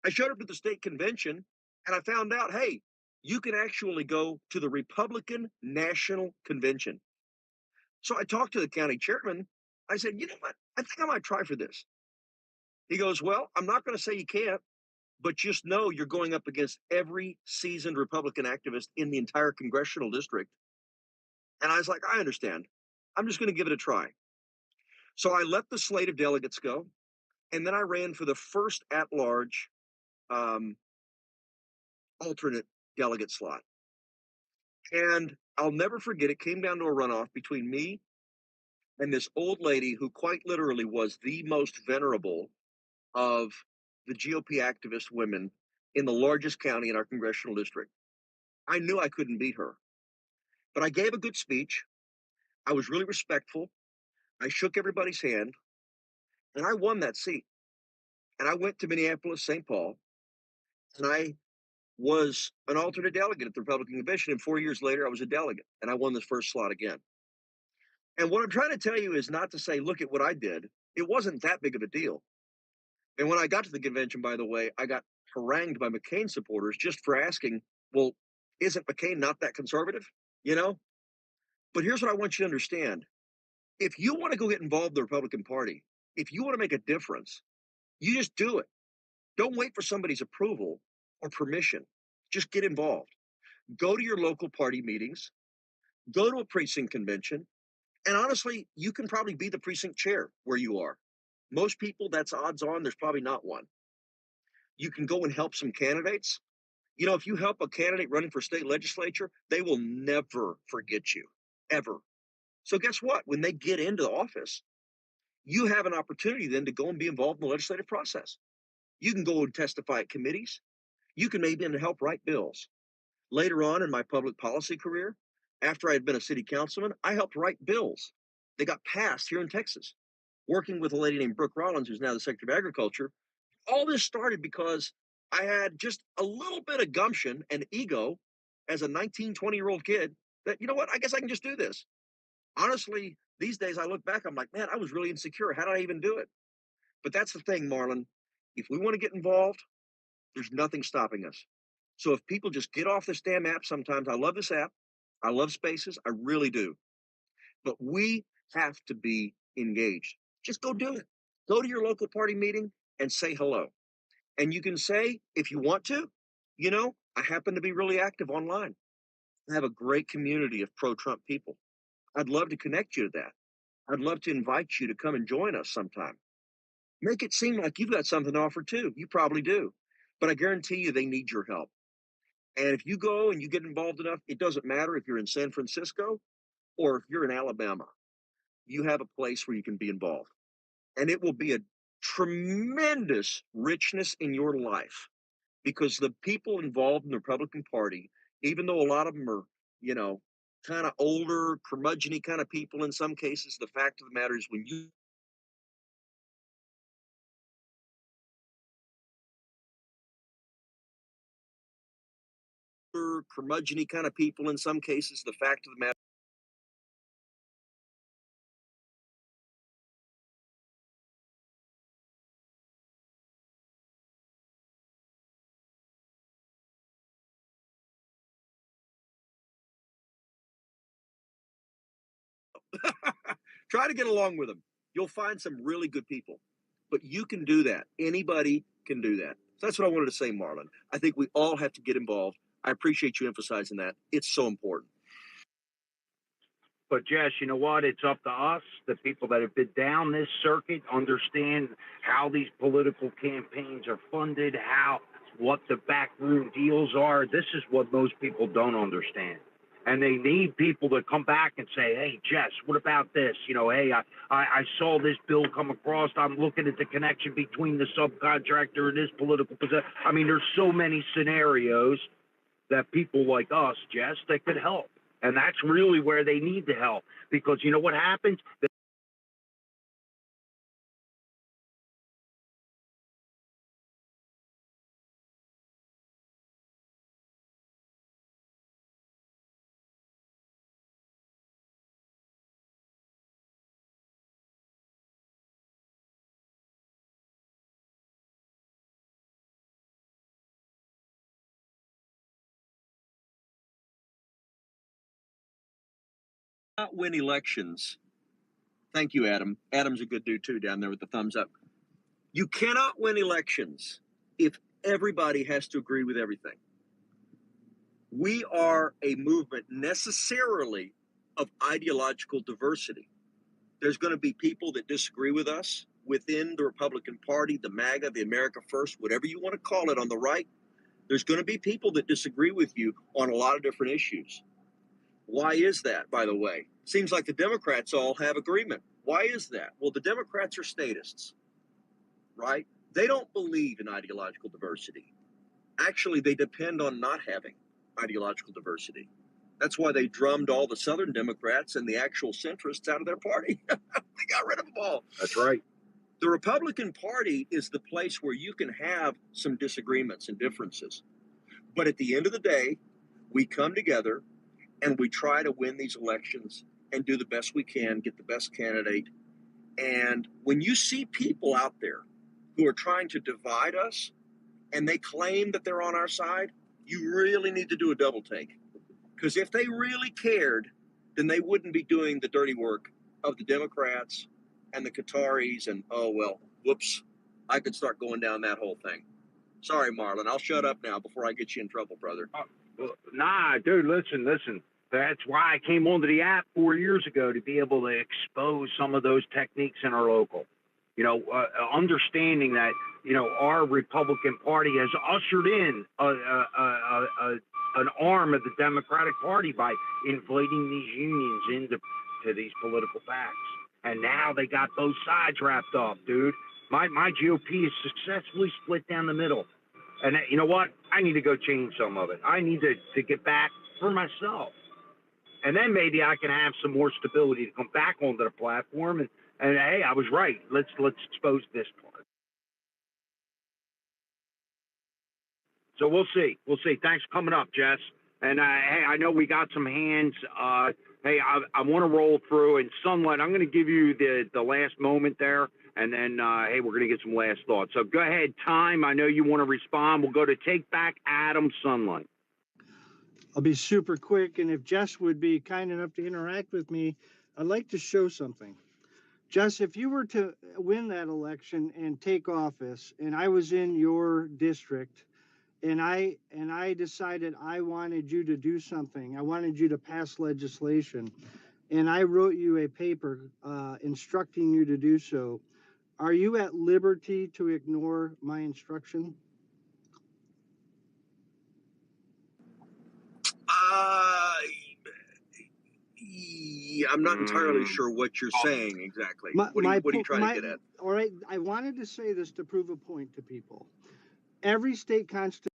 I showed up at the state convention and I found out, hey, you can actually go to the Republican National Convention. So I talked to the county chairman. I said, you know what? I think I might try for this. He goes, well, I'm not going to say you can't, but just know you're going up against every seasoned Republican activist in the entire congressional district. And I was like, I understand. I'm just going to give it a try. So I let the slate of delegates go. And then I ran for the first at-large alternate delegate slot. And I'll never forget, it came down to a runoff between me and this old lady who quite literally was the most venerable of the GOP activist women in the largest county in our congressional district. I knew I couldn't beat her, but I gave a good speech. I was really respectful. I shook everybody's hand, and I won that seat. And I went to Minneapolis, St. Paul, and I was an alternate delegate at the Republican convention. And 4 years later, I was a delegate, and I won this first slot again. And what I'm trying to tell you is not to say, look at what I did. It wasn't that big of a deal. And when I got to the convention, by the way, I got harangued by McCain supporters just for asking, well, isn't McCain not that conservative? You know? But here's what I want you to understand. If you want to go get involved in the Republican Party, if you want to make a difference, you just do it. Don't wait for somebody's approval or permission. Just get involved. Go to your local party meetings, go to a precinct convention, and honestly, you can probably be the precinct chair where you are. Most people, that's odds on, there's probably not one. You can go and help some candidates. You know, if you help a candidate running for state legislature, they will never forget you, ever. So guess what? When they get into the office, you have an opportunity then to go and be involved in the legislative process. You can go and testify at committees. You can maybe even help write bills. Later on in my public policy career, after I had been a city councilman, I helped write bills. They got passed here in Texas, working with a lady named Brooke Rollins, who's now the Secretary of Agriculture. All this started because I had just a little bit of gumption and ego as a 19, 20-year-old kid that, you know what, I guess I can just do this. Honestly, these days I look back, I'm like, man, I was really insecure. How did I even do it? But that's the thing, Marlon. If we want to get involved, there's nothing stopping us. So if people just get off this damn app sometimes, I love this app. I love Spaces. I really do. But we have to be engaged. Just go do it. Go to your local party meeting and say hello. And you can say, if you want to, you know, I happen to be really active online. I have a great community of pro-Trump people. I'd love to connect you to that. I'd love to invite you to come and join us sometime. Make it seem like you've got something to offer too. You probably do. But I guarantee you they need your help. And if you go and you get involved enough, it doesn't matter if you're in San Francisco or if you're in Alabama. You have a place where you can be involved. And it will be a tremendous richness in your life because the people involved in the Republican Party, even though a lot of them are, you know, kind of older, curmudgeon-y kind of people in some cases, the fact of the matter is when you curmudgeon-y kind of people in some cases, the fact of the matter try to get along with them. You'll find some really good people, but you can do that. Anybody can do that. So that's what I wanted to say, Marlon. I think we all have to get involved. I appreciate you emphasizing that. It's so important. But Jess, you know what? It's up to us, the people that have been down this circuit, understand how these political campaigns are funded, what the backroom deals are. This is what most people don't understand. And they need people to come back and say, hey, Jess, what about this? You know, hey, I saw this bill come across. I'm looking at the connection between the subcontractor and this political position. I mean, there's so many scenarios that people like us, Jess, that could help. And that's really where they need the help. Because you know what happens? Not win elections. Thank you, Adam. Adam's a good dude too down there with the thumbs up. You cannot win elections if everybody has to agree with everything. We are a movement necessarily of ideological diversity. There's going to be people that disagree with us within the Republican Party, the MAGA, the America First, whatever you want to call it on the right. There's going to be people that disagree with you on a lot of different issues. Why is that, by the way? Seems like the Democrats all have agreement. Why is that? Well, the Democrats are statists, right? They don't believe in ideological diversity. Actually, they depend on not having ideological diversity. That's why they drummed all the Southern Democrats and the actual centrists out of their party. They got rid of them all. That's right. The Republican Party is the place where you can have some disagreements and differences. But at the end of the day, we come together and we try to win these elections and do the best we can, get the best candidate. And when you see people out there who are trying to divide us and they claim that they're on our side, you really need to do a double take. Because if they really cared, then they wouldn't be doing the dirty work of the Democrats and the Qataris and, oh, well, whoops, I could start going down that whole thing. Sorry, Marlon, I'll shut up now before I get you in trouble, brother. Nah, dude, listen. That's why I came onto the app 4 years ago, to be able to expose some of those techniques in our local. You know, understanding that, you know, our Republican Party has ushered in an arm of the Democratic Party by inflating these unions into these political PACs. And now they got both sides wrapped up, dude. My GOP is successfully split down the middle. And you know what? I need to go change some of it. I need to get back for myself. And then maybe I can have some more stability to come back onto the platform and hey, I was right. Let's expose this part. So we'll see. We'll see. Thanks for coming up, Jess. And hey, I know we got some hands. Hey, I want to roll through. And Sunlight, I'm going to give you the last moment there. And then, hey, we're going to get some last thoughts. So go ahead, Time. I know you want to respond. We'll go to Take Back Adam, Sunlight. I'll be super quick, and if Jess would be kind enough to interact with me, I'd like to show something. Jess, if you were to win that election and take office, and I was in your district, and I decided I wanted you to do something, I wanted you to pass legislation, and I wrote you a paper instructing you to do so, are you at liberty to ignore my instruction? I'm not entirely sure what you're saying exactly. What are you trying to get at? All right, I wanted to say this to prove a point to people. Every state constitution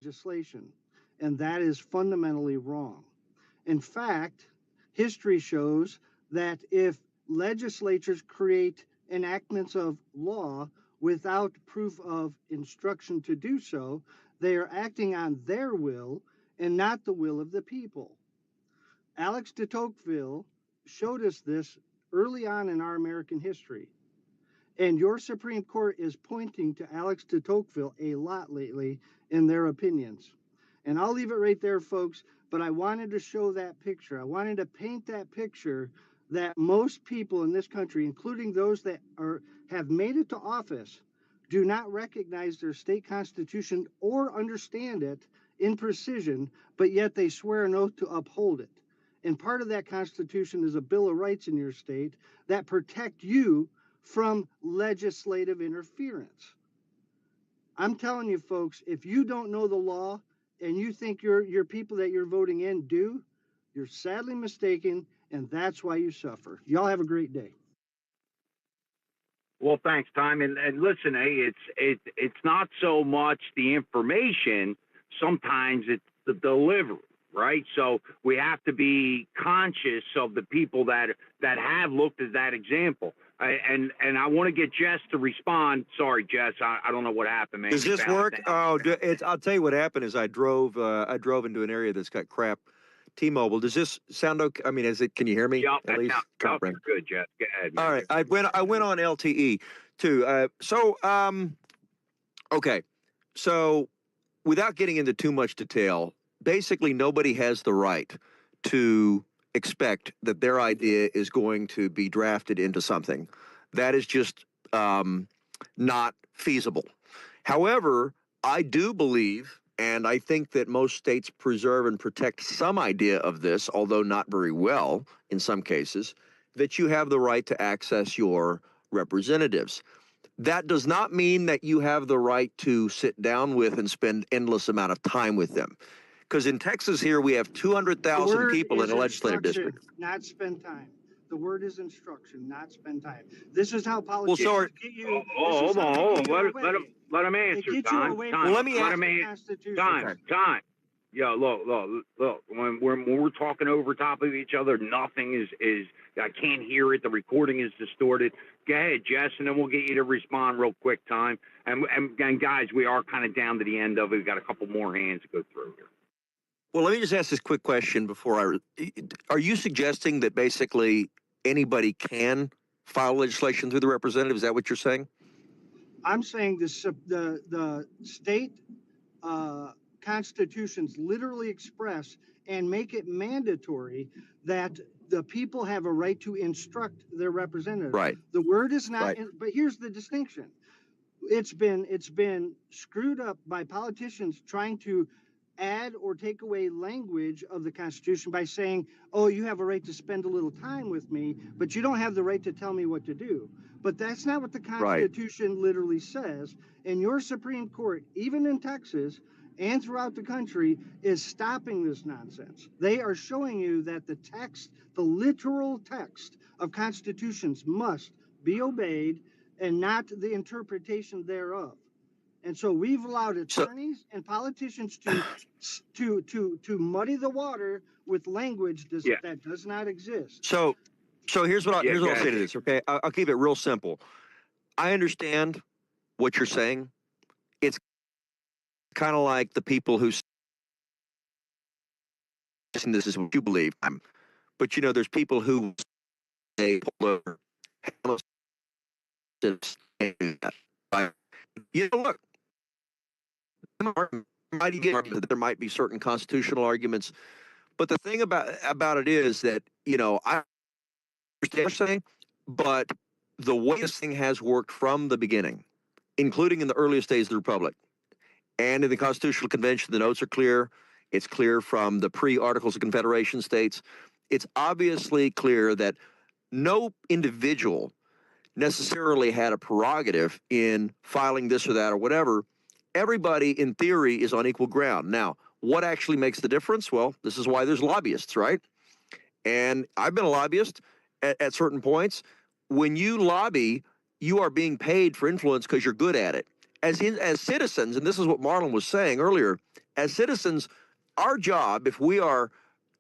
legislation, and that is fundamentally wrong. In fact, history shows that if legislatures create enactments of law without proof of instruction to do so, they are acting on their will and not the will of the people. Alex de Tocqueville showed us this early on in our American history. And your Supreme Court is pointing to Alex de Tocqueville a lot lately in their opinions. And I'll leave it right there, folks. But I wanted to show that picture. I wanted to paint that picture that most people in this country, including those that have made it to office, do not recognize their state constitution or understand it in precision, but yet they swear an oath to uphold it. And part of that constitution is a Bill of Rights in your state that protect you from legislative interference. I'm telling you, folks, if you don't know the law and you think your people that you're voting in do, you're sadly mistaken, and that's why you suffer. Y'all have a great day. Well, thanks, Tom. And listen, hey, it's not so much the information. Sometimes it's the delivery, right? So we have to be conscious of the people that have looked at that example. And I want to get Jess to respond. Sorry, Jess, I don't know what happened, man. Does You this bounced work? out. Oh, I'll tell you what happened is I drove into an area that's got crap T-Mobile. Does this sound okay? I mean, can you hear me? Yep, At that least sounds comprehend. good, Jess. Go ahead, man. All right. I went on LTE too. Okay. So without getting into too much detail, basically nobody has the right to expect that their idea is going to be drafted into something. That is just not feasible. However, I do believe, and I think that most states preserve and protect some idea of this, although not very well in some cases, that you have the right to access your representatives. That does not mean that you have the right to sit down with and spend endless amount of time with them. Because in Texas here, we have The 200,000 word people in is a legislative instruction, district. not spend time. The word is instruction, not spend time. This is how Well, so politicians get you. This is how they get you away. Let him They answer, get you Don. away Well, from let me Let ask. him the answer. Constitution. Time. Yeah, look. When we're talking over top of each other, nothing is. I can't hear it. The recording is distorted. Go ahead, Jess, and then we'll get you to respond real quick. Time and guys, we are kind of down to the end of it. We've got a couple more hands to go through here. Well, let me just ask this quick question before are you suggesting that basically anybody can file legislation through the representative? Is that what you're saying? I'm saying the state constitutions literally express and make it mandatory that the people have a right to instruct their representatives. Right. The word is not, Right. but here's the distinction. It's been screwed up by politicians trying to add or take away language of the Constitution by saying, oh, you have a right to spend a little time with me, but you don't have the right to tell me what to do. But that's not what the Constitution literally says. And your Supreme Court, even in Texas and throughout the country, is stopping this nonsense. They are showing you that the text, the literal text of constitutions must be obeyed and not the interpretation thereof. And so we've allowed attorneys and politicians to muddy the water with language that does not exist. So here's what I'll say to this. Okay, I'll keep it real simple. I understand what you're saying. It's kind of like the people who this is what you believe. But you know, there's people who say you know, look, there might be certain constitutional arguments, but the thing about it is that, you know, I understand what you're saying, but the way this thing has worked from the beginning, including in the earliest days of the Republic, and in the Constitutional Convention, the notes are clear. It's clear from the pre-Articles of Confederation states. It's obviously clear that no individual necessarily had a prerogative in filing this or that or whatever. Everybody, in theory, is on equal ground. Now, what actually makes the difference? Well, this is why there's lobbyists, right? And I've been a lobbyist at certain points. When you lobby, you are being paid for influence because you're good at it. As citizens, and this is what Marlon was saying earlier, as citizens, our job, if we are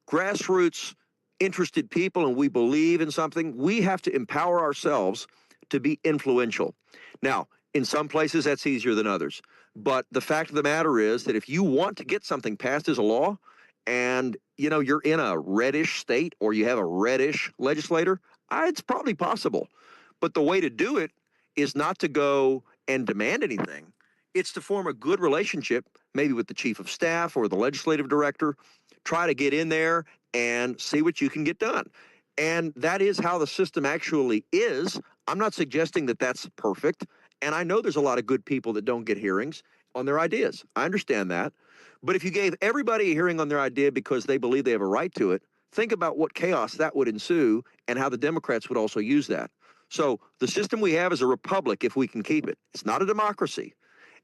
grassroots interested people and we believe in something, we have to empower ourselves to be influential. Now, in some places that's easier than others. But the fact of the matter is that if you want to get something passed as a law and, you know, you're in a reddish state or you have a reddish legislator, it's probably possible. But the way to do it is not to go and demand anything. It's to form a good relationship, maybe with the chief of staff or the legislative director, try to get in there and see what you can get done. And that is how the system actually is. I'm not suggesting that that's perfect. And I know there's a lot of good people that don't get hearings on their ideas. I understand that. But if you gave everybody a hearing on their idea because they believe they have a right to it, think about what chaos that would ensue and how the Democrats would also use that. So the system we have is a republic if we can keep it. It's not a democracy.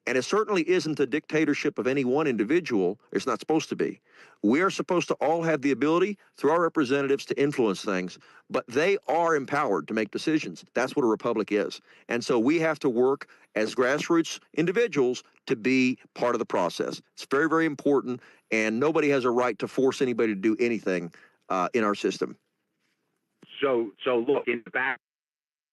And it certainly isn't the dictatorship of any one individual. It's not supposed to be. We are supposed to all have the ability through our representatives to influence things, but they are empowered to make decisions. That's what a republic is. And so we have to work as grassroots individuals to be part of the process. It's very, very important, and nobody has a right to force anybody to do anything in our system. So look, in the back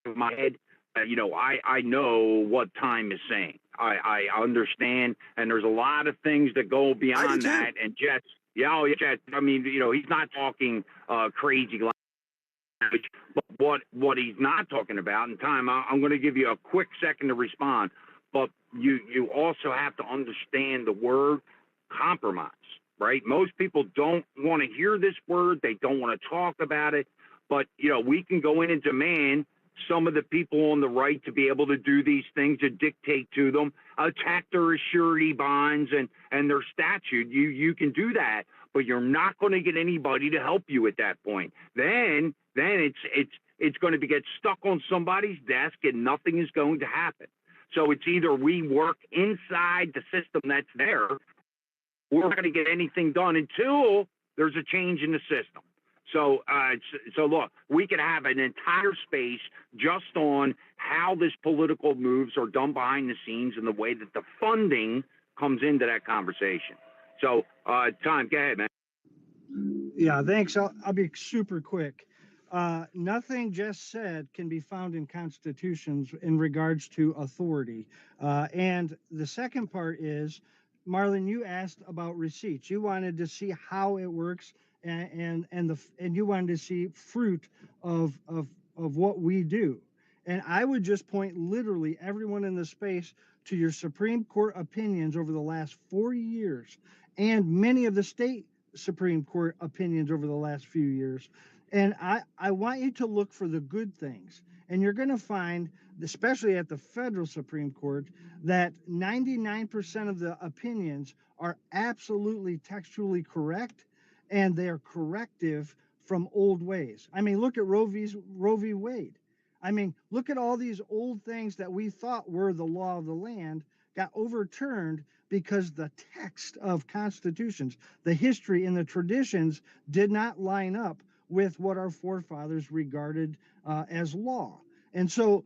of my head, I know what time is saying. I understand, and there's a lot of things that go beyond that. And Jess, Jess, I mean, he's not talking crazy language, but what he's not talking about, and time, I'm going to give you a quick second to respond, but you also have to understand the word compromise, right? Most people don't want to hear this word. They don't want to talk about it, but, we can go in and demand some of the people on the right to be able to do these things and dictate to them, attack their surety bonds and their statute. You can do that, but you're not going to get anybody to help you at that point. Then it's going to get stuck on somebody's desk and nothing is going to happen. So it's either we work inside the system that's there, we're not going to get anything done until there's a change in the system. So look, we could have an entire space just on how this political moves are done behind the scenes and the way that the funding comes into that conversation. So, Tom, go ahead, man. Yeah, thanks. I'll be super quick. Nothing just said can be found in constitutions in regards to authority. And the second part is, Marlon, you asked about receipts. You wanted to see how it works, and you wanted to see fruit of what we do. And I would just point literally everyone in the space to your Supreme Court opinions over the last 4 years, and many of the state Supreme Court opinions over the last few years. And I want you to look for the good things. And you're going to find, especially at the federal Supreme Court, that 99% of the opinions are absolutely textually correct, and they're corrective from old ways. I mean, look at Roe v. Wade. I mean, look at all these old things that we thought were the law of the land got overturned because the text of constitutions, the history and the traditions did not line up with what our forefathers regarded as law. And so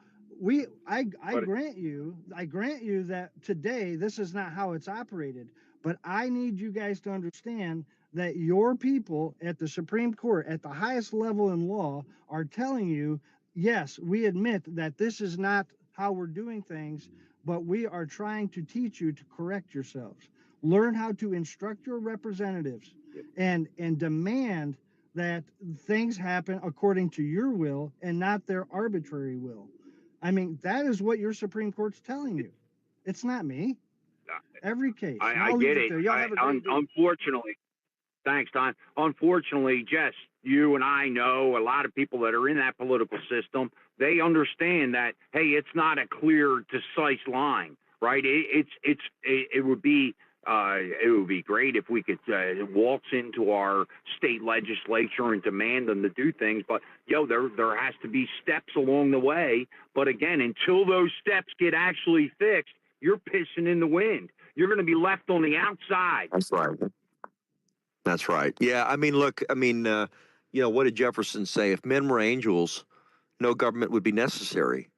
I grant you that today this is not how it's operated, but I need you guys to understand that your people at the Supreme Court, at the highest level in law, are telling you, yes, we admit that this is not how we're doing things, but we are trying to teach you to correct yourselves. Learn how to instruct your representatives and demand that things happen according to your will and not their arbitrary will. I mean, that is what your Supreme Court's telling you. It's not me. Every case. I get it. Unfortunately, thanks, Don. Unfortunately, Jess, you and I know a lot of people that are in that political system. They understand that, hey, it's not a clear, concise line, right? It would be great if we could waltz into our state legislature and demand them to do things, but there has to be steps along the way. But again, until those steps get actually fixed, you're pissing in the wind. You're going to be left on the outside. That's right. That's right. Yeah, I mean, look, what did Jefferson say? If men were angels, no government would be necessary.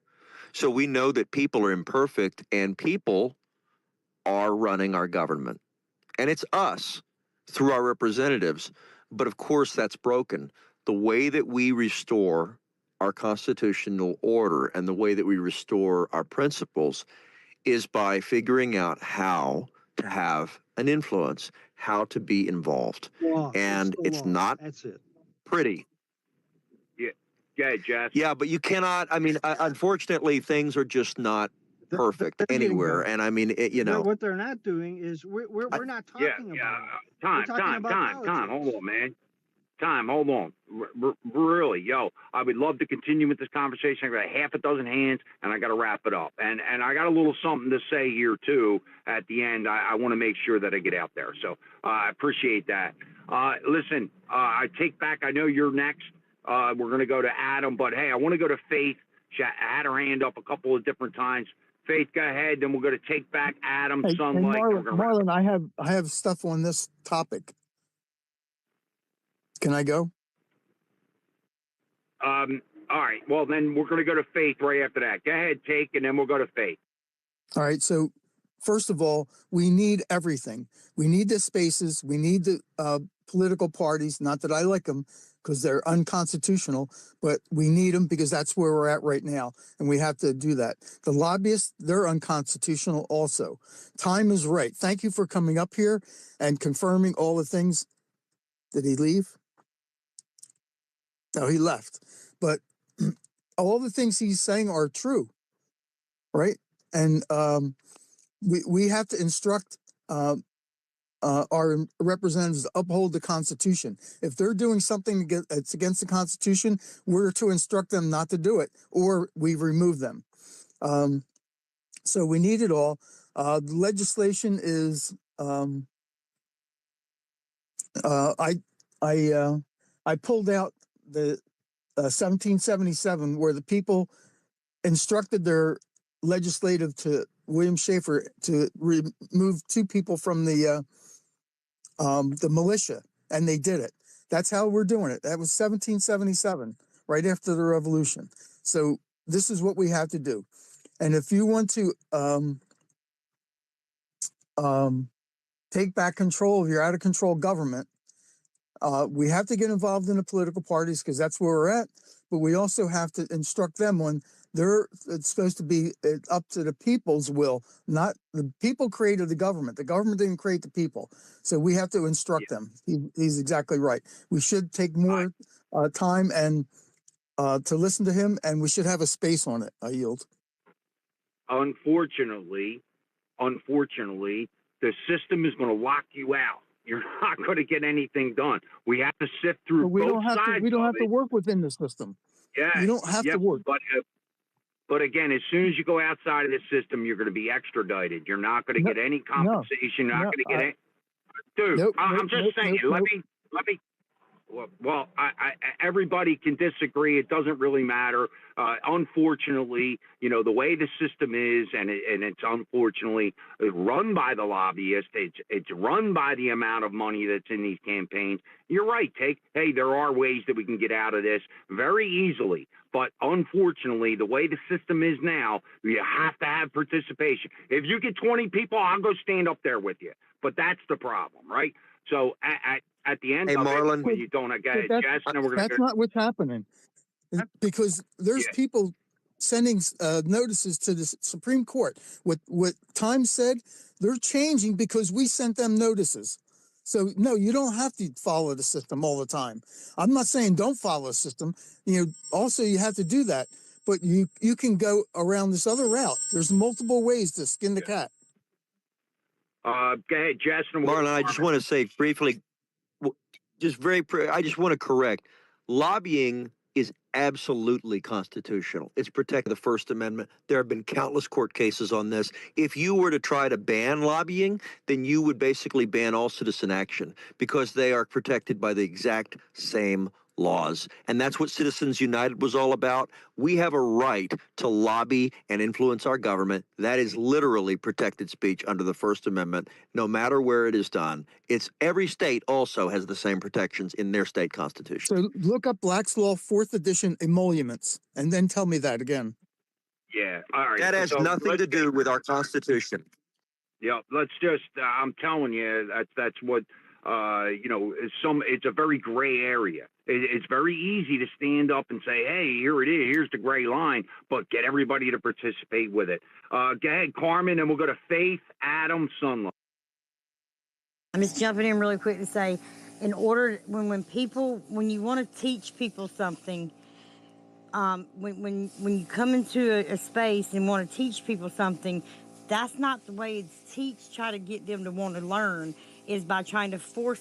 So we know that people are imperfect, and people are running our government. And it's us through our representatives. But of course, that's broken. The way that we restore our constitutional order and the way that we restore our principles is by figuring out how to have an influence, how to be involved. And it's not pretty. Yeah, Jess. Yeah, but you cannot, unfortunately, things are just not perfect anywhere. And I mean, what they're not doing is we're not talking about Time, hold on, man. Time, hold on. Really, I would love to continue with this conversation. I got half a dozen hands, and I got to wrap it up. And I got a little something to say here, too, at the end. I want to make sure that I get out there. So I appreciate that. Listen, I take back, I know you're next. We're going to go to Adam, but hey, I want to go to Faith. She had her hand up a couple of different times. Faith, go ahead. Then we're going to take back Adam, Hey, Sunlight. and we're gonna wrap Marlon, I have stuff on this topic. Can I go? All right. Well, then we're going to go to Faith right after that. Go ahead, take, and then we'll go to Faith. All right. So first of all, we need everything. We need the spaces. We need the political parties. Not that I like them because they're unconstitutional, but we need them because that's where we're at right now. And we have to do that. The lobbyists, they're unconstitutional also. Time is right. Thank you for coming up here and confirming all the things. Did he leave? No, he left. But all the things he's saying are true, right? And we have to instruct our representatives to uphold the Constitution. If they're doing something that's against the Constitution, we're to instruct them not to do it, or we remove them. So we need it all. The legislation is I pulled out the 1777 where the people instructed their legislative to William Schaefer to remove 2 people from the militia, and they did it. That's how we're doing it. That was 1777, right after the revolution. So this is what we have to do. And if you want to take back control of your out of control government, we have to get involved in the political parties because that's where we're at. But we also have to instruct them on it's supposed to be up to the people's will, not the people created the government. The government didn't create the people. So we have to instruct them. He's exactly right. We should take more time and to listen to him, and we should have a space on it. I yield. Unfortunately, the system is going to lock you out. You're not going to get anything done. We have to sift through But we both don't have sides. to. We don't have to work within the system. Yeah, you don't have to work. But again, as soon as you go outside of the system, you're going to be extradited. You're not going to get any compensation. You're not going to get any. Dude, I'm just saying. Let me. Well, everybody can disagree. It doesn't really matter. Unfortunately, the way the system is, and it's unfortunately run by the lobbyists. It's run by the amount of money that's in these campaigns. You're right, Hey, there are ways that we can get out of this very easily. But unfortunately, the way the system is now, you have to have participation. If you get 20 people, I'll go stand up there with you. But that's the problem, right? So at the end of Marlon, it, when you don't get it, Jess, and we're going to That's not what's happening. Because there's people sending notices to the Supreme Court. What Time said, they're changing because we sent them notices. So no, you don't have to follow the system all the time. I'm not saying don't follow the system. Also you have to do that, but you can go around this other route. There's multiple ways to skin the cat. go ahead, Jess. And Marlon, I just want to say briefly, I just want to correct. Lobbying is absolutely constitutional. It's protected by the First Amendment. There have been countless court cases on this. If you were to try to ban lobbying, then you would basically ban all citizen action because they are protected by the exact same laws. And that's what Citizens United was all about. We have a right to lobby and influence our government. That is literally protected speech under the First Amendment, no matter where it is done. Every state also has the same protections in their state constitution. So look up Black's Law 4th edition emoluments and then tell me that again. Yeah. All right. That has nothing to do with our Constitution. Yeah. Let's just, I'm telling you, that's what, it's a very gray area. It's very easy to stand up and say, hey, here it is. Here's the gray line, but get everybody to participate with it. Go ahead, Carmen, and we'll go to Faith, Adam, Sunlight. I'm just jumping in really quick to say, when you want to teach people something, when you come into a space and want to teach people something, that's not the way it's try to get them to want to learn, is by trying to force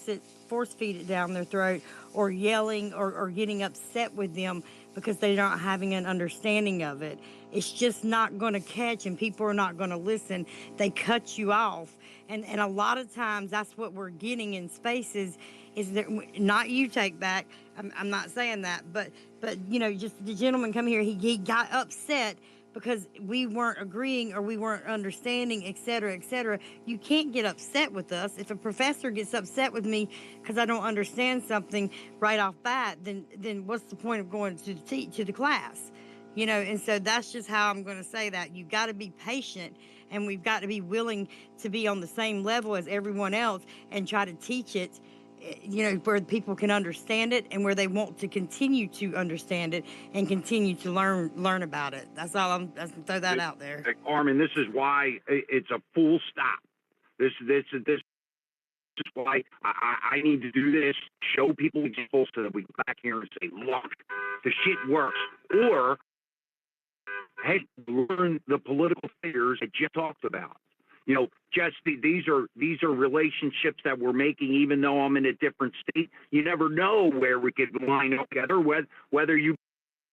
feed it down their throat, or yelling or getting upset with them because they're not having an understanding of it. It's just not going to catch, and people are not going to listen. They cut you off. And a lot of times that's what we're getting in spaces, is that not you take back. I'm not saying that, but just the gentleman come here, he got upset because we weren't agreeing or we weren't understanding, et cetera, et cetera. You can't get upset with us. If a professor gets upset with me because I don't understand something right off bat, then what's the point of going to the class? You know, and so that's just how I'm going to say that. You've got to be patient, and we've got to be willing to be on the same level as everyone else and try to teach it, you know, where people can understand it and where they want to continue to understand it and continue to learn about it. That's all I'm throw that out there. Carmen, this is why it's a full stop. This is why I need to do this, show people examples so that we come back here and say, look, the shit works. Or, hey, learn the political figures that Jeff talked about. You know, just these are relationships that we're making, even though I'm in a different state. You never know where we could line up together, whether you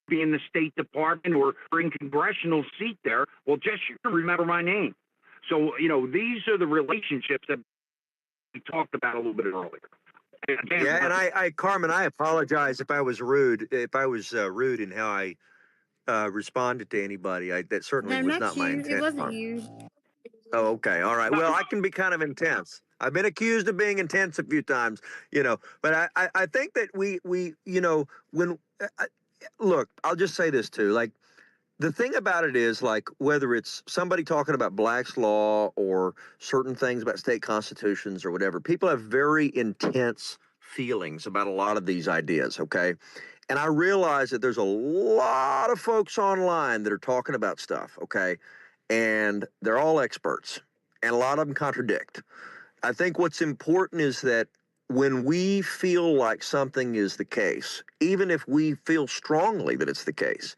be in the State Department or in congressional seat there. Well, just remember my name. So, you know, these are the relationships that we talked about a little bit earlier. Again, Yeah, and I Carmen, I apologize if I was rude. If I was rude in how I responded to anybody, that certainly No, was not not my you. intent. It wasn't Carmen. you. Oh, okay. All right. Well, I can be kind of intense. I've been accused of being intense a few times, you know, but I think that we, you know, when, look, I'll just say this too. Like, the thing about it is, like, whether it's somebody talking about Black's Law or certain things about state constitutions or whatever, people have very intense feelings about a lot of these ideas, okay? And I realize that there's a lot of folks online that are talking about stuff, okay? And they're all experts, and a lot of them contradict. I think what's important is that when we feel like something is the case, even if we feel strongly that it's the case,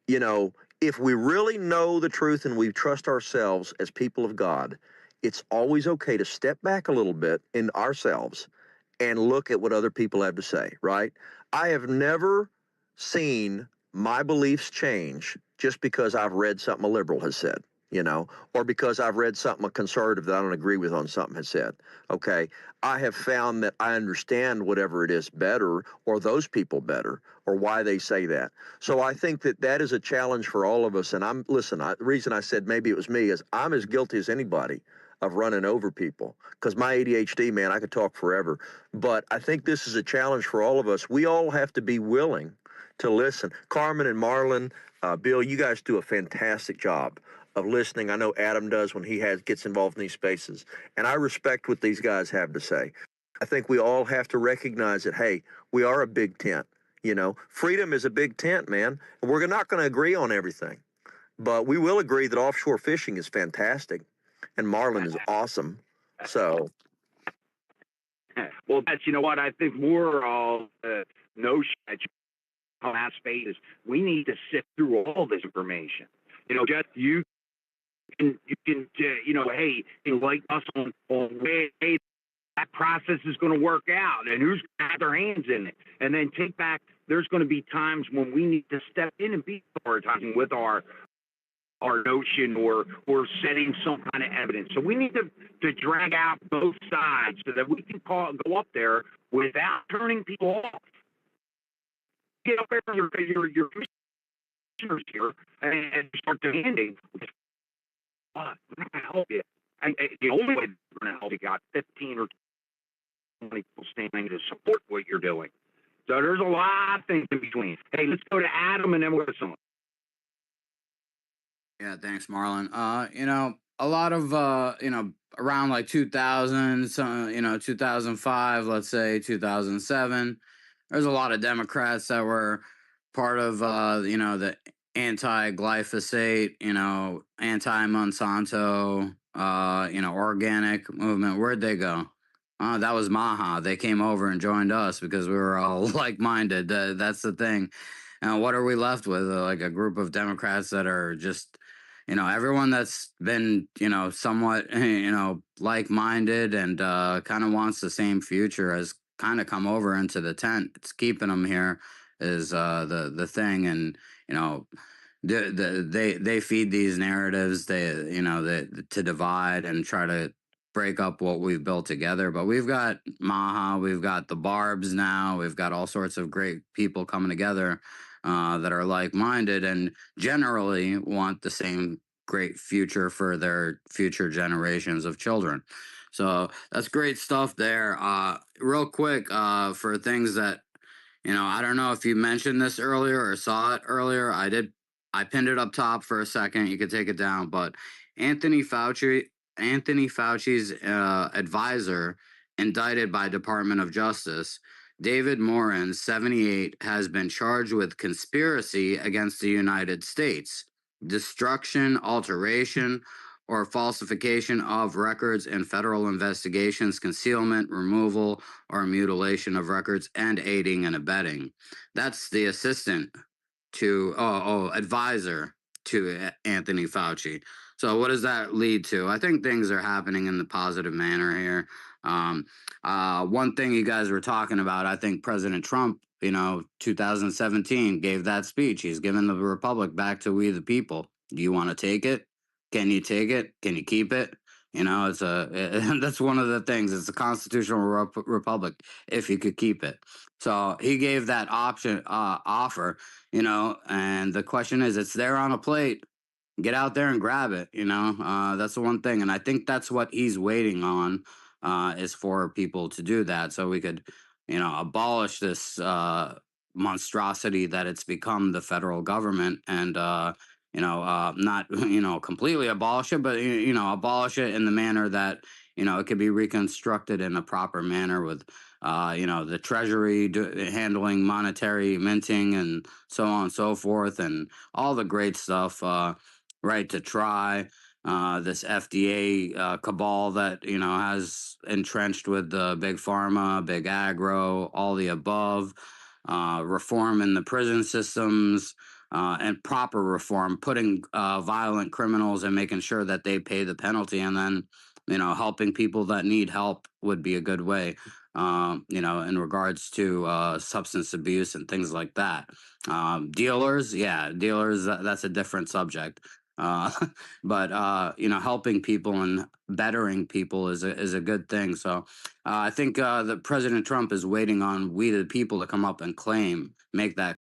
you know, if we really know the truth and we trust ourselves as people of God, it's always okay to step back a little bit in ourselves and look at what other people have to say, right? I have never seen my beliefs change just because I've read something a liberal has said, you know, or because I've read something a conservative that I don't agree with on something has said. Okay. I have found that I understand whatever it is better, or those people better, or why they say that. So I think that that is a challenge for all of us. And the reason I said maybe it was me is I'm as guilty as anybody of running over people, because my ADHD, man, I could talk forever. But I think this is a challenge for all of us. We all have to be willing to listen. Carmen and Marlon, Bill, you guys do a fantastic job of listening. I know Adam does when he gets involved in these spaces. And I respect what these guys have to say. I think we all have to recognize that, hey, we are a big tent. You know, freedom is a big tent, man. And we're not going to agree on everything. But we will agree that offshore fishing is fantastic. And Marlin is awesome. So, well, that's, you know what, I think more of the notion that class space is we need to sift through all this information. You know, just you can you know, hey, enlighten us on way that process is going to work out and who's going to have their hands in it. And then take back, there's going to be times when we need to step in and be prioritizing with our notion or setting some kind of evidence. So we need to drag out both sides so that we can go up there without turning people off. Get up there, your commissioners here, and start demanding, we're not going to help you. And the only way we're going to help you, got 15 or 20 people standing to support what you're doing. So there's a lot of things in between. Hey, let's go to Adam and then we'll go to someone. Yeah, thanks, Marlon. You know, a lot of you know, around like 2000, you know, 2005, let's say 2007, there's a lot of Democrats that were part of you know, the anti-glyphosate, you know, anti-Monsanto, you know, organic movement. Where'd they go? That was Maha. They came over and joined us because we were all like-minded. That's the thing. And what are we left with? Like a group of Democrats that are just, you know, everyone that's been, you know, somewhat, you know, like-minded and kind of wants the same future has kind of come over into the tent. It's keeping them here is the thing. And, you know, they feed these narratives, you know, to divide and try to break up what we've built together. But we've got Maha, we've got the Barbs now, we've got all sorts of great people coming together. that are like-minded and generally want the same great future for their future generations of children. So that's great stuff there. Real quick, for things that, I don't know if you mentioned this earlier or saw it earlier. I pinned it up top for a second. You could take it down, but Anthony Fauci, Anthony Fauci's advisor, indicted by Department of Justice, David Morin, 78, has been charged with conspiracy against the United States, destruction, alteration, or falsification of records in federal investigations, concealment, removal, or mutilation of records, and aiding and abetting. That's the assistant to, advisor to Anthony Fauci. So what does that lead to? I think things are happening in the positive manner here. One thing you guys were talking about, I think President Trump, 2017 gave that speech. He's given the republic back to we the people. Do you want to take it? Can you take it? Can you keep it? It's that's one of the things. It's a constitutional republic if you could keep it. So he gave that offer, and the question is, it's there on a plate. Get out there and grab it. That's the one thing, and I think that's what he's waiting on, is for people to do that, so we could, abolish this monstrosity that it's become, the federal government, and not completely abolish it, but abolish it in the manner that it could be reconstructed in a proper manner with the treasury handling monetary minting and so on and so forth, and all the great stuff, right to try, this FDA cabal that has entrenched with the big pharma, big agro, all the above, reform in the prison systems, and proper reform, putting violent criminals and making sure that they pay the penalty, and then helping people that need help would be a good way. In regards to substance abuse and things like that. Dealers, yeah, dealers, that's a different subject. Uh, but helping people and bettering people is a good thing. So I think that President Trump is waiting on we the people to come up and make that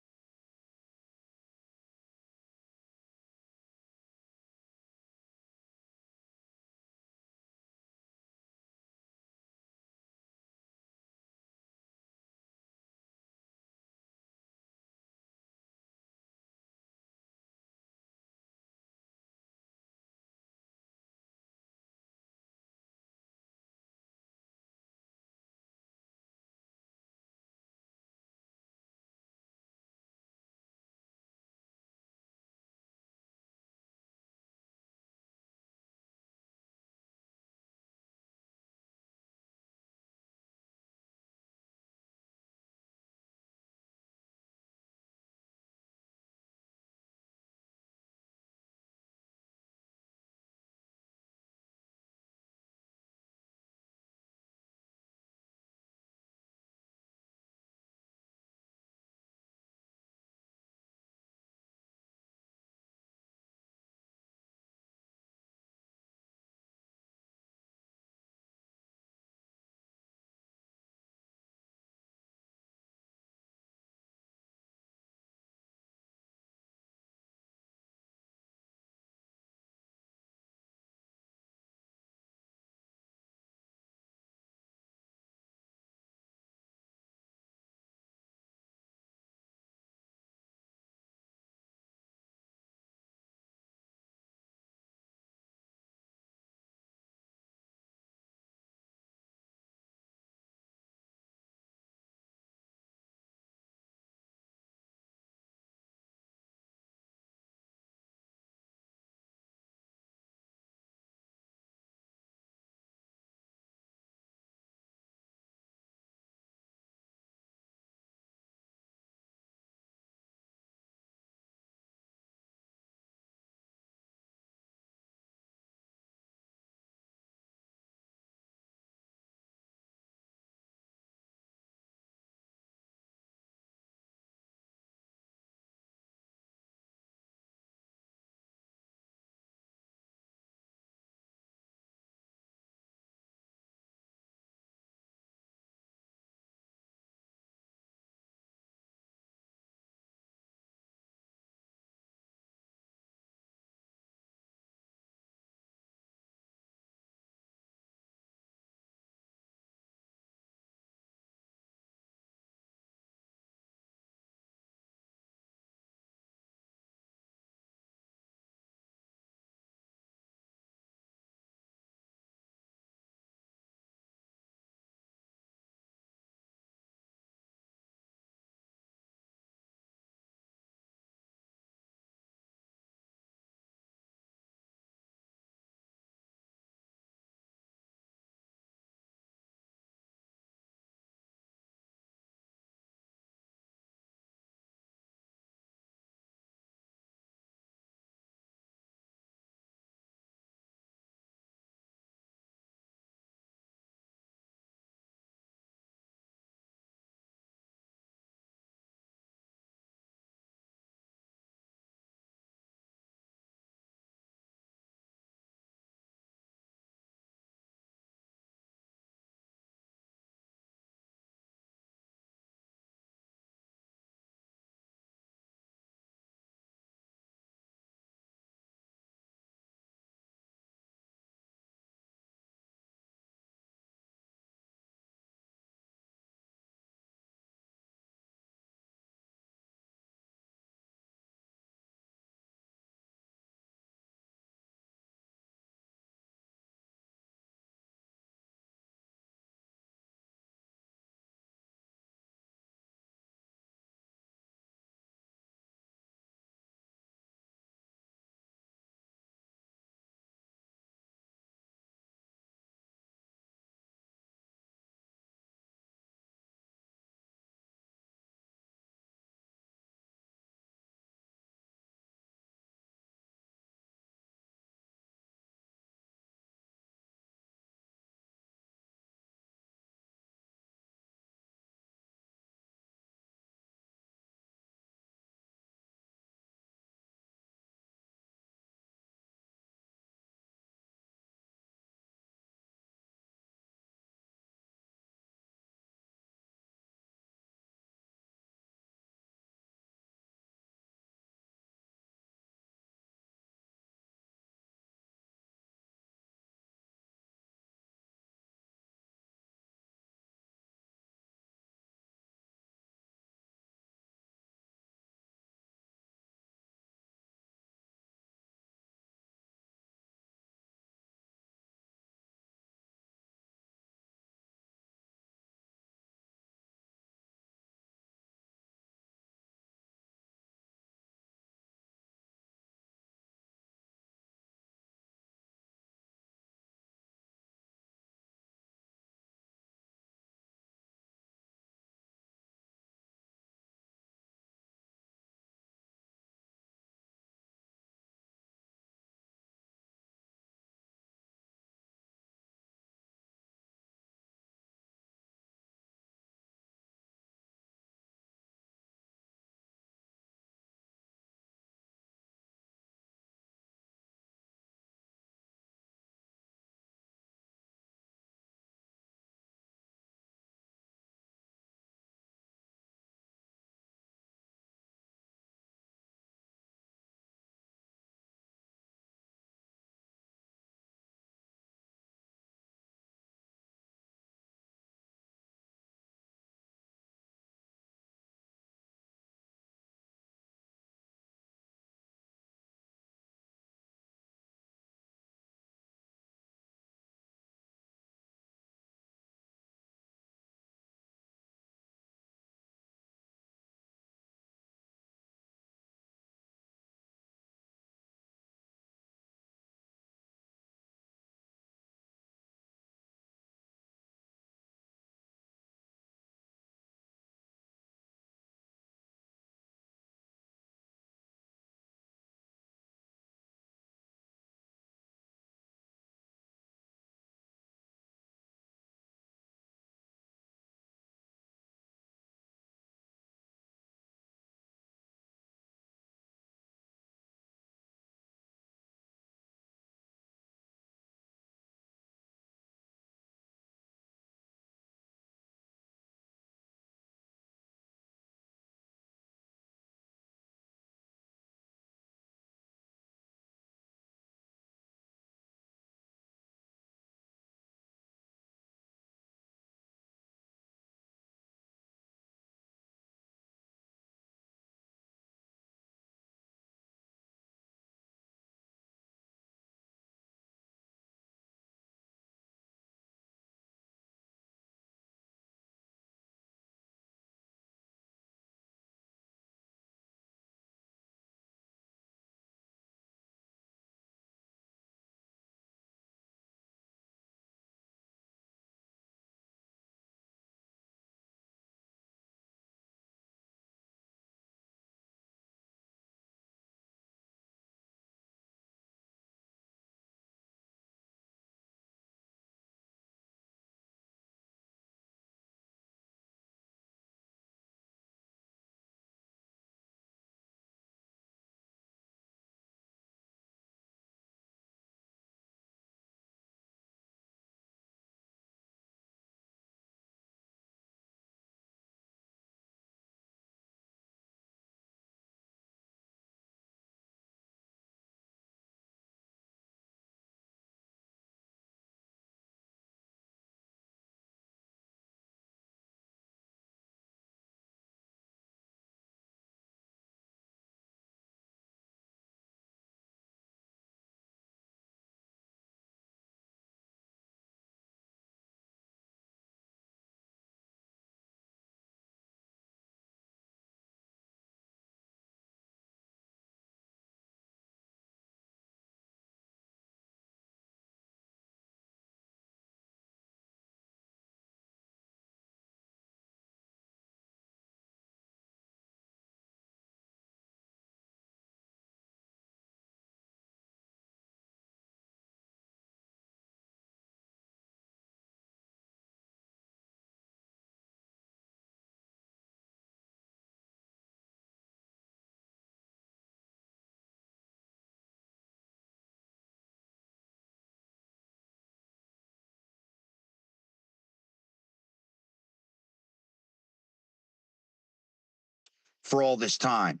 for all this time.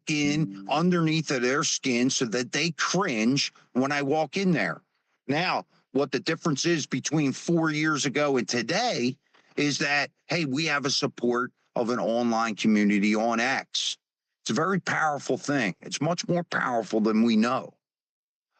In underneath of their skin so that they cringe when I walk in there. Now, what the difference is between 4 years ago and today is that, hey, we have a support of an online community on X. It's a very powerful thing. It's much more powerful than we know.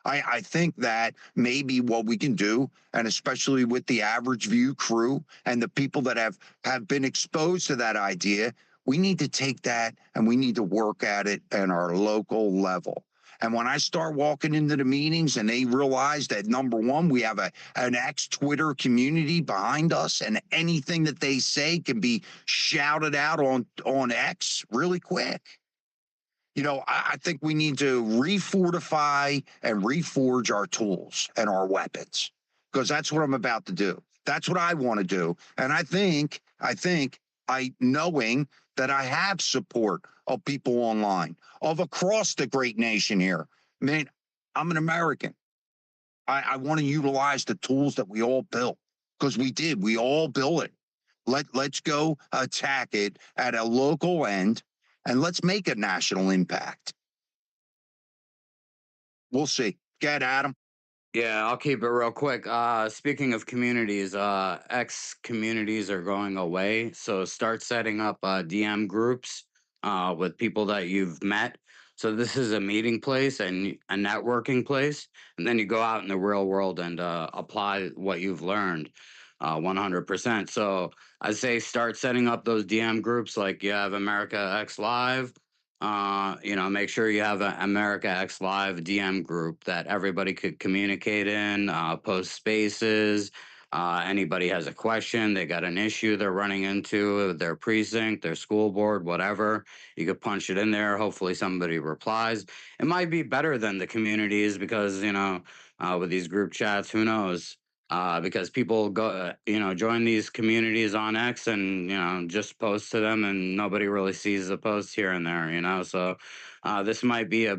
I think that maybe what we can do, and especially with the Average View crew and the people that have been exposed to that idea, we need to take that and we need to work at it at our local level. And when I start walking into the meetings and they realize that, number one, we have an ex-Twitter community behind us and anything that they say can be shouted out on X really quick. You know, I think we need to refortify and reforge our tools and our weapons, because that's what I'm about to do. That's what I want to do. And I think knowing that I have support of people online, of across the great nation here. I mean, I'm an American. I want to utilize the tools that we all built, because we did. We all built it. Let's go attack it at a local end, and let's make a national impact. We'll see. Get Adam. Yeah, I'll keep it real quick. Speaking of communities, X communities are going away. So start setting up DM groups with people that you've met. So this is a meeting place and a networking place. And then you go out in the real world and apply what you've learned 100%. So I say start setting up those DM groups like you have America X Live. You know, make sure you have an America X Live DM group that everybody could communicate in, post spaces. Anybody has a question, they got an issue they're running into, their precinct, their school board, whatever. You could punch it in there. Hopefully somebody replies. It might be better than the communities because, you know, with these group chats, who knows? Because people go, you know, join these communities on X and, you know, just post to them and nobody really sees the post here and there, you know. So this might be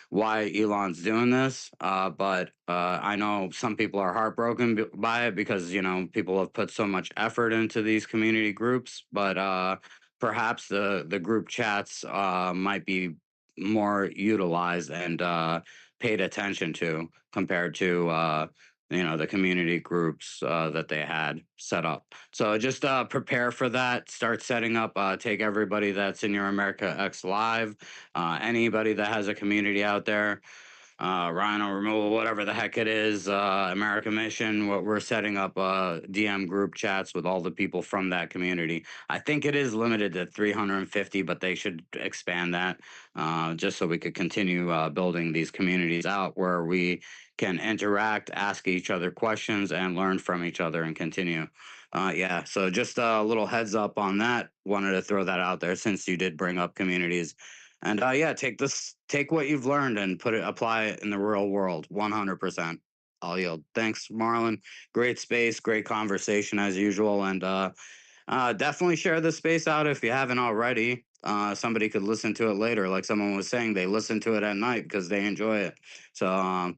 why Elon's doing this. But I know some people are heartbroken by it because, you know, people have put so much effort into these community groups. But perhaps the group chats might be more utilized and paid attention to compared to you know, the community groups that they had set up. So just prepare for that. Start setting up. Take everybody that's in your America X Live, anybody that has a community out there, Rhino Removal, whatever the heck it is, America Mission. We're setting up DM group chats with all the people from that community. I think it is limited to 350, but they should expand that just so we could continue building these communities out where we can interact, ask each other questions, and learn from each other and continue. Yeah, so just a little heads up on that. Wanted to throw that out there since you did bring up communities. And yeah, take what you've learned and apply it in the real world. 100%. I'll yield. Thanks, Marlon. Great space, great conversation as usual, and definitely share this space out if you haven't already. Somebody could listen to it later, like someone was saying. They listen to it at night because they enjoy it. So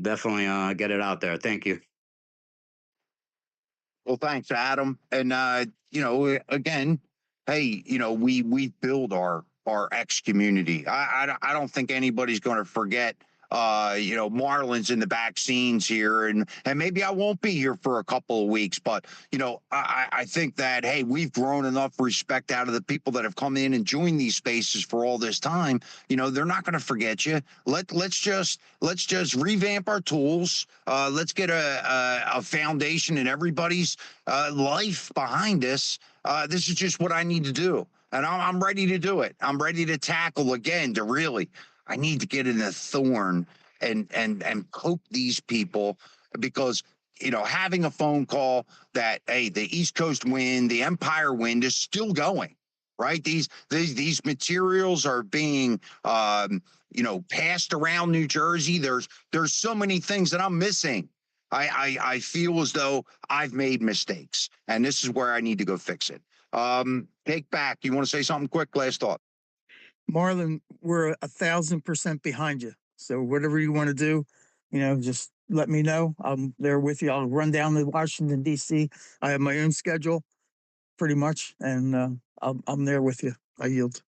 definitely get it out there. Thank you. Well, thanks, Adam. And you know, again, hey, you know, we build our X community. I don't think anybody's going to forget. You know, Marlon's in the back scenes here, and maybe I won't be here for a couple of weeks, but you know, I think that hey, we've grown enough respect out of the people that have come in and joined these spaces for all this time. You know, they're not going to forget you. Let's just revamp our tools. Let's get a foundation in everybody's life behind us. This is just what I need to do, and I'm ready to do it. I'm ready to tackle again. I need to get in the thorn and poke these people, because you know, having a phone call that hey, the East Coast wind, the Empire wind is still going, right? These materials are being you know, passed around New Jersey. There's so many things that I'm missing. I feel as though I've made mistakes, and this is where I need to go fix it. Take back. You want to say something quick? Last thought. Marlon, we're 1,000% behind you. So whatever you want to do, you know, just let me know. I'm there with you. I'll run down to Washington, D.C. I have my own schedule pretty much, and I'm there with you. I yield.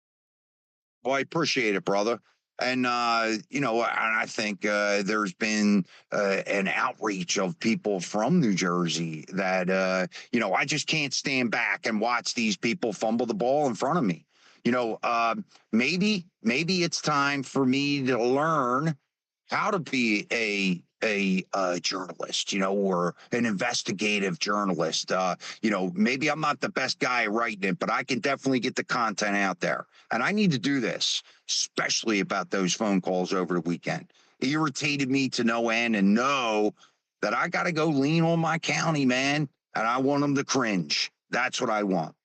Well, I appreciate it, brother. And you know, and I think there's been an outreach of people from New Jersey that you know, I just can't stand back and watch these people fumble the ball in front of me. You know, maybe it's time for me to learn how to be a journalist, you know, or an investigative journalist. You know, maybe I'm not the best guy writing it, but I can definitely get the content out there. And I need to do this, especially about those phone calls over the weekend. It irritated me to no end, and know that I got to go lean on my county, man. And I want them to cringe. That's what I want.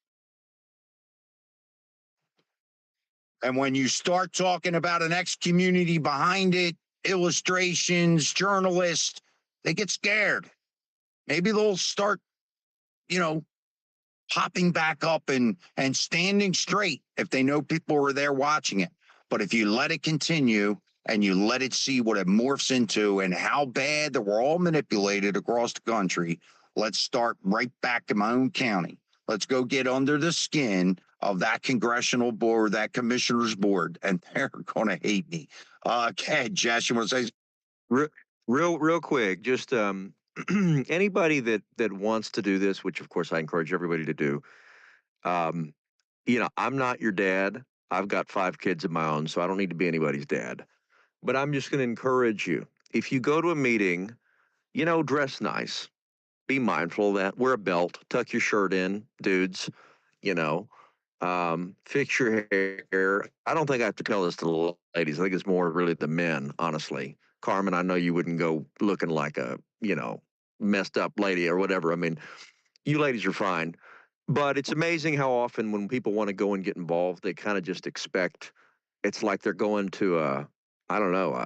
And when you start talking about an X community behind it, illustrations, journalists, they get scared. Maybe they'll start, you know, popping back up and standing straight if they know people are there watching it. But if you let it continue and you let it see what it morphs into and how bad that we're all manipulated across the country, let's start right back in my own county. Let's go get under the skin of that congressional board, that commissioner's board, and they're going to hate me. Okay, Jess, you want to say? Real quick, just anybody that wants to do this, which of course I encourage everybody to do. You know, I'm not your dad. I've got 5 kids of my own, so I don't need to be anybody's dad. But I'm just going to encourage you. If you go to a meeting, you know, dress nice. Be mindful of that. Wear a belt. Tuck your shirt in, dudes. You know, fix your hair. I don't think I have to tell this to the ladies. I think it's more really the men, honestly. Carmen, I know you wouldn't go looking like a, you know, messed up lady or whatever. I mean, you ladies are fine. But it's amazing how often when people want to go and get involved, they kind of just expect it's like they're going to a, I don't know,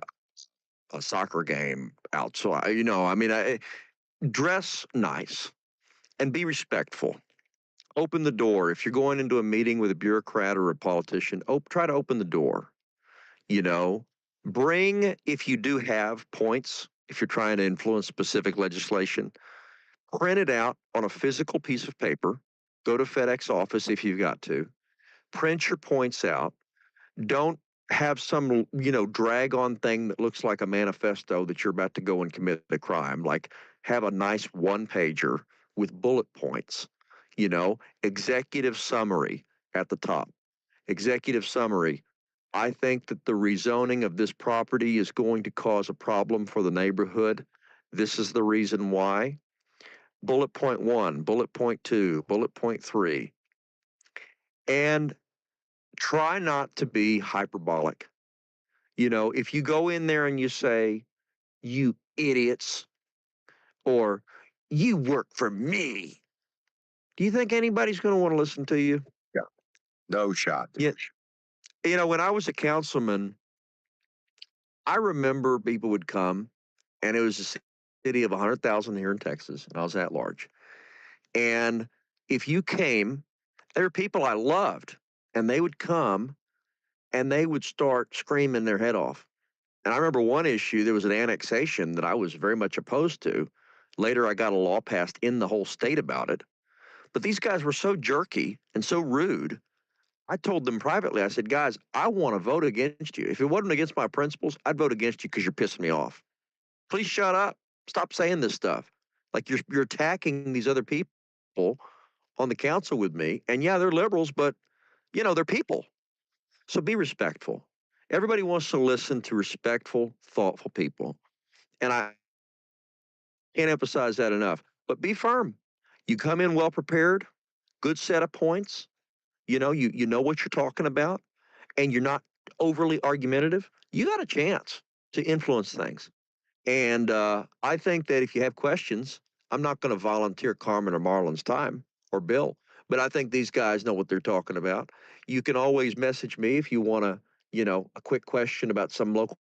a soccer game outside. You know, I mean, dress nice and be respectful. Open the door. If you're going into a meeting with a bureaucrat or a politician, try to open the door. You know, bring, if you do have points, if you're trying to influence specific legislation, print it out on a physical piece of paper. Go to FedEx office if you've got to. Print your points out. Don't have some, you know, drag on thing that looks like a manifesto that you're about to go and commit a crime. Like, have a nice 1-pager with bullet points, you know, executive summary at the top. Executive summary. I think that the rezoning of this property is going to cause a problem for the neighborhood. This is the reason why. Bullet point 1, bullet point 2, bullet point 3. And try not to be hyperbolic. You know, if you go in there and you say, you idiots, or you work for me, do you think anybody's going to want to listen to you? Yeah. No shot. Yeah. You know, when I was a councilman, I remember people would come, and it was a city of 100,000 here in Texas, and I was at large. And if you came, there were people I loved, and they would come and they would start screaming their head off. And I remember one issue, there was an annexation that I was very much opposed to. Later, I got a law passed in the whole state about it. But these guys were so jerky and so rude. I told them privately, I said, guys, I want to vote against you. If it wasn't against my principles, I'd vote against you because you're pissing me off. Please shut up. Stop saying this stuff. Like, you're attacking these other people on the council with me. And yeah, they're liberals, but, you know, they're people. So be respectful. Everybody wants to listen to respectful, thoughtful people. And I can't emphasize that enough. But be firm. You come in well prepared, good set of points. You know, you know what you're talking about, and you're not overly argumentative. You got a chance to influence things. And I think that if you have questions, I'm not going to volunteer Carmen or Marlon's time or Bill, but I think these guys know what they're talking about. You can always message me if you want to, you know, a quick question about some local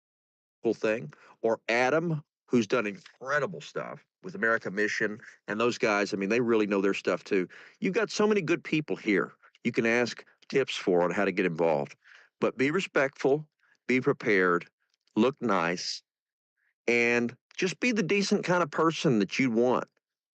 thing, or Adam, who's done incredible stuff with America Mission, and those guys, I mean, they really know their stuff too. You've got so many good people here. You can ask tips for on how to get involved, but be respectful, be prepared, look nice, and just be the decent kind of person that you'd want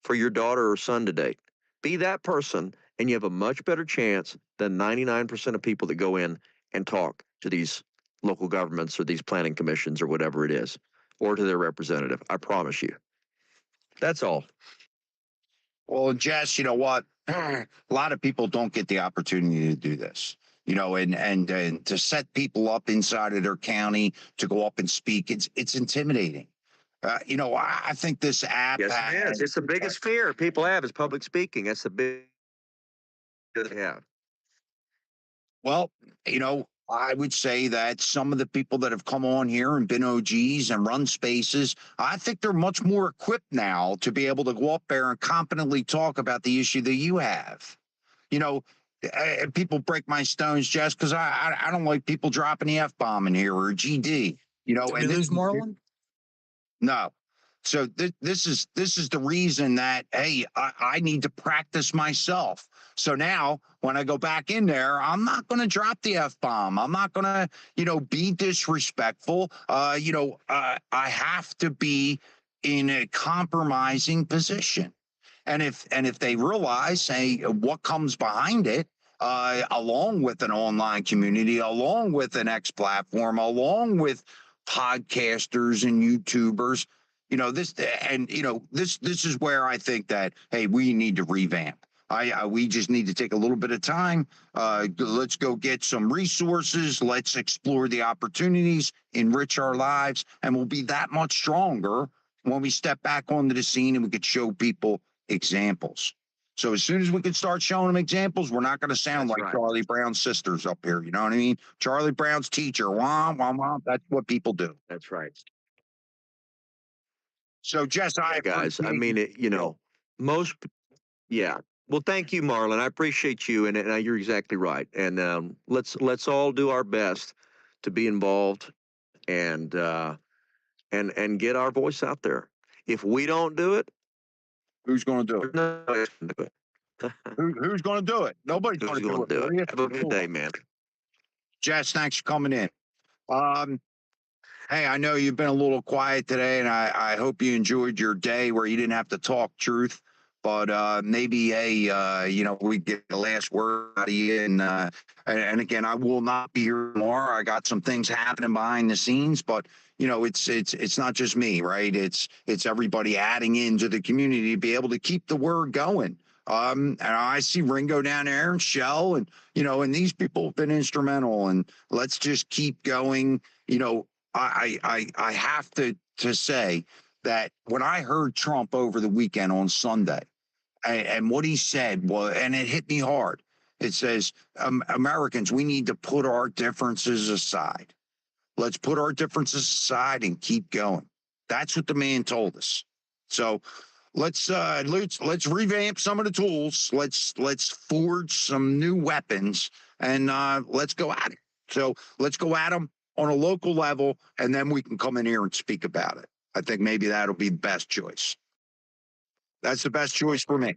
for your daughter or son to date. Be that person, and you have a much better chance than 99% of people that go in and talk to these local governments or these planning commissions or whatever it is, or to their representative. I promise you. That's all. Well, Jess, you know what? A lot of people don't get the opportunity to do this. You know, and to set people up inside of their county to go up and speak, it's intimidating. You know, I think this app Yes, it has, is. It's the biggest fear people have is public speaking. That's the big fear they have. well, you know, I would say that some of the people that have come on here and been OGs and run spaces, I think they're much more equipped now to be able to go up there and competently talk about the issue that you have. You know, people break my stones, Jess, because I don't like people dropping the F bomb in here or GD. You know, Did we and lose Marlon? no. So this is the reason that hey, I need to practice myself. So now when I go back in there, I'm not going to drop the F bomb. I'm not going to, you know, be disrespectful. I have to be in a compromising position. And if they realize, hey, what comes behind it, along with an online community, along with an X platform, along with podcasters and YouTubers, you know this, and you know this is where I think that hey, we need to revamp. We just need to take a little bit of time. Let's go get some resources. Let's explore the opportunities, enrich our lives, and we'll be that much stronger when we step back onto the scene and we could show people examples. So as soon as we can start showing them examples, we're not going to sound That's like right. Charlie Brown's sisters up here. You know what I mean? Charlie Brown's teacher. Wah, wah, wah. That's what people do. That's right. So, Jess, I Guys, I appreciate mean, you know, most, yeah. Well, thank you, Marlon. I appreciate you, and you're exactly right. And let's all do our best to be involved and and get our voice out there. If we don't do it, who's going to do it? nobody's going to do it. Who's going to do it? Nobody's Who's going to do going to do it. For you. it? Have a good day, man. Jess, thanks for coming in. Hey, I know you've been a little quiet today, and I hope you enjoyed your day where you didn't have to talk truth. But maybe, hey, you know, we get the last word out of you. And again, I will not be here tomorrow. I got some things happening behind the scenes, but you know, it's not just me, right? It's everybody adding into the community to be able to keep the word going. And I see Ringo down there and Shell, and you know, and these people have been instrumental. And let's just keep going. You know, I have to say that when I heard Trump over the weekend on Sunday, and what he said was, and it hit me hard. It says, Americans, we need to put our differences aside. Let's put our differences aside and keep going. That's what the man told us. So let's revamp some of the tools. Let's forge some new weapons, and let's go at it. So let's go at them on a local level, and then we can come in here and speak about it. I think maybe that'll be the best choice. That's the best choice for me.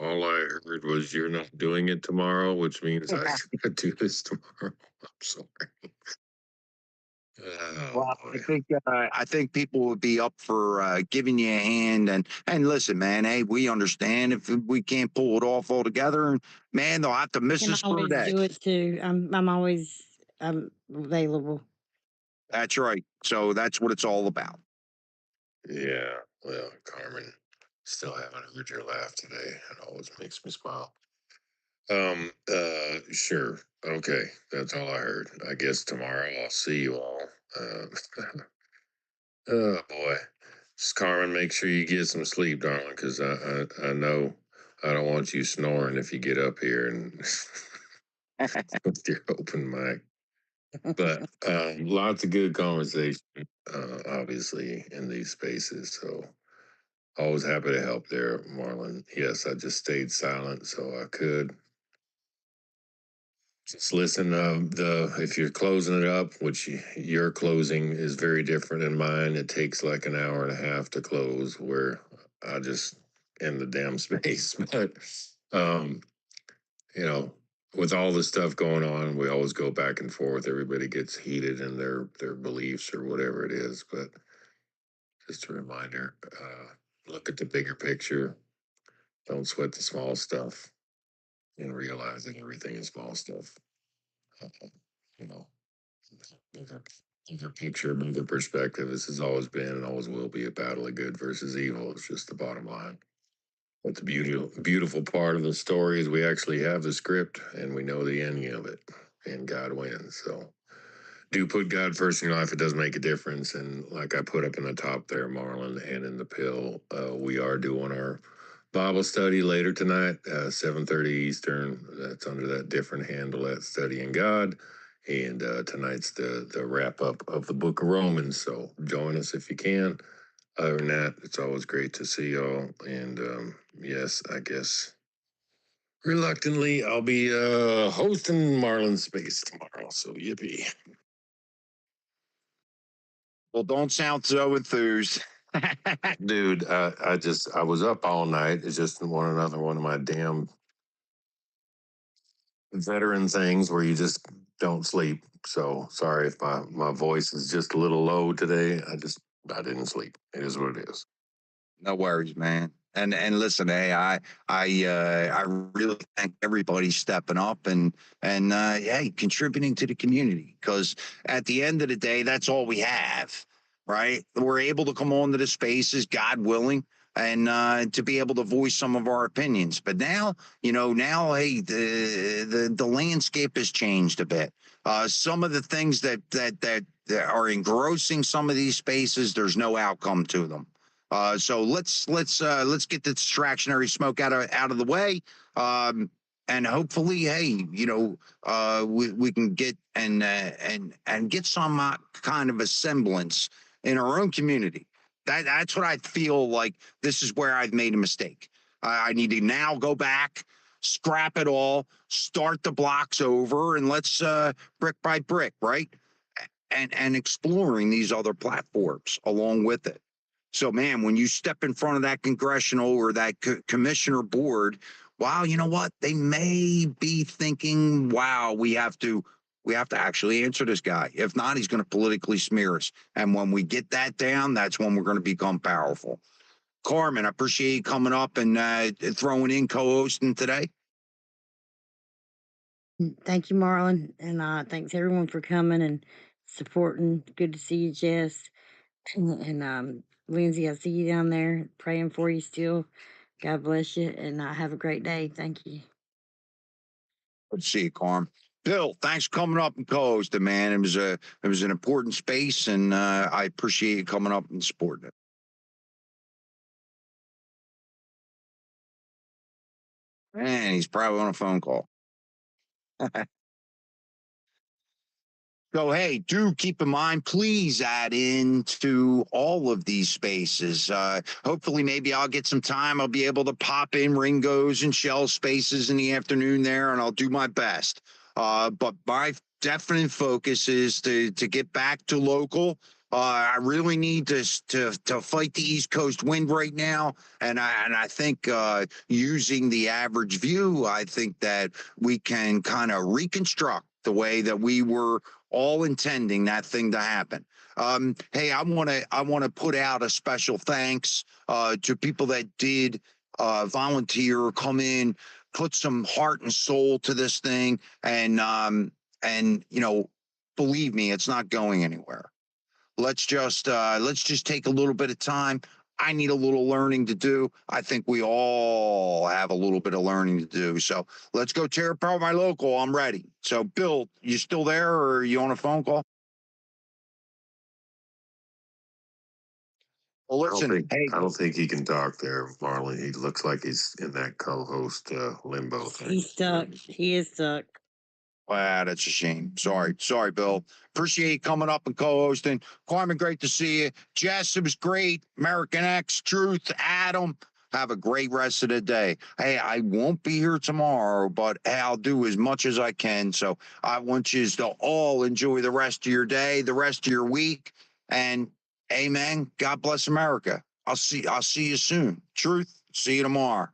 All I heard was you're not doing it tomorrow, which means I gotta do this tomorrow. I'm sorry. Oh, Well, boy. I think people would be up for giving you a hand, and listen, man. Hey, we understand if we can't pull it off altogether, and man, they'll have to miss Can us for a always day. do it too. I'm always available. That's right. So that's what it's all about. Yeah, well, Carmen, still haven't heard your laugh today. It always makes me smile. Sure. Okay, that's all I heard. I guess tomorrow I'll see you all. Oh boy, just Carmen, make sure you get some sleep, darling, because I know I don't want you snoring if you get up here and with your open mic. But lots of good conversation, obviously, in these spaces. So always happy to help there, Marlon. Yes, I just stayed silent so I could. Just listen. If you're closing it up, which your closing is very different than mine, it takes like an hour and a half to close. Where I just end the damn space. But you know, with all the stuff going on, we always go back and forth. Everybody gets heated in their beliefs or whatever it is. But just a reminder: look at the bigger picture. Don't sweat the small stuff, and realize that everything is small stuff. You know. Bigger picture, bigger perspective. This has always been and always will be a battle of good versus evil. It's just the bottom line. But the beautiful part of the story is we actually have the script and we know the ending of it, and God wins. So do put God first in your life. It does make a difference. And like I put up in the top there, Marlon, and in the pill, we are doing our Bible study later tonight, 7:30 Eastern. That's under that different handle at Studying God. And tonight's the wrap up of the book of Romans. So join us if you can. Other than that, it's always great to see y'all. And yes, I guess reluctantly, I'll be hosting Marlon Space tomorrow. So yippee. Well, don't sound so enthused. Dude, I was up all night. It's just another one of my damn veteran things where you just don't sleep. So sorry if my voice is just a little low today. I didn't sleep. It is what it is. No worries, man. And listen, hey, I really thank everybody stepping up and hey, contributing to the community, because at the end of the day, that's all we have, right? We're able to come on to the spaces, God willing, and to be able to voice some of our opinions. But now, hey, the landscape has changed a bit. Some of the things that are engrossing some of these spaces, there's no outcome to them. So let's get the distractionary smoke out of the way, and hopefully, hey, we can get and get some kind of a semblance in our own community. That's what I feel like. This is where I've made a mistake. I need to now go back, scrap it all, start the blocks over, and let's brick by brick, right? And exploring these other platforms along with it. So, man, when you step in front of that congressional or that commissioner board, wow, you know what? They may be thinking, wow, we have to actually answer this guy. If not, he's going to politically smear us. And when we get that down, that's when we're going to become powerful. Carmen, I appreciate you coming up and throwing in co-hosting today. Thank you, Marlon, and thanks everyone for coming and supporting. Good to see you, Jess. And Lindsay, I see you down there praying for you still. God bless you, and have a great day. Thank you. Good to see you, Carm. Bill, thanks for coming up and co-hosting, man. It was an important space, and I appreciate you coming up and supporting it. And he's probably on a phone call. So, hey, do keep in mind, please add into all of these spaces. Hopefully, maybe I'll get some time. I'll be able to pop in Ringo's and Shell spaces in the afternoon there, and I'll do my best. But my definite focus is to get back to local. I really need to fight the East Coast wind right now, and I think using the average view, I think that we can kind of reconstruct the way that we were all intending that thing to happen. Hey, I want to put out a special thanks to people that did volunteer, come in, put some heart and soul to this thing, and believe me, it's not going anywhere. Let's just take a little bit of time. I need a little learning to do. I think we all have a little bit of learning to do. So let's go tear apart my local. I'm ready. So, Bill, you still there, or are you on a phone call? Well, listen, I don't think he can talk there, Marlon. He looks like he's in that co-host limbo thing. He's stuck. He is stuck. Wow, that's a shame. Sorry, Bill. Appreciate you coming up and co-hosting. Carmen, great to see you. Jess, it was great. American X, Truth, Adam. Have a great rest of the day. Hey, I won't be here tomorrow, but hey, I'll do as much as I can. So I want you to all enjoy the rest of your day, the rest of your week, and amen. God bless America. I'll see you soon. Truth. See you tomorrow.